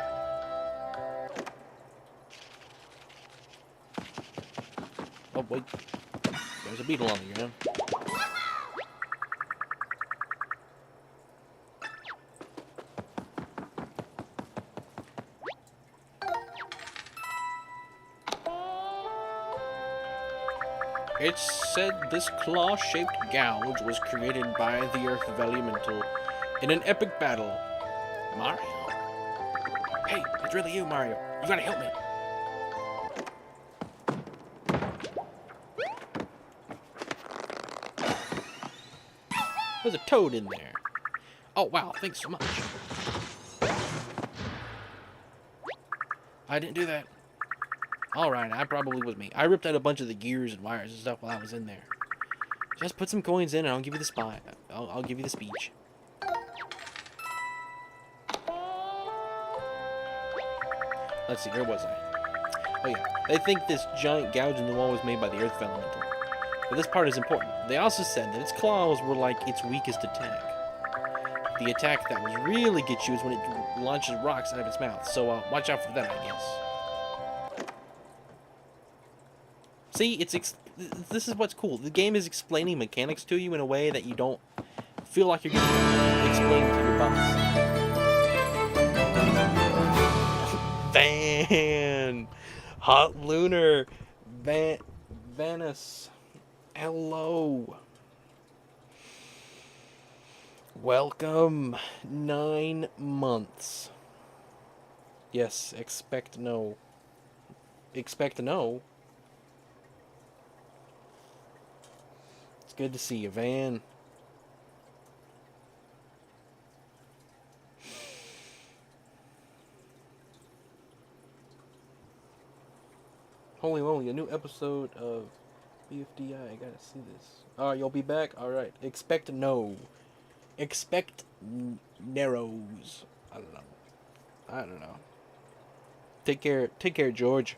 Oh, wait. There's a beetle on the ground. It's said this claw-shaped gouge was created by the Earth Valumental in an epic battle. Mario? Hey, it's really you, Mario. You gotta help me. There's a toad in there. Oh, wow, thanks so much. I didn't do that. Alright, that probably was me. I ripped out a bunch of the gears and wires and stuff while I was in there. Just put some coins in and I'll give you the spot. I'll give you the speech. Let's see, where was I? Oh yeah, they think this giant gouge in the wall was made by the Earth Elemental. But this part is important. They also said that its claws were like its weakest attack. The attack that would really get you is when it launches rocks out of its mouth, so watch out for that, I guess. See, this is what's cool. The game is explaining mechanics to you in a way that you don't feel like you're getting explained to your boss. Van! Hot Lunar! Venice! Hello! Welcome! 9 months. Yes, expect no. Expect no. It's good to see you, Van. Holy moly, a new episode of BFDI. I gotta see this. Alright, you'll be back? Alright. Expect no. Expect narrows. I don't know. I don't know. Take care, George.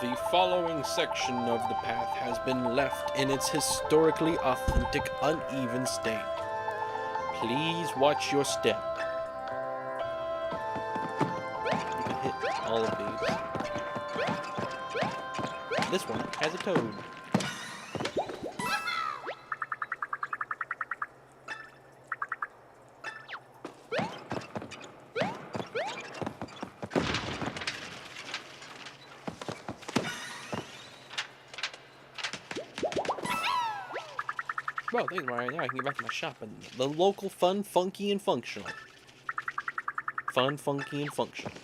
The following section of the path has been left in its historically authentic, uneven state. Please watch your step. You can hit all of these. This one has a toad. Well, thanks, Mario. Now I can get back to my shop. And the local fun, funky, and functional. Fun, funky, and functional.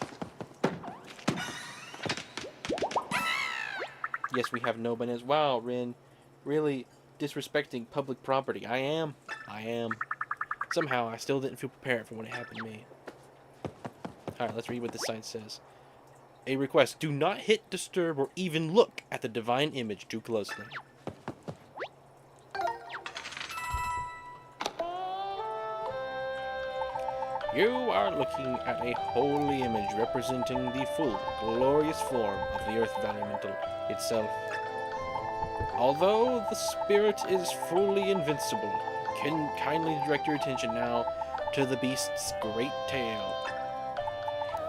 Yes, we have no bananas. Wow, Rin. Really disrespecting public property. I am. Somehow, I still didn't feel prepared for what happened to me. Alright, let's read what this sign says. A request. Do not hit, disturb, or even look at the divine image too closely. You are looking at a holy image representing the full, glorious form of the Earth Elemental itself. Although the spirit is fully invincible, can kindly direct your attention now to the beast's great tail.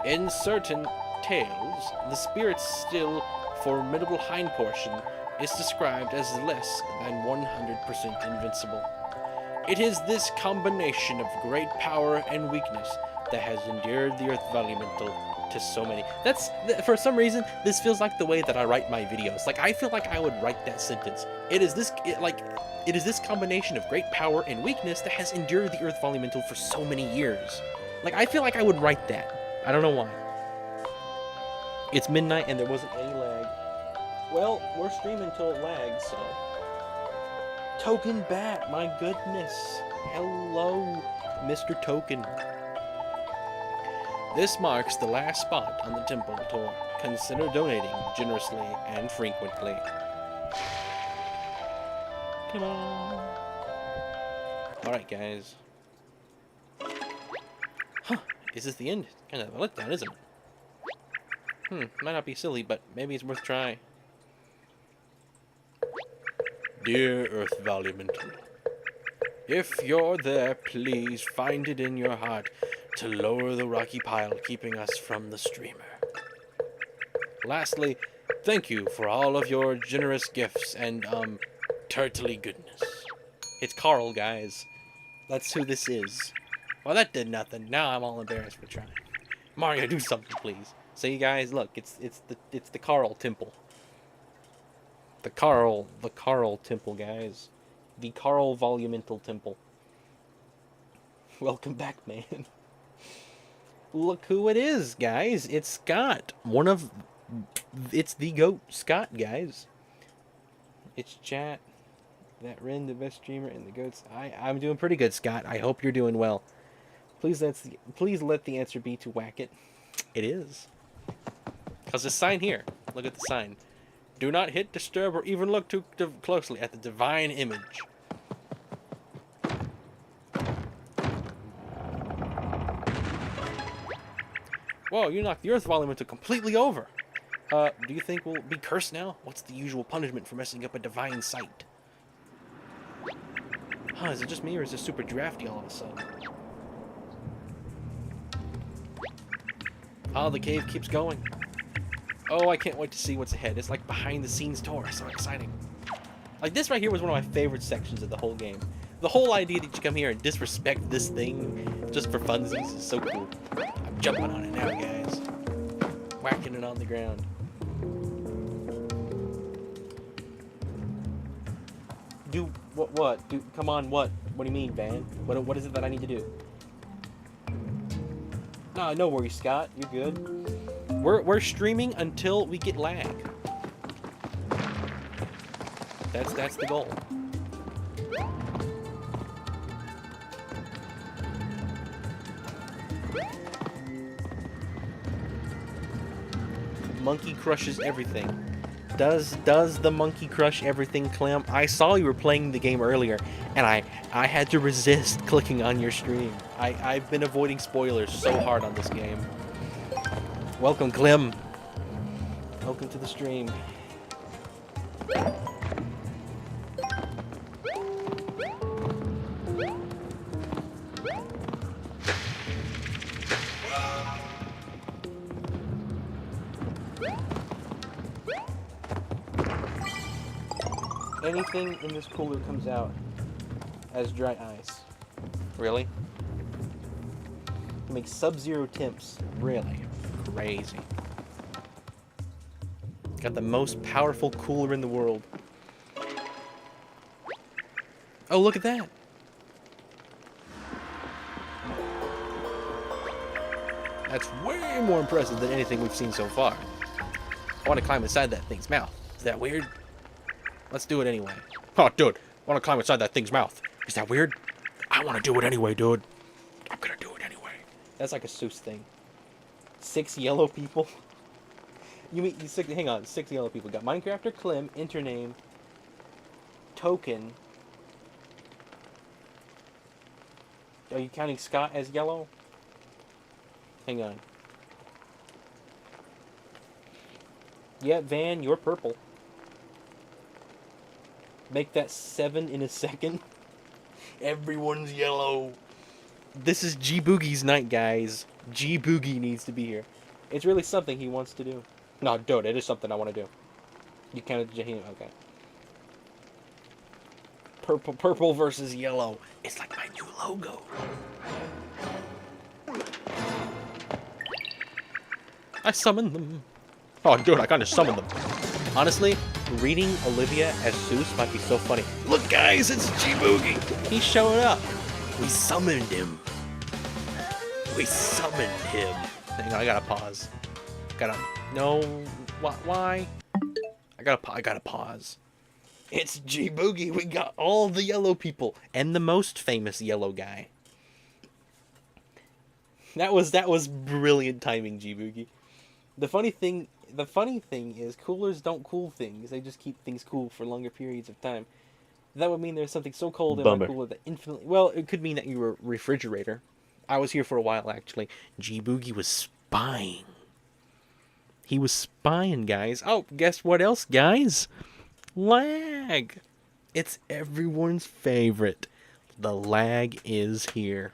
In certain tales, the spirit's still formidable hind portion is described as less than 100% invincible. It is this combination of great power and weakness that has endured the Earth Elemental to so many. For some reason, this feels like the way that I write my videos. Like, I feel like I would write that sentence. It is this combination of great power and weakness that has endured the Earth Elemental for so many years. Like, I feel like I would write that. I don't know why. It's midnight and there wasn't any lag. Well, we're streaming till it lags, so... Token Bat, my goodness. Hello, Mr. Token. This marks the last spot on the temple tour. Consider donating generously and frequently. Come on. Alright, guys. Huh, is this the end? Kind of a letdown, isn't it? Might not be silly, but maybe it's worth trying. Dear Earth Elemental, if you're there, please find it in your heart to lower the rocky pile keeping us from the streamer. Lastly, thank you for all of your generous gifts and, turtly goodness. It's Carl, guys. That's who this is. Well, that did nothing. Now I'm all embarrassed for trying. Mario, do something, please. See, guys, look, it's the Carl Temple. The Carl Temple, guys. The Carl Volumental Temple. Welcome back, man. Look who it is, guys. It's Scott. It's the GOAT, Scott, guys. It's chat. That Ren, the best streamer, and the GOATs. I'm doing pretty good, Scott. I hope you're doing well. Please let the answer be to whack it. It is. Because the sign here. Look at the sign. Do not hit, disturb, or even look too closely at the divine image. Whoa, you knocked the Earth Elemental completely over. Do you think we'll be cursed now? What's the usual punishment for messing up a divine sight? Huh, is it just me or is it super drafty all of a sudden? Oh, the cave keeps going. Oh, I can't wait to see what's ahead. It's like behind the scenes tour. So exciting. Like, this right here was one of my favorite sections of the whole game. The whole idea that you come here and disrespect this thing just for funsies is so cool. I'm jumping on it now, guys. Whacking it on the ground. What? Dude, come on, what? What do you mean, Van? What is it that I need to do? No, no worries, Scott. You're good. We're streaming until we get lag. That's the goal. Monkey crushes everything. Does the monkey crush everything, Clem? I saw you were playing the game earlier, and I had to resist clicking on your stream. I've been avoiding spoilers so hard on this game. Welcome, Clem. Welcome to the stream. Anything in this cooler comes out as dry ice. Really? It makes sub-zero temps. Really? Crazy. Got the most powerful cooler in the world. Oh, look at that! That's way more impressive than anything we've seen so far. I want to climb inside that thing's mouth. Is that weird? Let's do it anyway. Oh, dude, I want to climb inside that thing's mouth. Is that weird? I want to do it anyway, dude. I'm gonna do it anyway. That's like a Seuss thing. 6 yellow people. You mean hang on, 6 yellow people. Got Minecrafter, Clem, Intername, Token. Are you counting Scott as yellow? Hang on. Yeah, Van, you're purple. Make that 7 in a second. Everyone's yellow. This is G Boogie's night, guys. G Boogie needs to be here. It's really something he wants to do. No, dude, it is something I want to do. You counted Jahim, okay. Purple versus yellow. It's like my new logo. I summoned them. Oh, dude, I kind of summoned them. Honestly, reading Olivia as Seuss might be so funny. Look, guys, it's G Boogie. He showed up. We summoned him. We summoned him. Hang on, I gotta pause. No. Why? I gotta pause. It's G Boogie. We got all the yellow people and the most famous yellow guy. That was brilliant timing, G Boogie. The funny thing is coolers don't cool things. They just keep things cool for longer periods of time. That would mean there's something so cold in my cooler that infinitely... Well, it could mean that you were a refrigerator. I was here for a while, actually. G Boogie was spying. He was spying, guys. Oh, guess what else, guys? Lag. It's everyone's favorite. The lag is here.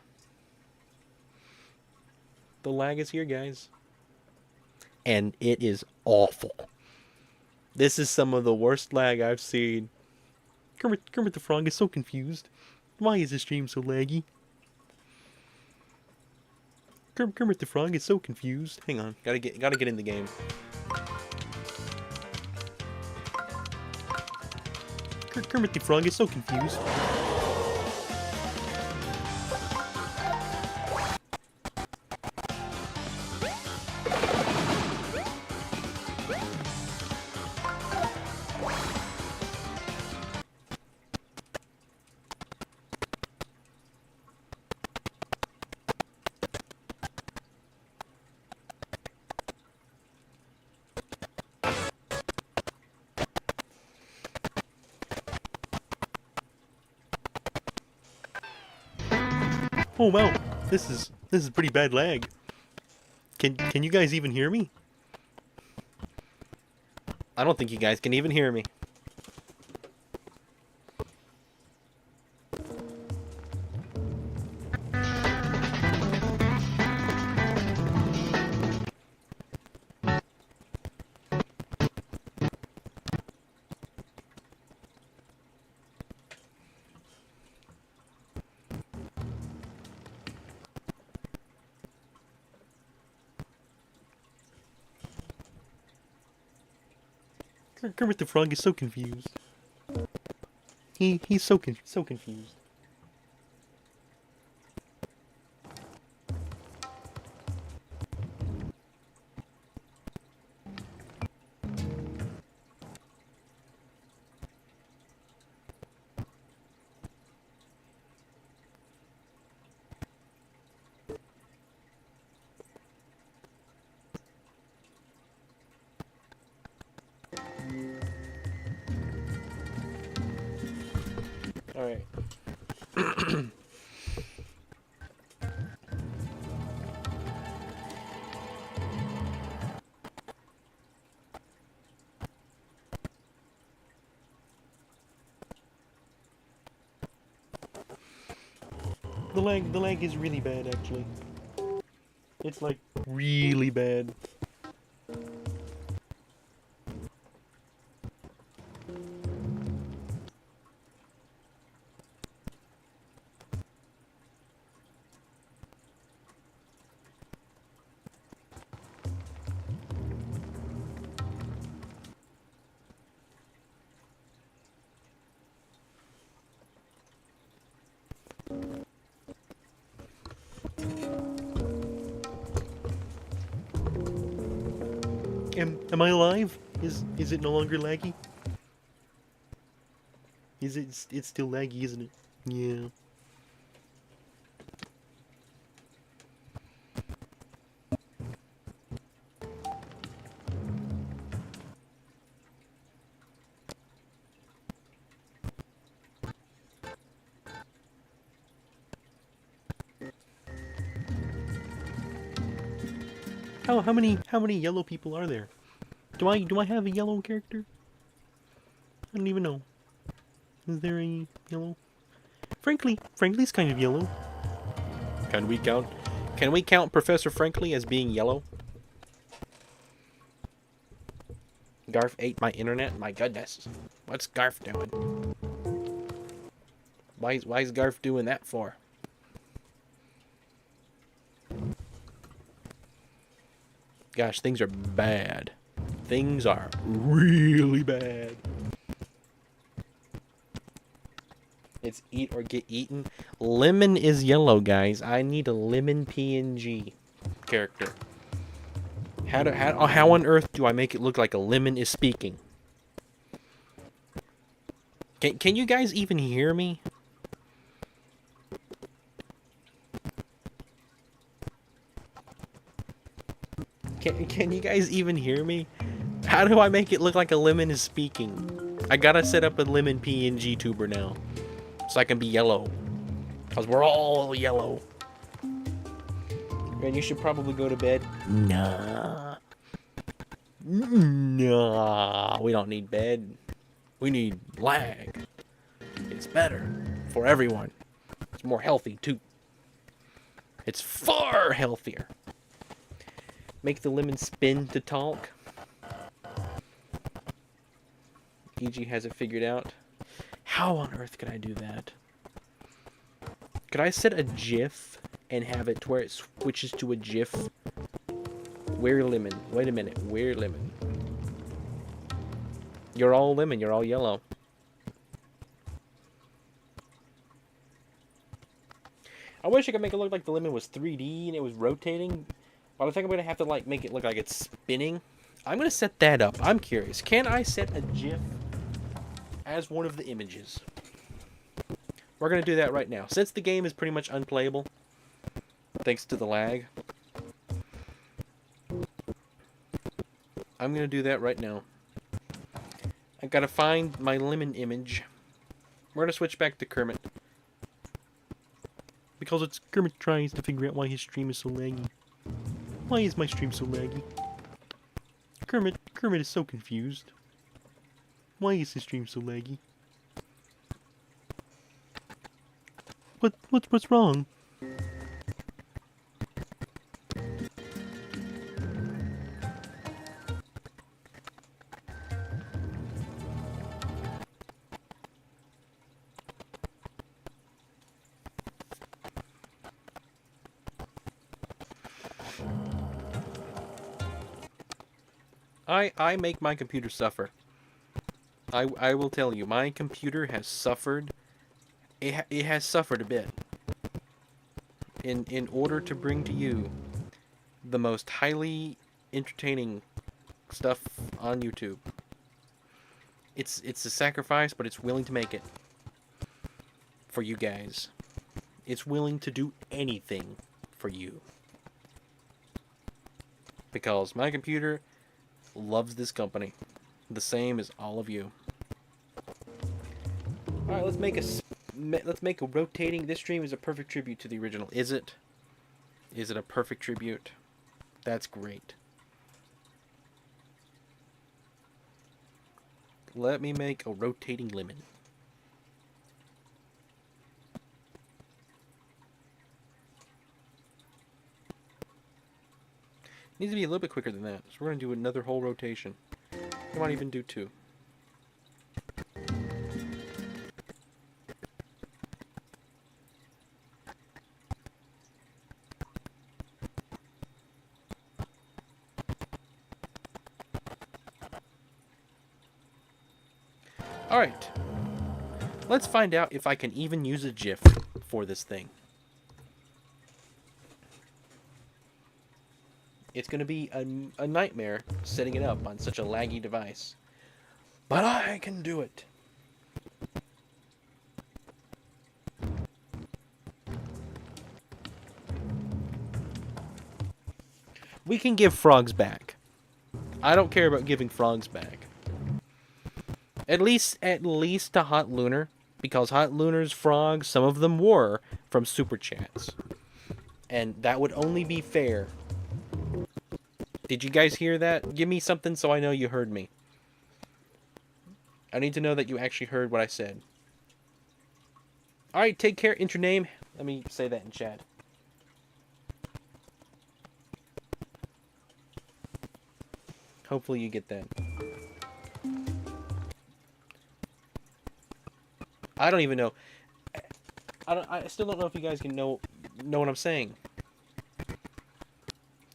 The lag is here, guys. And it is awful. This is some of the worst lag I've seen. Kermit the Frog is so confused. Why is the stream so laggy? Kermit the Frog is so confused. Hang on, gotta get in the game. Kermit the Frog is so confused. Oh wow, this is pretty bad lag. Can you guys even hear me? I don't think you guys can even hear me. Kermit the Frog is so confused. He's so confused. All right. The lag is really bad, actually. It's like really bad. Am I alive? Is it no longer laggy? Is it? It's still laggy, isn't it? Yeah. How many yellow people are there? Do I have a yellow character? I don't even know. Is there a yellow? Frankly's kind of yellow. Can we count Professor Frankly as being yellow? Garf ate my internet? My goodness. What's Garf doing? Why is Garf doing that for? Gosh, things are bad. Things are really bad. It's eat or get eaten. Lemon is yellow, guys. I need a lemon PNG character. How on earth do I make it look like a lemon is speaking? Can you guys even hear me? Can you guys even hear me? How do I make it look like a lemon is speaking? I gotta set up a lemon PNG tuber now, so I can be yellow. Cause we're all yellow. Man, you should probably go to bed. Nah. Nah. We don't need bed. We need lag. It's better for everyone. It's more healthy too. It's far healthier. Make the lemon spin to talk. EG has it figured out. How on earth can I do that? Could I set a GIF and have it to where it switches to a GIF? Where lemon? Wait a minute. Where lemon? You're all lemon. You're all yellow. I wish I could make it look like the lemon was 3D and it was rotating. But I think I'm going to have to like make it look like it's spinning. I'm going to set that up. I'm curious. Can I set a GIF as one of the images? We're going to do that right now. Since the game is pretty much unplayable, thanks to the lag, I'm going to do that right now. I've got to find my lemon image. We're going to switch back to Kermit. Because it's Kermit tries to figure out why his stream is so laggy. Why is my stream so laggy? Kermit is so confused. Why is his stream so laggy? What's wrong? I make my computer suffer. I will tell you, my computer has suffered. It has suffered a bit. In order to bring to you the most highly entertaining stuff on YouTube. It's a sacrifice, but it's willing to make it for you guys. It's willing to do anything for you. Because my computer loves this company. The same as all of you. All right, let's make a rotating. This stream is a perfect tribute to the original. Is it? Is it a perfect tribute? That's great. Let me make a rotating lemon. Needs to be a little bit quicker than that. So we're going to do another whole rotation. We might even do 2. Alright. Let's find out if I can even use a GIF for this thing. It's going to be a nightmare setting it up on such a laggy device. But I can do it. We can give frogs back. I don't care about giving frogs back. At least to Hot Lunar, because Hot Lunar's frogs, some of them were from Super Chats. And that would only be fair. Did you guys hear that? Give me something so I know you heard me. I need to know that you actually heard what I said. Alright, take care. Enter name. Let me say that in chat. Hopefully you get that. I don't even know. I still don't know if you guys can know what I'm saying.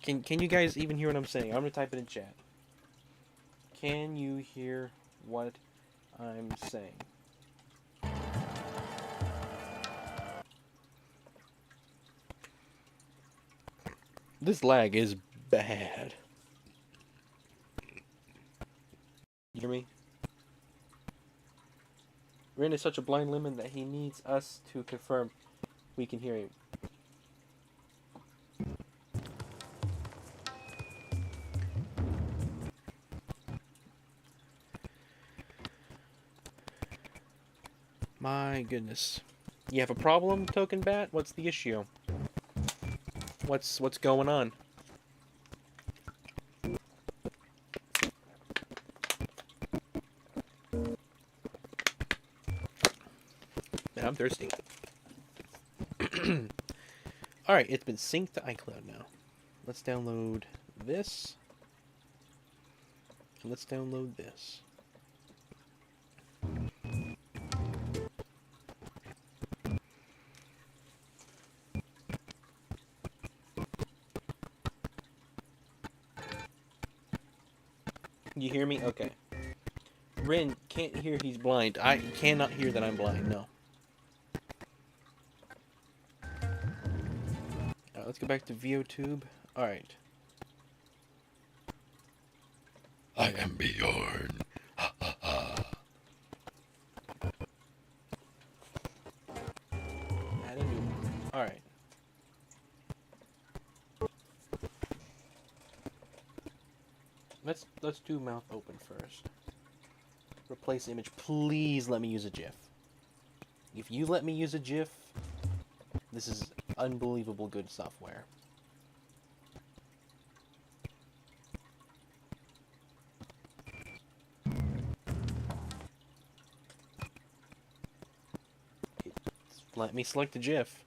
Can you guys even hear what I'm saying? I'm gonna type it in chat. Can you hear what I'm saying? This lag is bad. You hear me? Rin is such a blind lemon that he needs us to confirm we can hear him. My goodness. You have a problem, Token Bat? What's the issue? What's going on? Man, I'm thirsty. Alright, it's been synced to iCloud now. Let's download this. Let's download this. You hear me? Okay. Rin can't hear he's blind. I cannot hear that I'm blind, no. Let's go back to VOTube. Alright. I am Bjorn. Ha ha ha. Add a new one. Alright. Let's do mouth open first. Replace image. Please let me use a GIF. If you let me use a GIF, this is unbelievable good software. Let me select a GIF.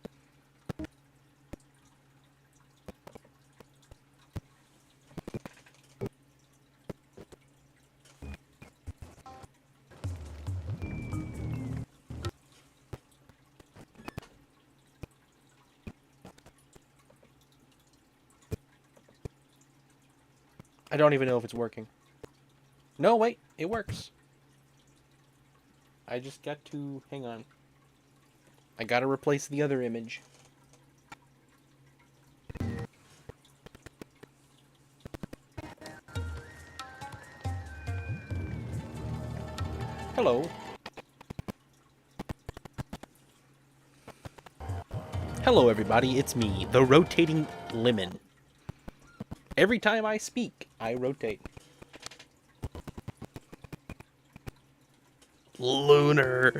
I don't even know if it's working. No, wait, it works. I just got to... Hang on. I gotta replace the other image. Hello. Hello, everybody. It's me, the rotating lemon. Every time I speak, I rotate. Lunar.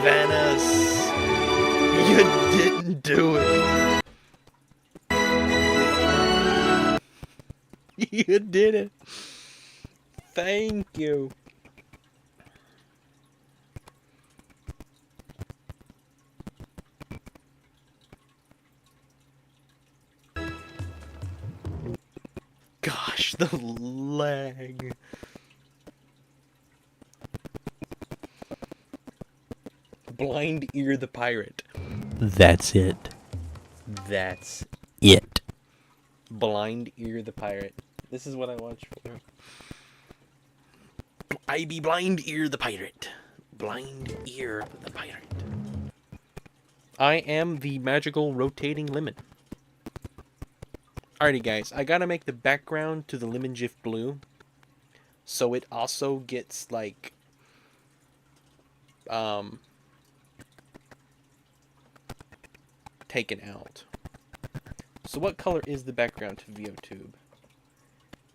Venice. You didn't do it. You did it. Thank you. Gosh, the lag. Blind Ear the Pirate. That's it. That's it. Blind Ear the Pirate. This is what I watch for. I be Blind Ear the Pirate. Blind Ear the Pirate. I am the magical rotating lemon. Alrighty guys, I gotta make the background to the lemon GIF blue. So it also gets like taken out. So what color is the background to VOTube?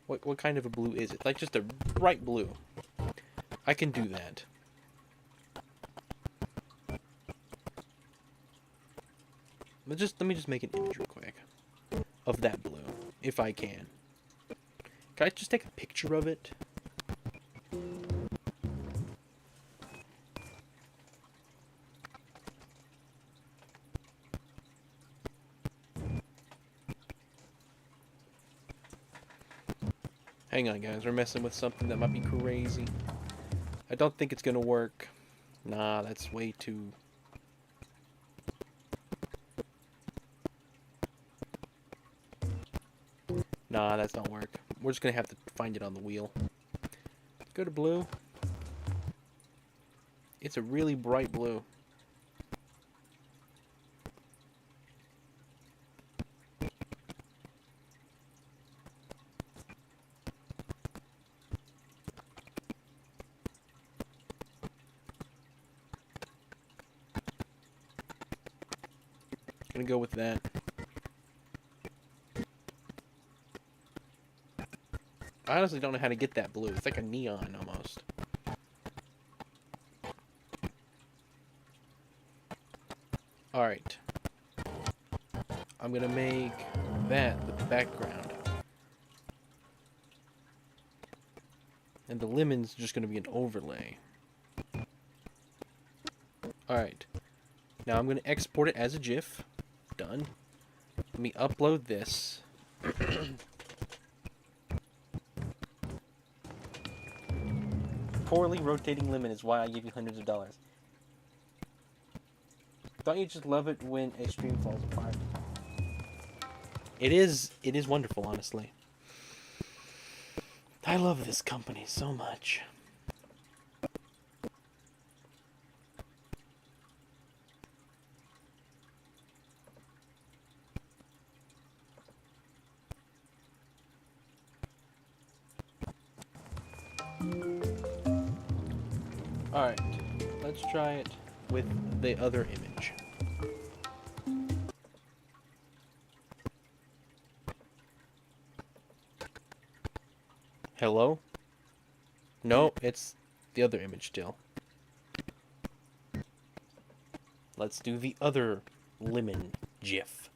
What kind of a blue is it? Like just a bright blue. I can do that. Let me just make an image real quick of that blue, if I can. Can I just take a picture of it? Hang on, guys. We're messing with something that might be crazy. I don't think it's gonna work. Nah, that's way too... Nah, that's not work. We're just gonna have to find it on the wheel. Go to blue. It's a really bright blue. Gonna go with that. I honestly don't know how to get that blue. It's like a neon almost. Alright. I'm gonna make that the background. And the lemon's just gonna be an overlay. Alright. Now I'm gonna export it as a GIF. Done. Let me upload this. Poorly rotating lemon is why I give you hundreds of dollars. Don't you just love it when a stream falls apart? It is wonderful, honestly. I love this company so much. Alright, let's try it with the other image. Hello? No, it's the other image still. Let's do the other lemon GIF.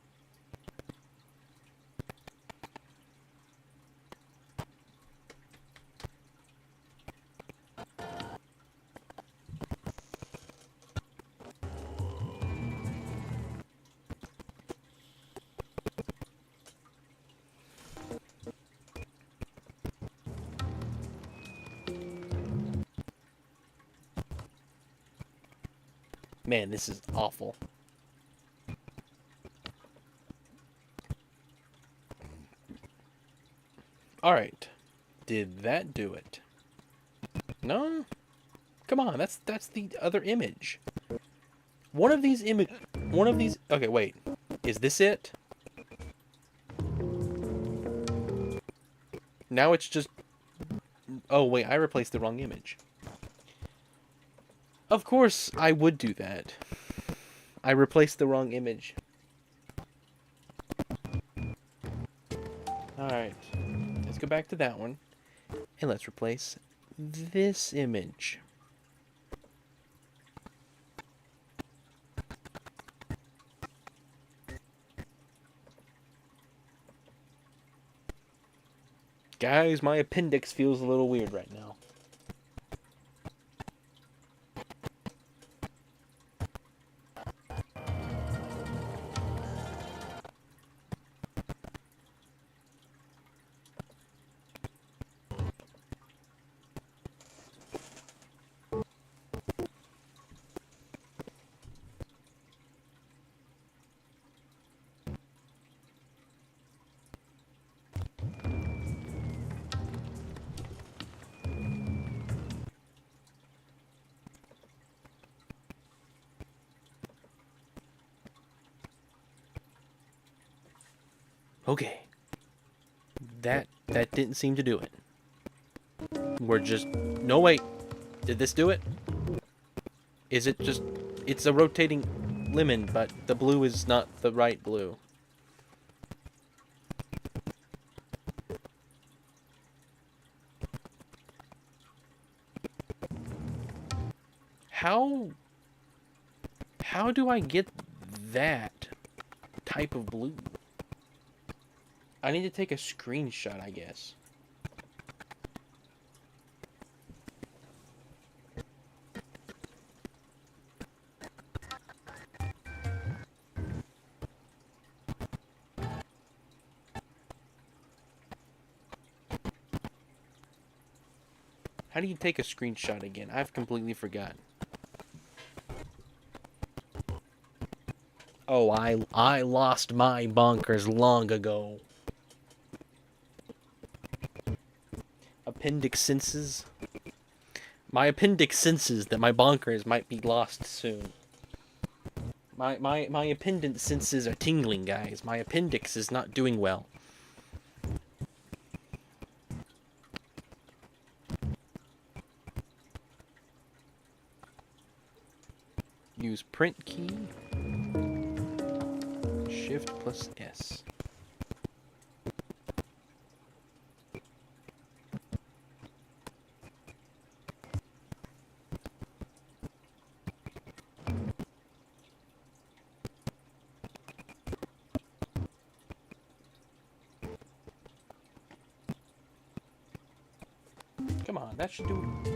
Man, this is awful. Alright. Did that do it? No? Come on, that's the other image. One of these. Okay, wait. Is this it? Now it's just. Oh wait, I replaced the wrong image. Of course, I would do that. I replaced the wrong image. Alright. Let's go back to that one. And let's replace this image. Guys, my appendix feels a little weird right now. Okay. That didn't seem to do it. We're just... No, wait. Did this do it? Is it just... It's a rotating lemon, but the blue is not the right blue. How do I get that type of blue? I need to take a screenshot, I guess. How do you take a screenshot again? I've completely forgotten. Oh, I lost my bonkers long ago. Appendix senses. My appendix senses that my bonkers might be lost soon. My appendix senses are tingling, guys. My appendix is not doing well. Use print key. Shift plus S. Come on, that should do it.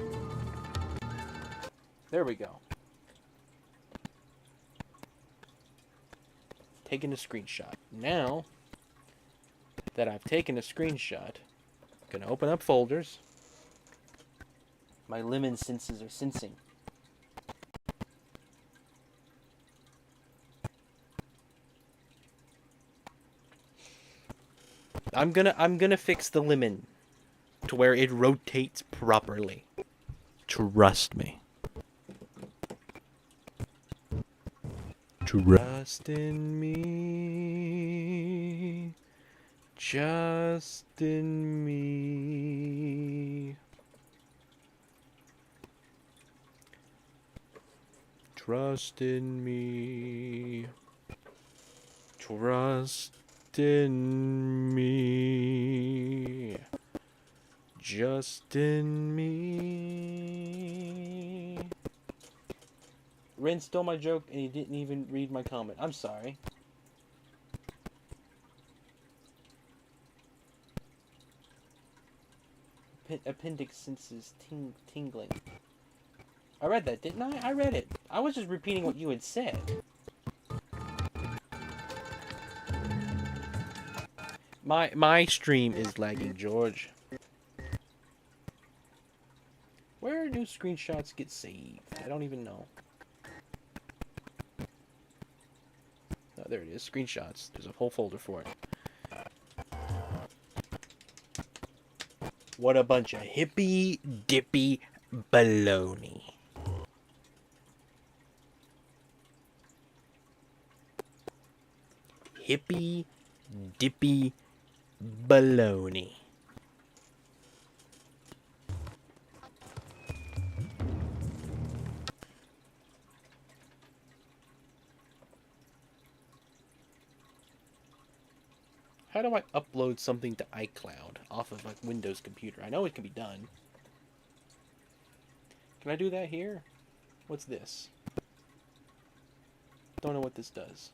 There we go. Taking a screenshot. Now that I've taken a screenshot, I'm gonna open up folders. My lemon senses are sensing. I'm gonna fix the lemon to where it rotates properly. Trust me. Trust in me. Just in me. Trust in me. Trust in me. Just in me. Ren stole my joke and he didn't even read my comment. I'm sorry. Appendix senses tingling. I read that, didn't I? I read it. I was just repeating what you had said. My stream is lagging, George. Where do screenshots get saved? I don't even know. Oh, there it is. Screenshots. There's a whole folder for it. What a bunch of hippy dippy baloney. hippy dippy baloney. How do I upload something to iCloud off of a Windows computer? I know it can be done. Can I do that here? What's this? Don't know what this does.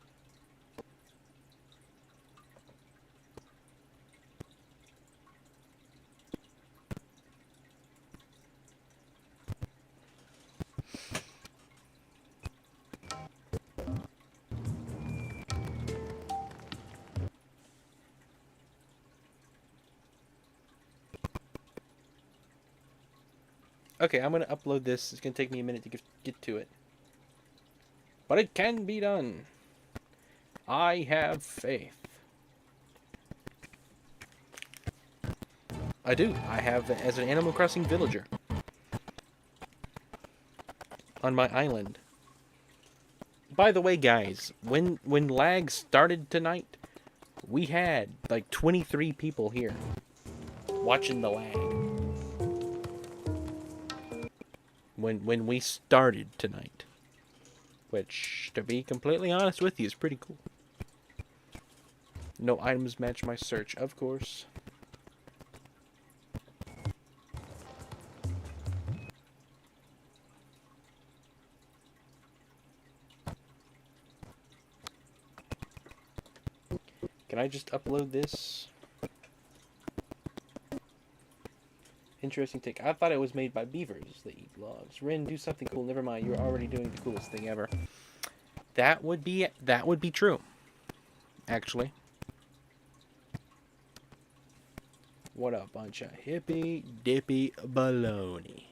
Okay, I'm gonna upload this. It's gonna take me a minute to get to it. But it can be done. I have faith. I do. I have as an Animal Crossing villager. On my island. By the way, guys, when lag started tonight, we had like 23 people here watching the lag. When we started tonight. Which, to be completely honest with you, is pretty cool. No items match my search, of course. Can I just upload this? Interesting take. I thought it was made by beavers that eat logs. Rin, do something cool. Never mind. You're already doing the coolest thing ever. That would be true. Actually. What a bunch of hippy dippy baloney.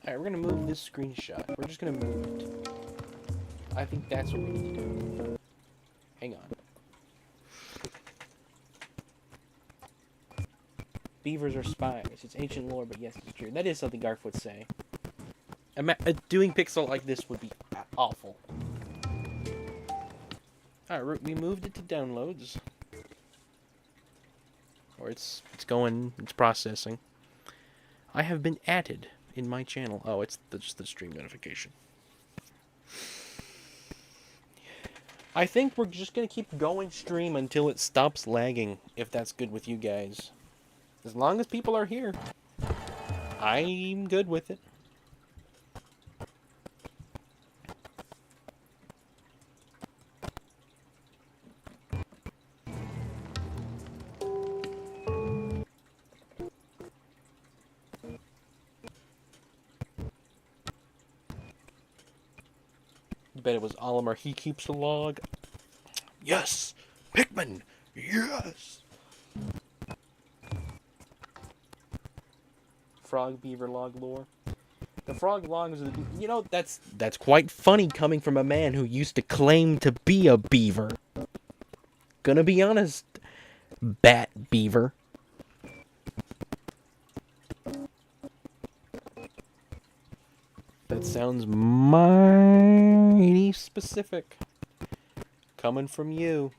Alright, we're gonna move this screenshot. We're just gonna move it. I think that's what we need to do. Hang on. Beavers are spies. It's ancient lore, but yes, it's true. That is something Garf would say. Doing pixel like this would be awful. Alright, we moved it to downloads. Or it's processing. I have been added in my channel. Oh, it's just the stream notification. I think we're just gonna keep going stream until it stops lagging, if that's good with you guys. As long as people are here, I'm good with it. You bet it was Olimar. He keeps the log. Yes! Pikmin! Yes! Frog beaver log lore. The frog logs, you know, that's quite funny coming from a man who used to claim to be a beaver. Gonna be honest, bat beaver. That sounds mighty specific. Coming from you.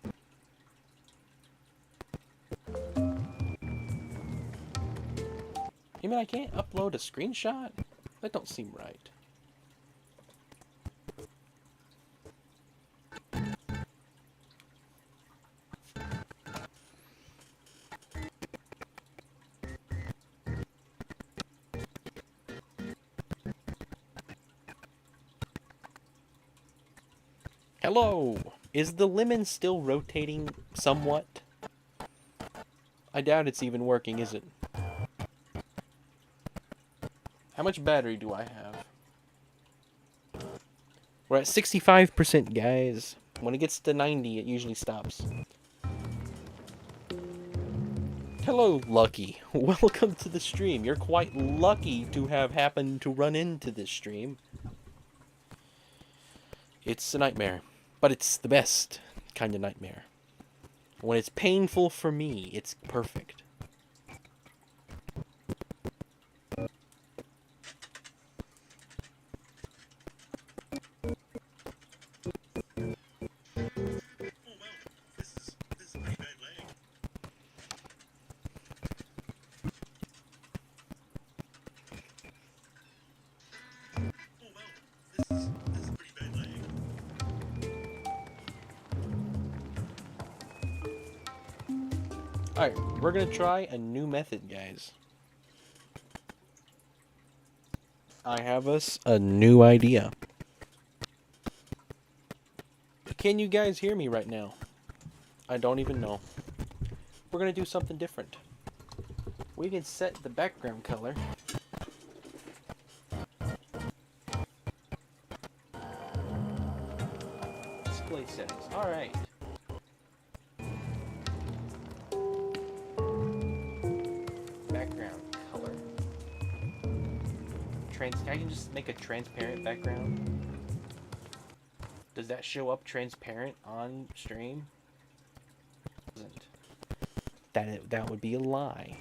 You mean I can't upload a screenshot? That don't seem right. Hello! Is the lemon still rotating somewhat? I doubt it's even working, is it? How much battery do I have? We're at 65%, guys. When it gets to 90, it usually stops. Hello, Lucky. Welcome to the stream. You're quite lucky to have happened to run into this stream. It's a nightmare, but it's the best kind of nightmare. When it's painful for me, it's perfect. Alright, we're gonna try a new method, guys. I have us a new idea. Can you guys hear me right now? I don't even know. We're gonna do something different. We can set the background color. Display settings. Alright. Background color. I can just make a transparent background. Does that show up transparent on stream? Doesn't. That would be a lie.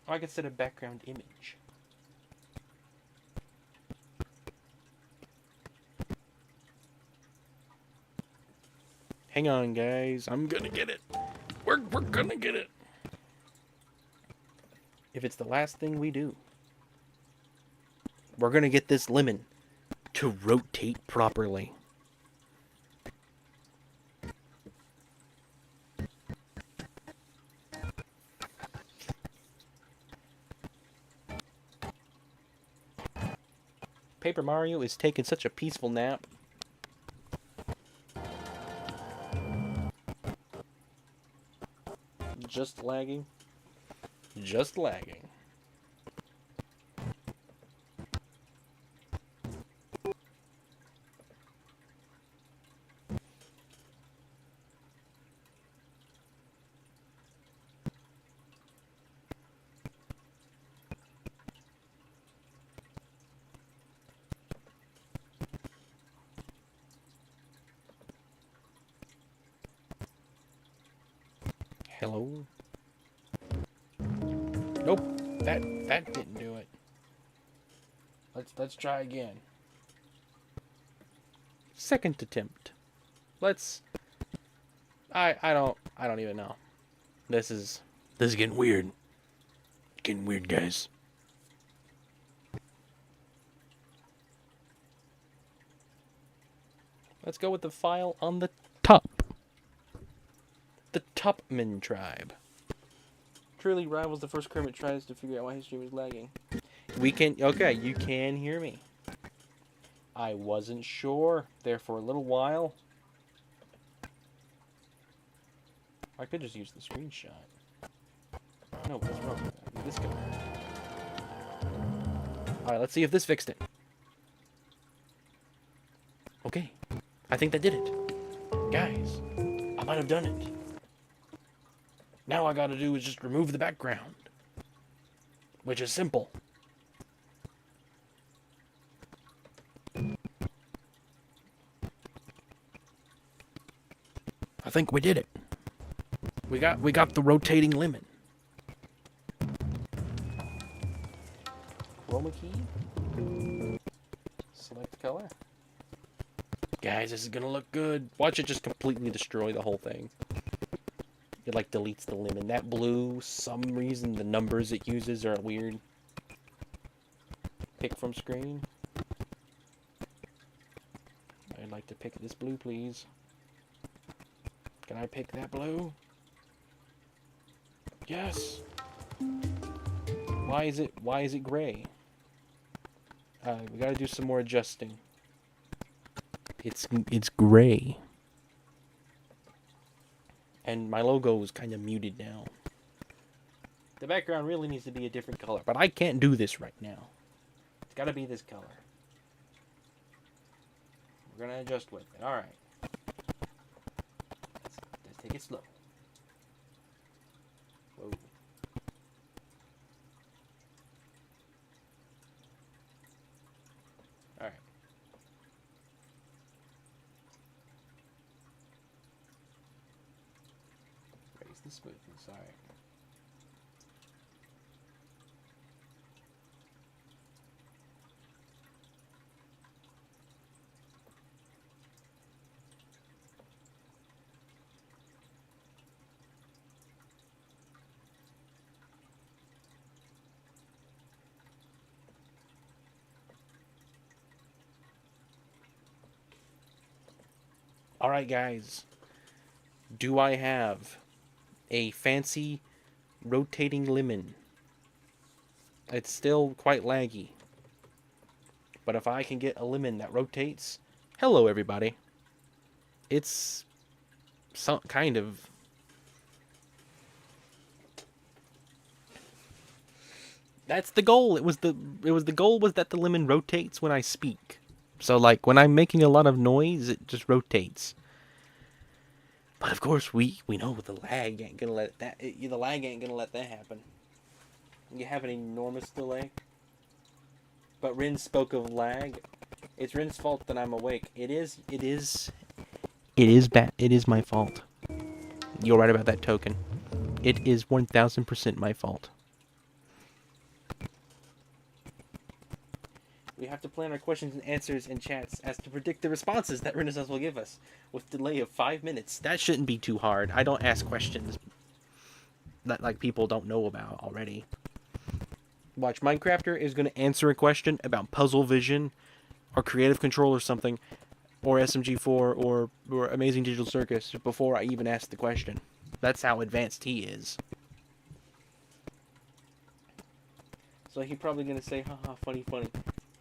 Or I could set a background image. Hang on, guys. I'm gonna get it. We're gonna get it. If it's the last thing we do, we're gonna get this lemon to rotate properly. Paper Mario is taking such a peaceful nap. Just lagging. Just lagging. Hello? Nope, that didn't do it. Let's try again. Second attempt. I don't even know. This is getting weird. Getting weird, guys. Let's go with the file on the top. The Topman tribe. Truly rivals the first Kermit tries to figure out why his stream is lagging. Okay, you can hear me. I wasn't sure there for a little while. I could just use the screenshot. No, what's wrong with that? This guy. Alright, let's see if this fixed it. Okay. I think that did it. Guys, I might have done it. Now all I gotta do is just remove the background. Which is simple. I think we did it. We got the rotating lemon. Chroma key. Select color. Guys, this is gonna look good. Watch it just completely destroy the whole thing. It like deletes the lemon. That blue, some reason the numbers it uses are weird. Pick from screen. I'd like to pick this blue, please. Can I pick that blue? Yes. Why is it gray? We gotta do some more adjusting. It's gray. And my logo is kind of muted now. The background really needs to be a different color, but I can't do this right now. It's gotta be this color. We're gonna adjust with it. Alright. Let's take it slow. Whoa. Alright. Raise the smoothness, alright. Alright, guys. Do I have a fancy rotating lemon? It's still quite laggy. But if I can get a lemon that rotates... Hello, everybody. It's... some kind of... That's the goal. It was the goal was that the lemon rotates when I speak. So, like, when I'm making a lot of noise, it just rotates. But, of course, we know the lag ain't gonna let that... the lag ain't gonna let that happen. You have an enormous delay. But Rin spoke of lag. It's Rin's fault that I'm awake. It is bad. It is my fault. You're right about that, Token. It is 1000% my fault. We have to plan our questions and answers in chats as to predict the responses that Renaissance will give us with delay of 5 minutes. That shouldn't be too hard. I don't ask questions that like people don't know about already. Watch, Minecrafter is going to answer a question about Puzzle Vision or Creative Control or something, or SMG4 or Amazing Digital Circus before I even ask the question. That's how advanced he is. So he's probably going to say, haha, funny, funny.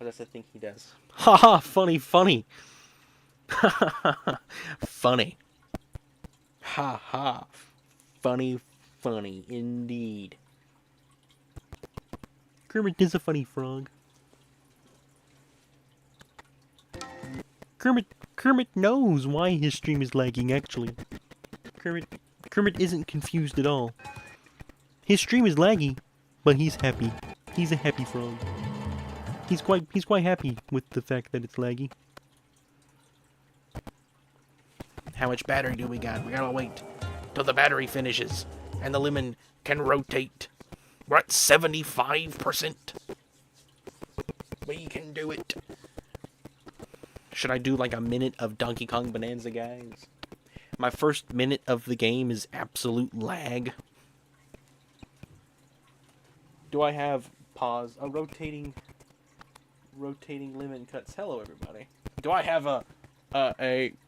But that's the thing he does. Haha, funny, funny. Funny. Ha ha. Funny, funny, indeed. Kermit is a funny frog. Kermit knows why his stream is lagging, actually. Kermit isn't confused at all. His stream is laggy, but he's happy. He's a happy frog. He's quite happy with the fact that it's laggy. How much battery do we got? We gotta wait till the battery finishes and the lemon can rotate. We're at 75%. We can do it. Should I do like a minute of Donkey Kong Bonanza, guys? My first minute of the game is absolute lag. Do I have pause? A rotating lemon cuts. Hello, everybody. Do I have a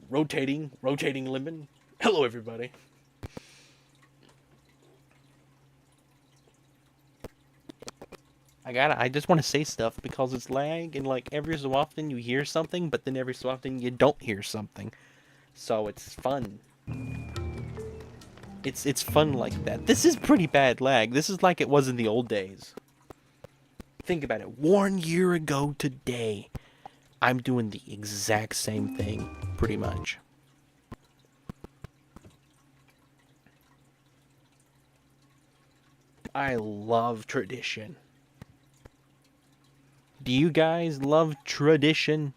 rotating lemon? Hello, everybody. I just want to say stuff because it's lag, and like every so often you hear something, but then every so often you don't hear something. So it's fun. It's fun like that. This is pretty bad lag. This is like it was in the old days. Think about it. 1 year ago today, I'm doing the exact same thing, pretty much. I love tradition. Do you guys love tradition?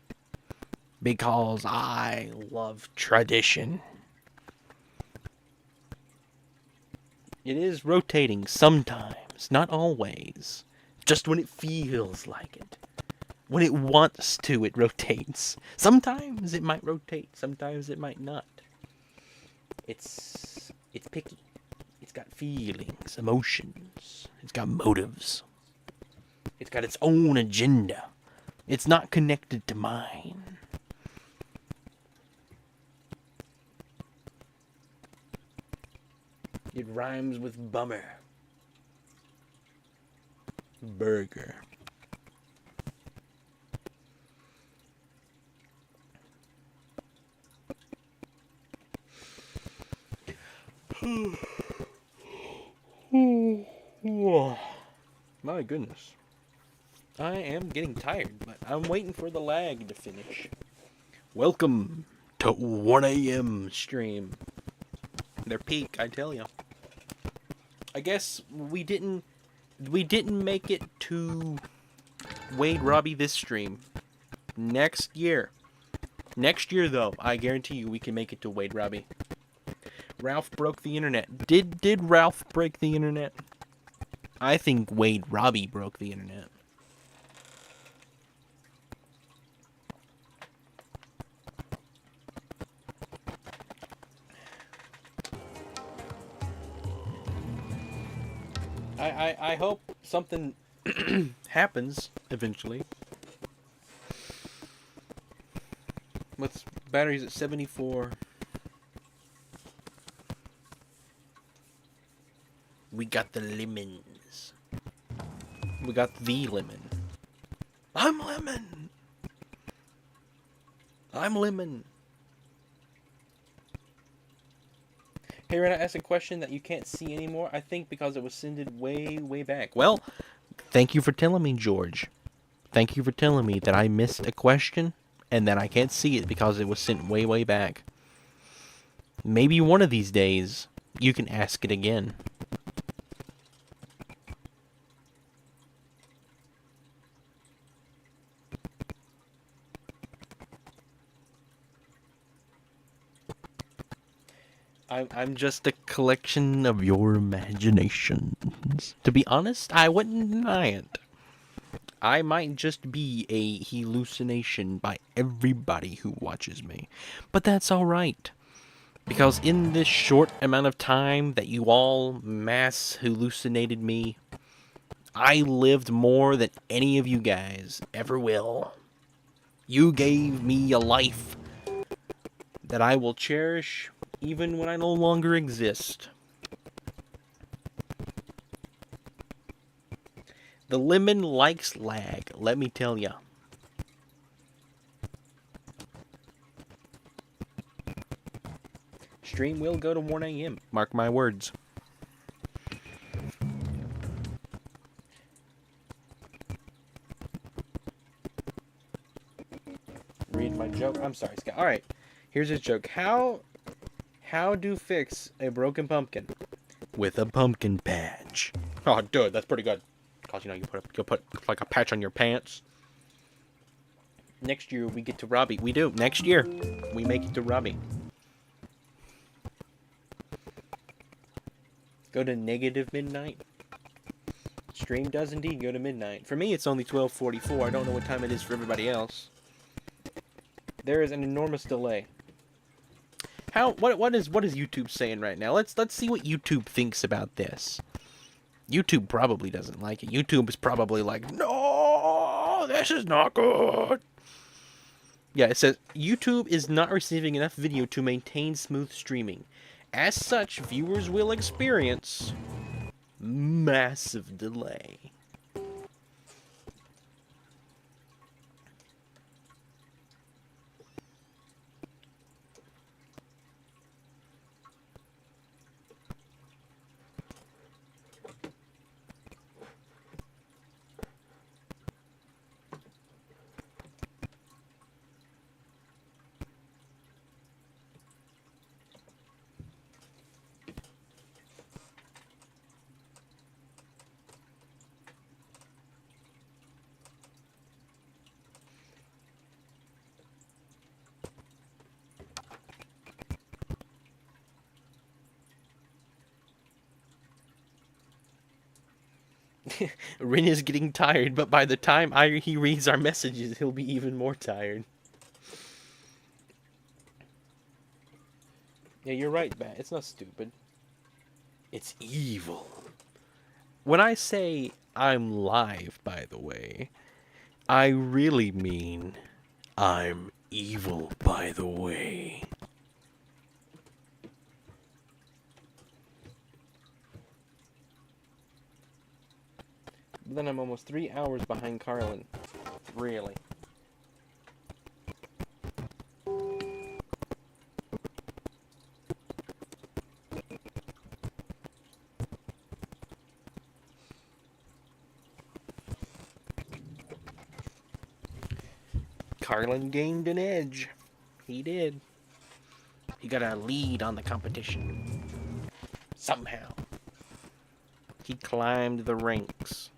Because I love tradition. It is rotating sometimes, not always. Just when it feels like it. When it wants to, it rotates. Sometimes it might rotate, sometimes it might not. It's picky. It's got feelings, emotions. It's got motives. It's got its own agenda. It's not connected to mine. It rhymes with bummer. Burger. My goodness. I am getting tired, but I'm waiting for the lag to finish. Welcome to 1 a.m. stream. They're peak, I tell you. I guess we didn't make it to Wade Robbie this stream. Next year though, I guarantee you we can make it to Wade Robbie. Ralph broke the internet. Did Ralph break the internet? I think Wade Robbie broke the internet. I hope something happens eventually. What's batteries at 74? We got the lemons. We got the lemon. I'm lemon. I'm lemon. Hey, Rena asked a question that you can't see anymore. I think because it was sended way, way back. Well, thank you for telling me, George. Thank you for telling me that I missed a question and that I can't see it because it was sent way, way back. Maybe one of these days you can ask it again. I'm just a collection of your imaginations. To be honest, I wouldn't deny it. I might just be a hallucination by everybody who watches me. But that's alright. Because in this short amount of time that you all mass hallucinated me, I lived more than any of you guys ever will. You gave me a life that I will cherish even when I no longer exist. The lemon likes lag, let me tell ya. Stream will go to 1 a.m. Mark my words. Read my joke. I'm sorry, Scott. Alright, here's his joke. How do fix a broken pumpkin? With a pumpkin patch. Oh, dude, that's pretty good. Cause you put like a patch on your pants. Next year we get to Robbie. We do. Next year we make it to Robbie. Go to negative midnight. Stream does indeed go to midnight. For me, it's only 12:44. I don't know what time it is for everybody else. There is an enormous delay. What is YouTube saying right now? Let's see what YouTube thinks about this. YouTube probably doesn't like it. YouTube is probably like, no, this is not good. Yeah, it says YouTube is not receiving enough video to maintain smooth streaming. As such, viewers will experience massive delay. Rin is getting tired, but by the time he reads our messages, he'll be even more tired. Yeah, you're right, Bat. It's not stupid. It's evil. When I say I'm live, by the way, I really mean I'm evil, by the way. Then I'm almost 3 hours behind Carlin. Really. Carlin gained an edge. He did. He got a lead on the competition. Somehow. He climbed the ranks.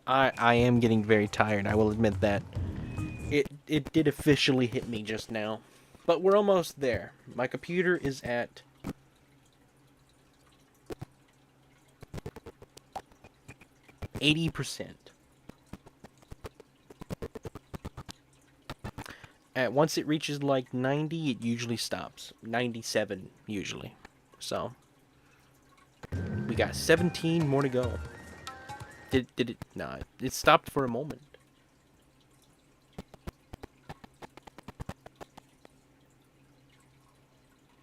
I am getting very tired, I will admit that. It did officially hit me just now. But we're almost there. My computer is at 80%. Once it reaches like 90, it usually stops. 97 usually. So we got 17 more to go. Did it? Nah, it stopped for a moment.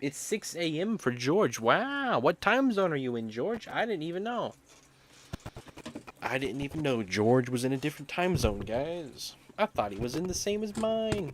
It's 6 a.m. for George. Wow, what time zone are you in, George? I didn't even know. I didn't even know George was in a different time zone, guys. I thought he was in the same as mine.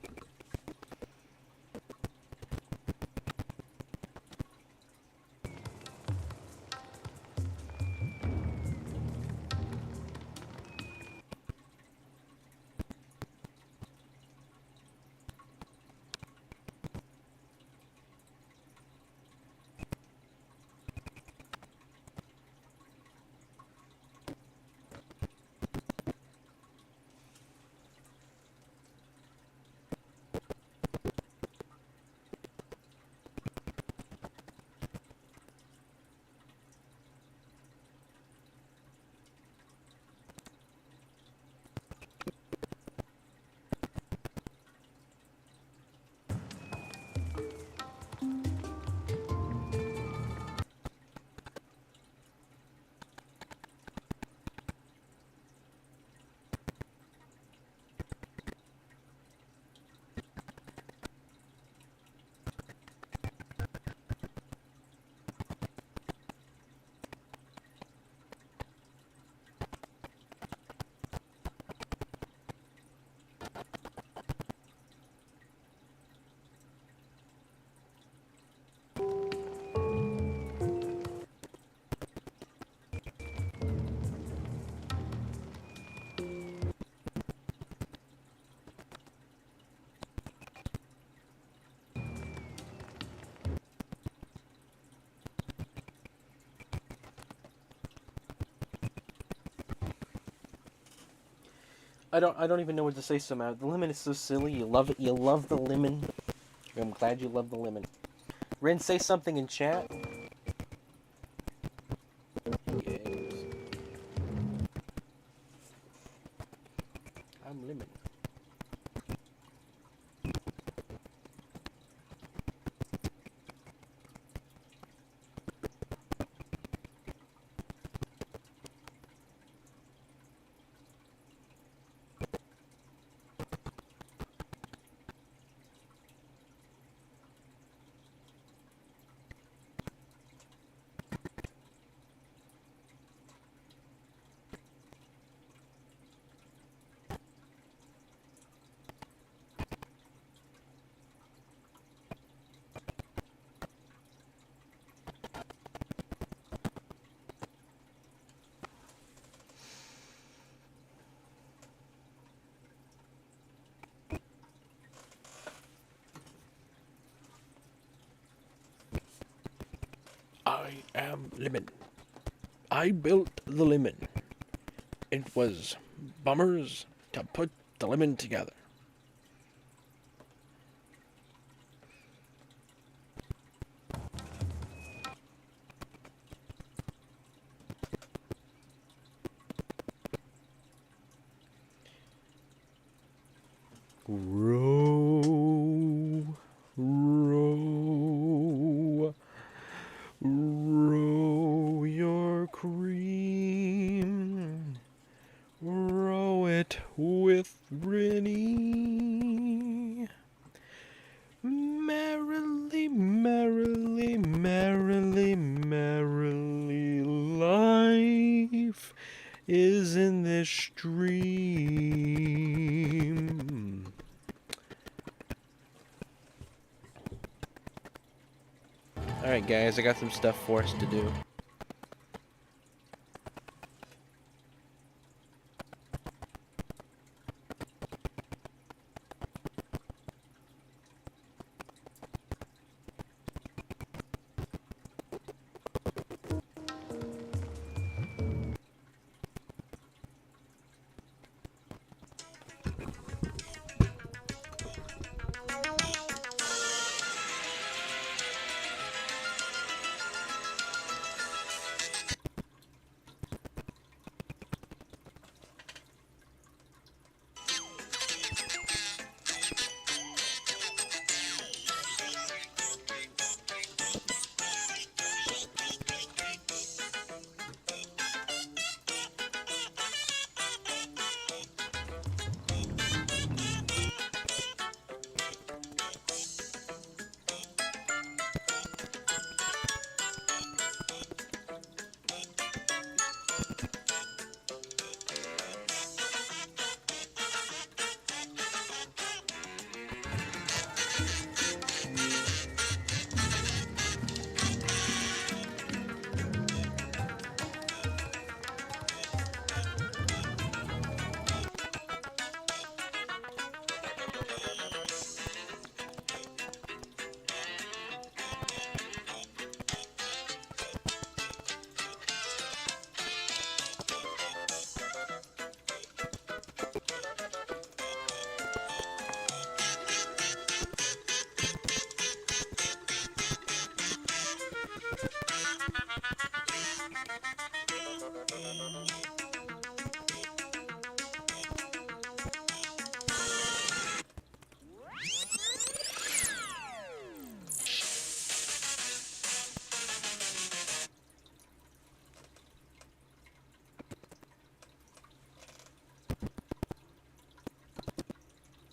I don't even know what to say somehow. The lemon is so silly. You love it. You love the lemon. I'm glad you love the lemon. Ren, say something in chat. Yes. I'm lemon. I am lemon. I built the lemon. It was bummers to put the lemon together. Row, row, row your cream. Row it with with Brittany. Merrily, merrily, merrily, merrily, life is in this stream. Alright guys, I got some stuff for us to do.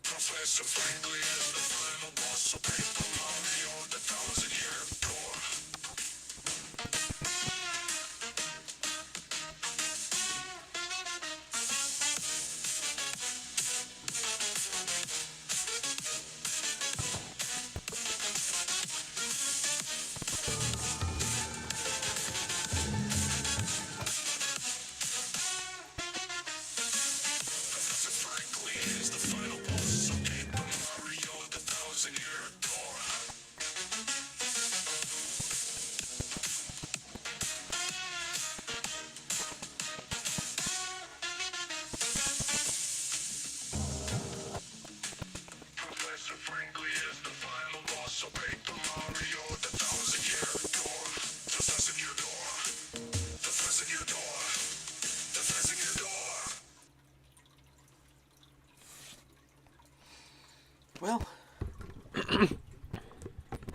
Professor Frankly is the final boss of Paper Mario, the 1,000-year door. Professor Frankly is the final boss of Paper Mario, the 1,000-year door. Professor Frankly is the final boss of Paper Mario, the 1,000-year door. The 1,000-year door. The 1,000-year door. The 1,000-year door. Well,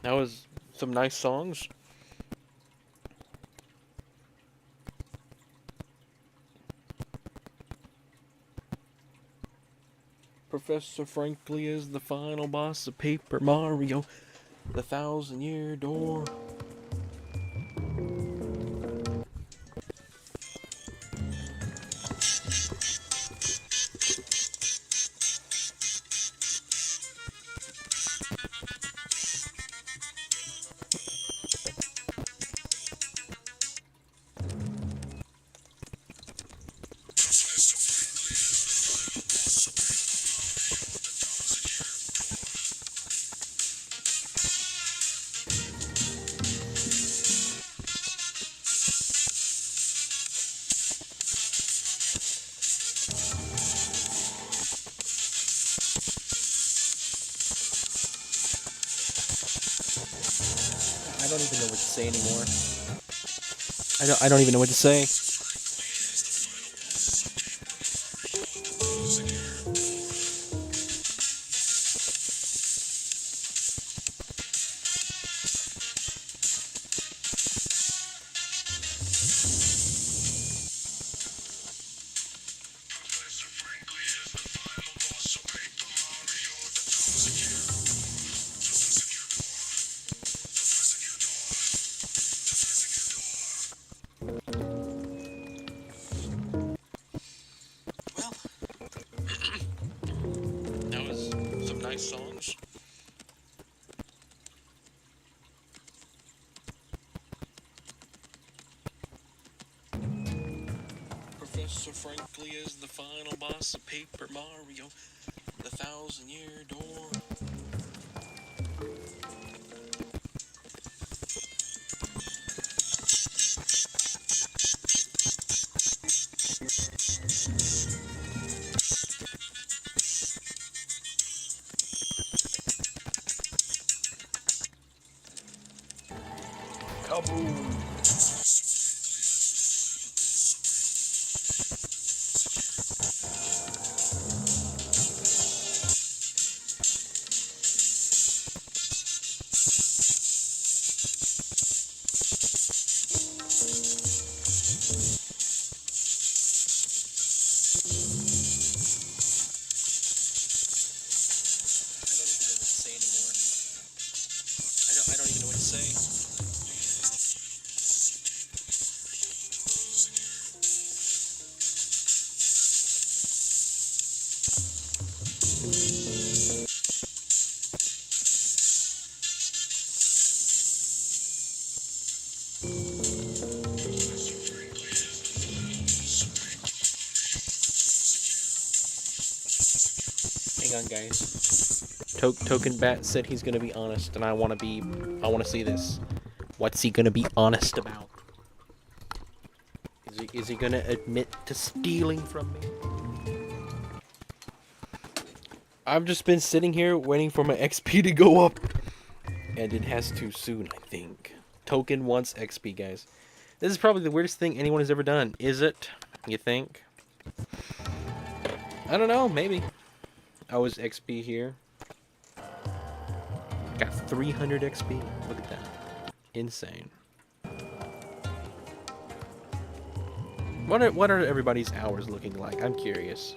that was some nice songs. Professor Frankly is the final boss of Paper Mario, the 1,000-year door. Professor Frankly is the final boss of Paper Mario, the 1,000-year I don't even know what to say anymore. I don't even know what to say. Professor Frankly is the final Well, that was some nice songs. Professor Frankly is the final boss of Paper Mario, the 1,000-year door. Kaboom! I don't even know what to say. Hang on, guys. Token Bat said he's gonna be honest, and I wanna see this. What's he gonna be honest about? Is he gonna admit to stealing from me? I've just been sitting here waiting for my XP to go up, and it has to soon, I think. Token wants XP, guys. This is probably the weirdest thing anyone has ever done. Is it? You think? I don't know. Maybe. I was XP here. Got 300 XP. Look at that. Insane. What are everybody's hours looking like? I'm curious.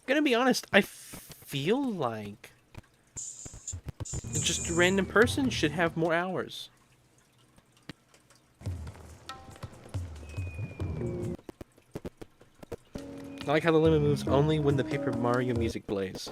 Gonna be honest, I feel like just a random person should have more hours. I like how the limit moves only when the Paper Mario music plays.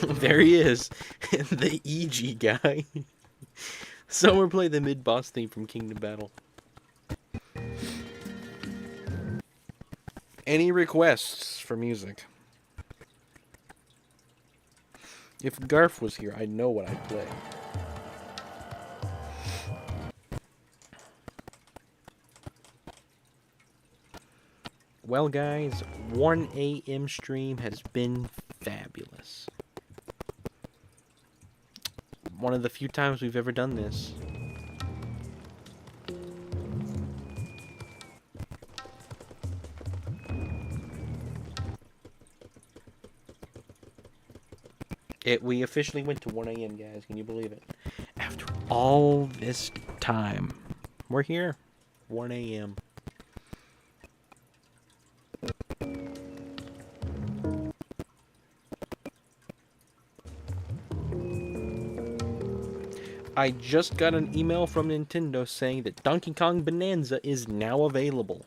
There he is, the EG guy. Someone play the mid-boss theme from Kingdom Battle. Any requests for music? If Garf was here, I'd know what I'd play. Well, guys, 1 a.m. stream has been fabulous. One of the few times we've ever done this. We officially went to 1 a.m., guys. Can you believe it? After all this time, we're here. 1 a.m. I just got an email from Nintendo saying that Donkey Kong Bonanza is now available.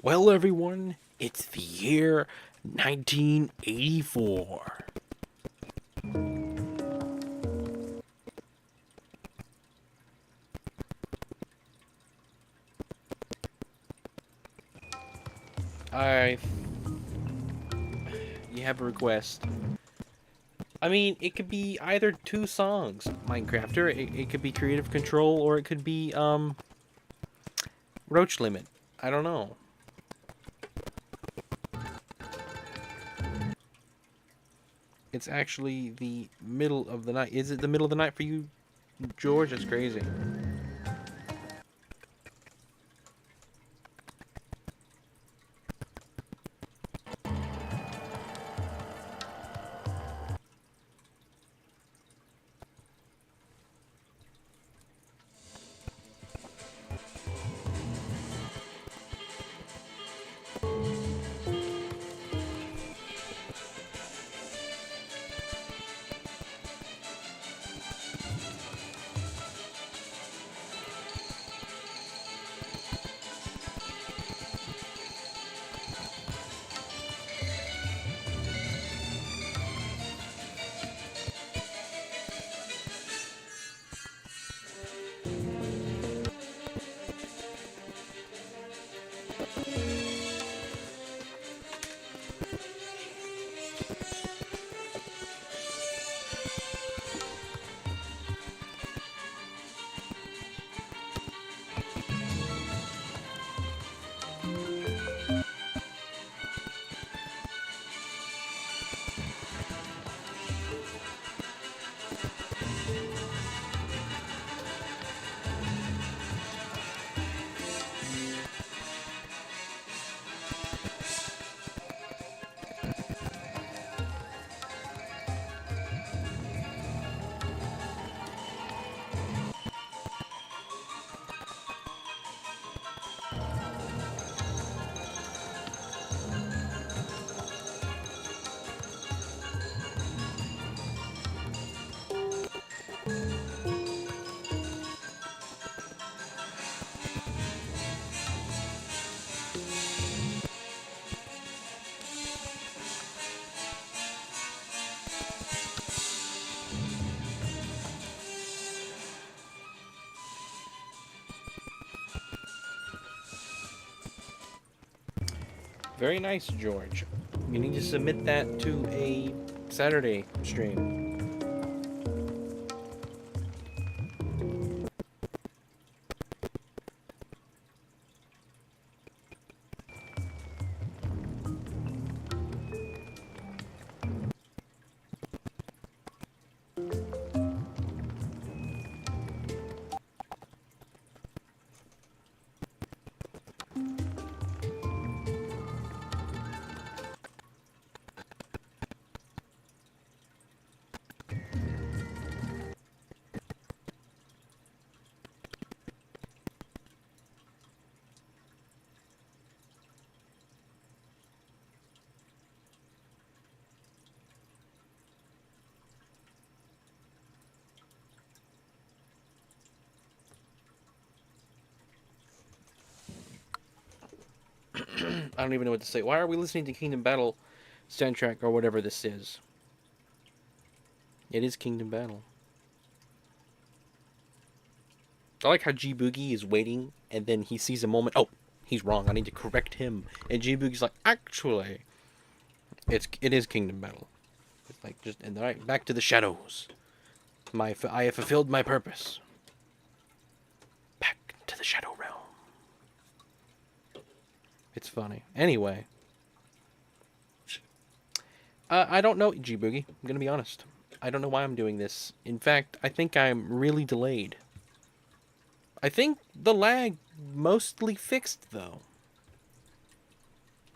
Well, everyone, it's the year 1984. I. You have a request. I mean, it could be either two songs, Minecrafter. It could be Creative Control, or it could be, Roach Limit. I don't know. It's actually the middle of the night. Is it the middle of the night for you, George? That's crazy. Very nice, George. You need to submit that to a Saturday stream. I don't even know what to say. Why are we listening to Kingdom Battle soundtrack or whatever this is? It is Kingdom Battle. I like how G Boogie is waiting and then he sees a moment. Oh, he's wrong. I need to correct him. And G Boogie's like, actually, it is Kingdom Battle. It's like just and right back to the shadows. I have fulfilled my purpose. Back to the Shadow Realm. It's funny. Anyway. I don't know, G Boogie. I'm gonna be honest. I don't know why I'm doing this. In fact, I think I'm really delayed. I think the lag mostly fixed, though.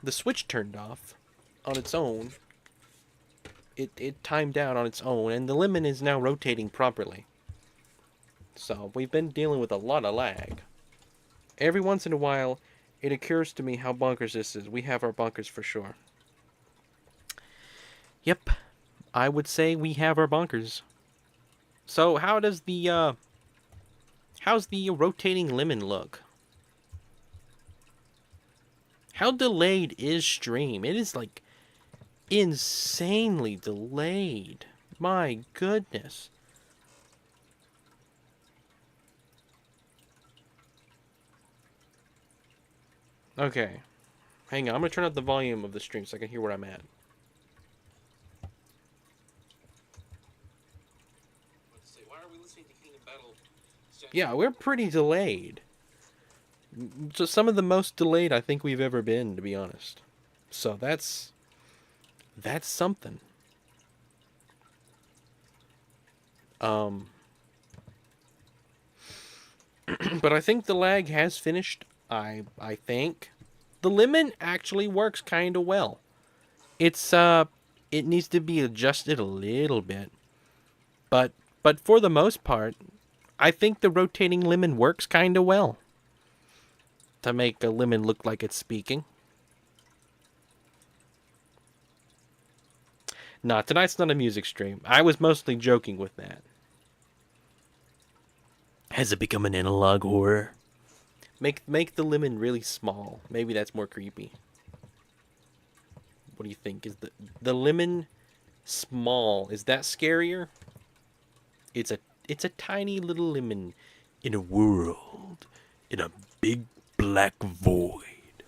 The switch turned off on its own. It timed out on its own, and the lemon is now rotating properly. So, we've been dealing with a lot of lag. Every once in a while, it occurs to me how bonkers this is. We have our bonkers for sure. Yep, I would say we have our bonkers. So, how does the, how's the rotating lemon look? How delayed is stream? It is like insanely delayed. My goodness. Okay. Hang on, I'm gonna turn up the volume of the stream so I can hear where I'm at. Why are we listening to Kingdom Battle? Yeah, we're pretty delayed. So some of the most delayed I think we've ever been, to be honest. So that's something. But I think the lag has finished. I think the lemon actually works kind of well. It's it needs to be adjusted a little bit. But for the most part, I think the rotating lemon works kind of well. To make a lemon look like it's speaking. Nah, tonight's not a music stream. I was mostly joking with that. Has it become an analog horror? Make the lemon really small. Maybe that's more creepy. What do you think? Is the lemon small? Is that scarier? It's a tiny little lemon in a world in a big black void.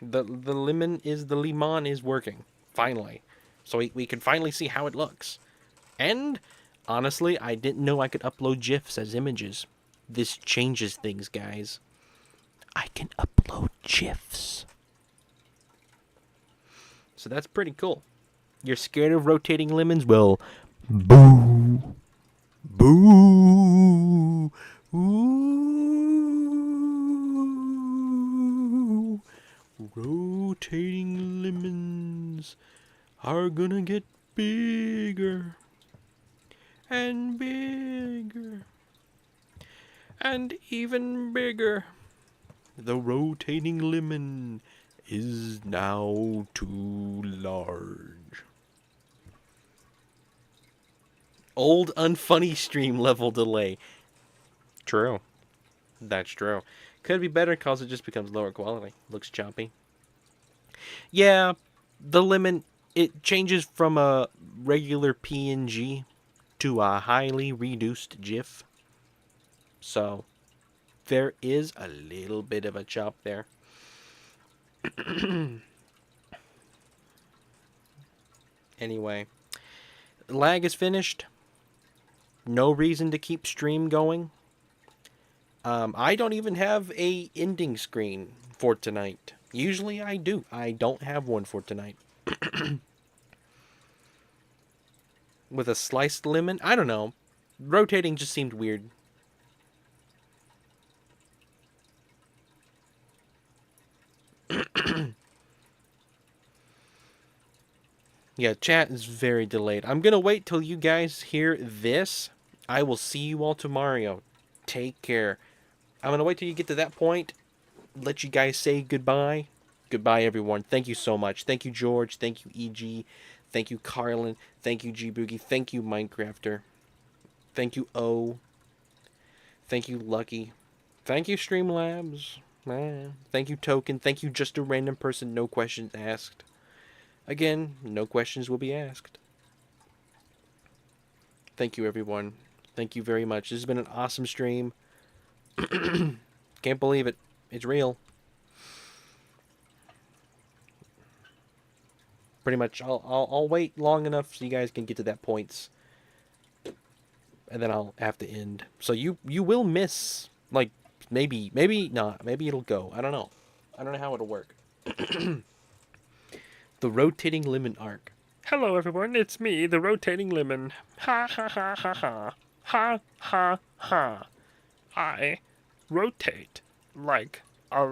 The lemon is working finally, so we can finally see how it looks. And honestly, I didn't know I could upload GIFs as images. This changes things, guys. I can upload GIFs. So that's pretty cool. You're scared of rotating lemons? Well, boo. Boo. Ooh. Rotating lemons are gonna get bigger and bigger and even bigger. The rotating lemon is now too large. Old unfunny stream level delay. True. That's true. Could be better because it just becomes lower quality. Looks choppy. Yeah, the lemon, it changes from a regular PNG to a highly reduced GIF. So, there is a little bit of a chop there. Anyway, lag is finished. No reason to keep stream going. I don't even have a ending screen for tonight. Usually I do. I don't have one for tonight. With a sliced lemon? I don't know. Rotating just seemed weird. Yeah, chat is very delayed. I'm gonna wait till you guys hear this. I will see you all tomorrow. Take care. I'm gonna wait till you get to that point. Let you guys say goodbye. Goodbye, everyone. Thank you so much. Thank you, George. Thank you, EG. Thank you, Carlin. Thank you, G Boogie. Thank you, Minecrafter. Thank you, O. Thank you, Lucky. Thank you, Streamlabs. Thank you, Token. Thank you, just a random person. No questions asked. Again, no questions will be asked. Thank you, everyone. Thank you very much. This has been an awesome stream. Can't believe it. It's real. Pretty much, I'll wait long enough so you guys can get to that points, and then I'll have to end. So you will miss, like, maybe not. Maybe it'll go. I don't know. I don't know how it'll work. The rotating lemon arc. Hello, everyone. It's me, the rotating lemon. Ha ha ha ha ha. Ha ha ha. I rotate like a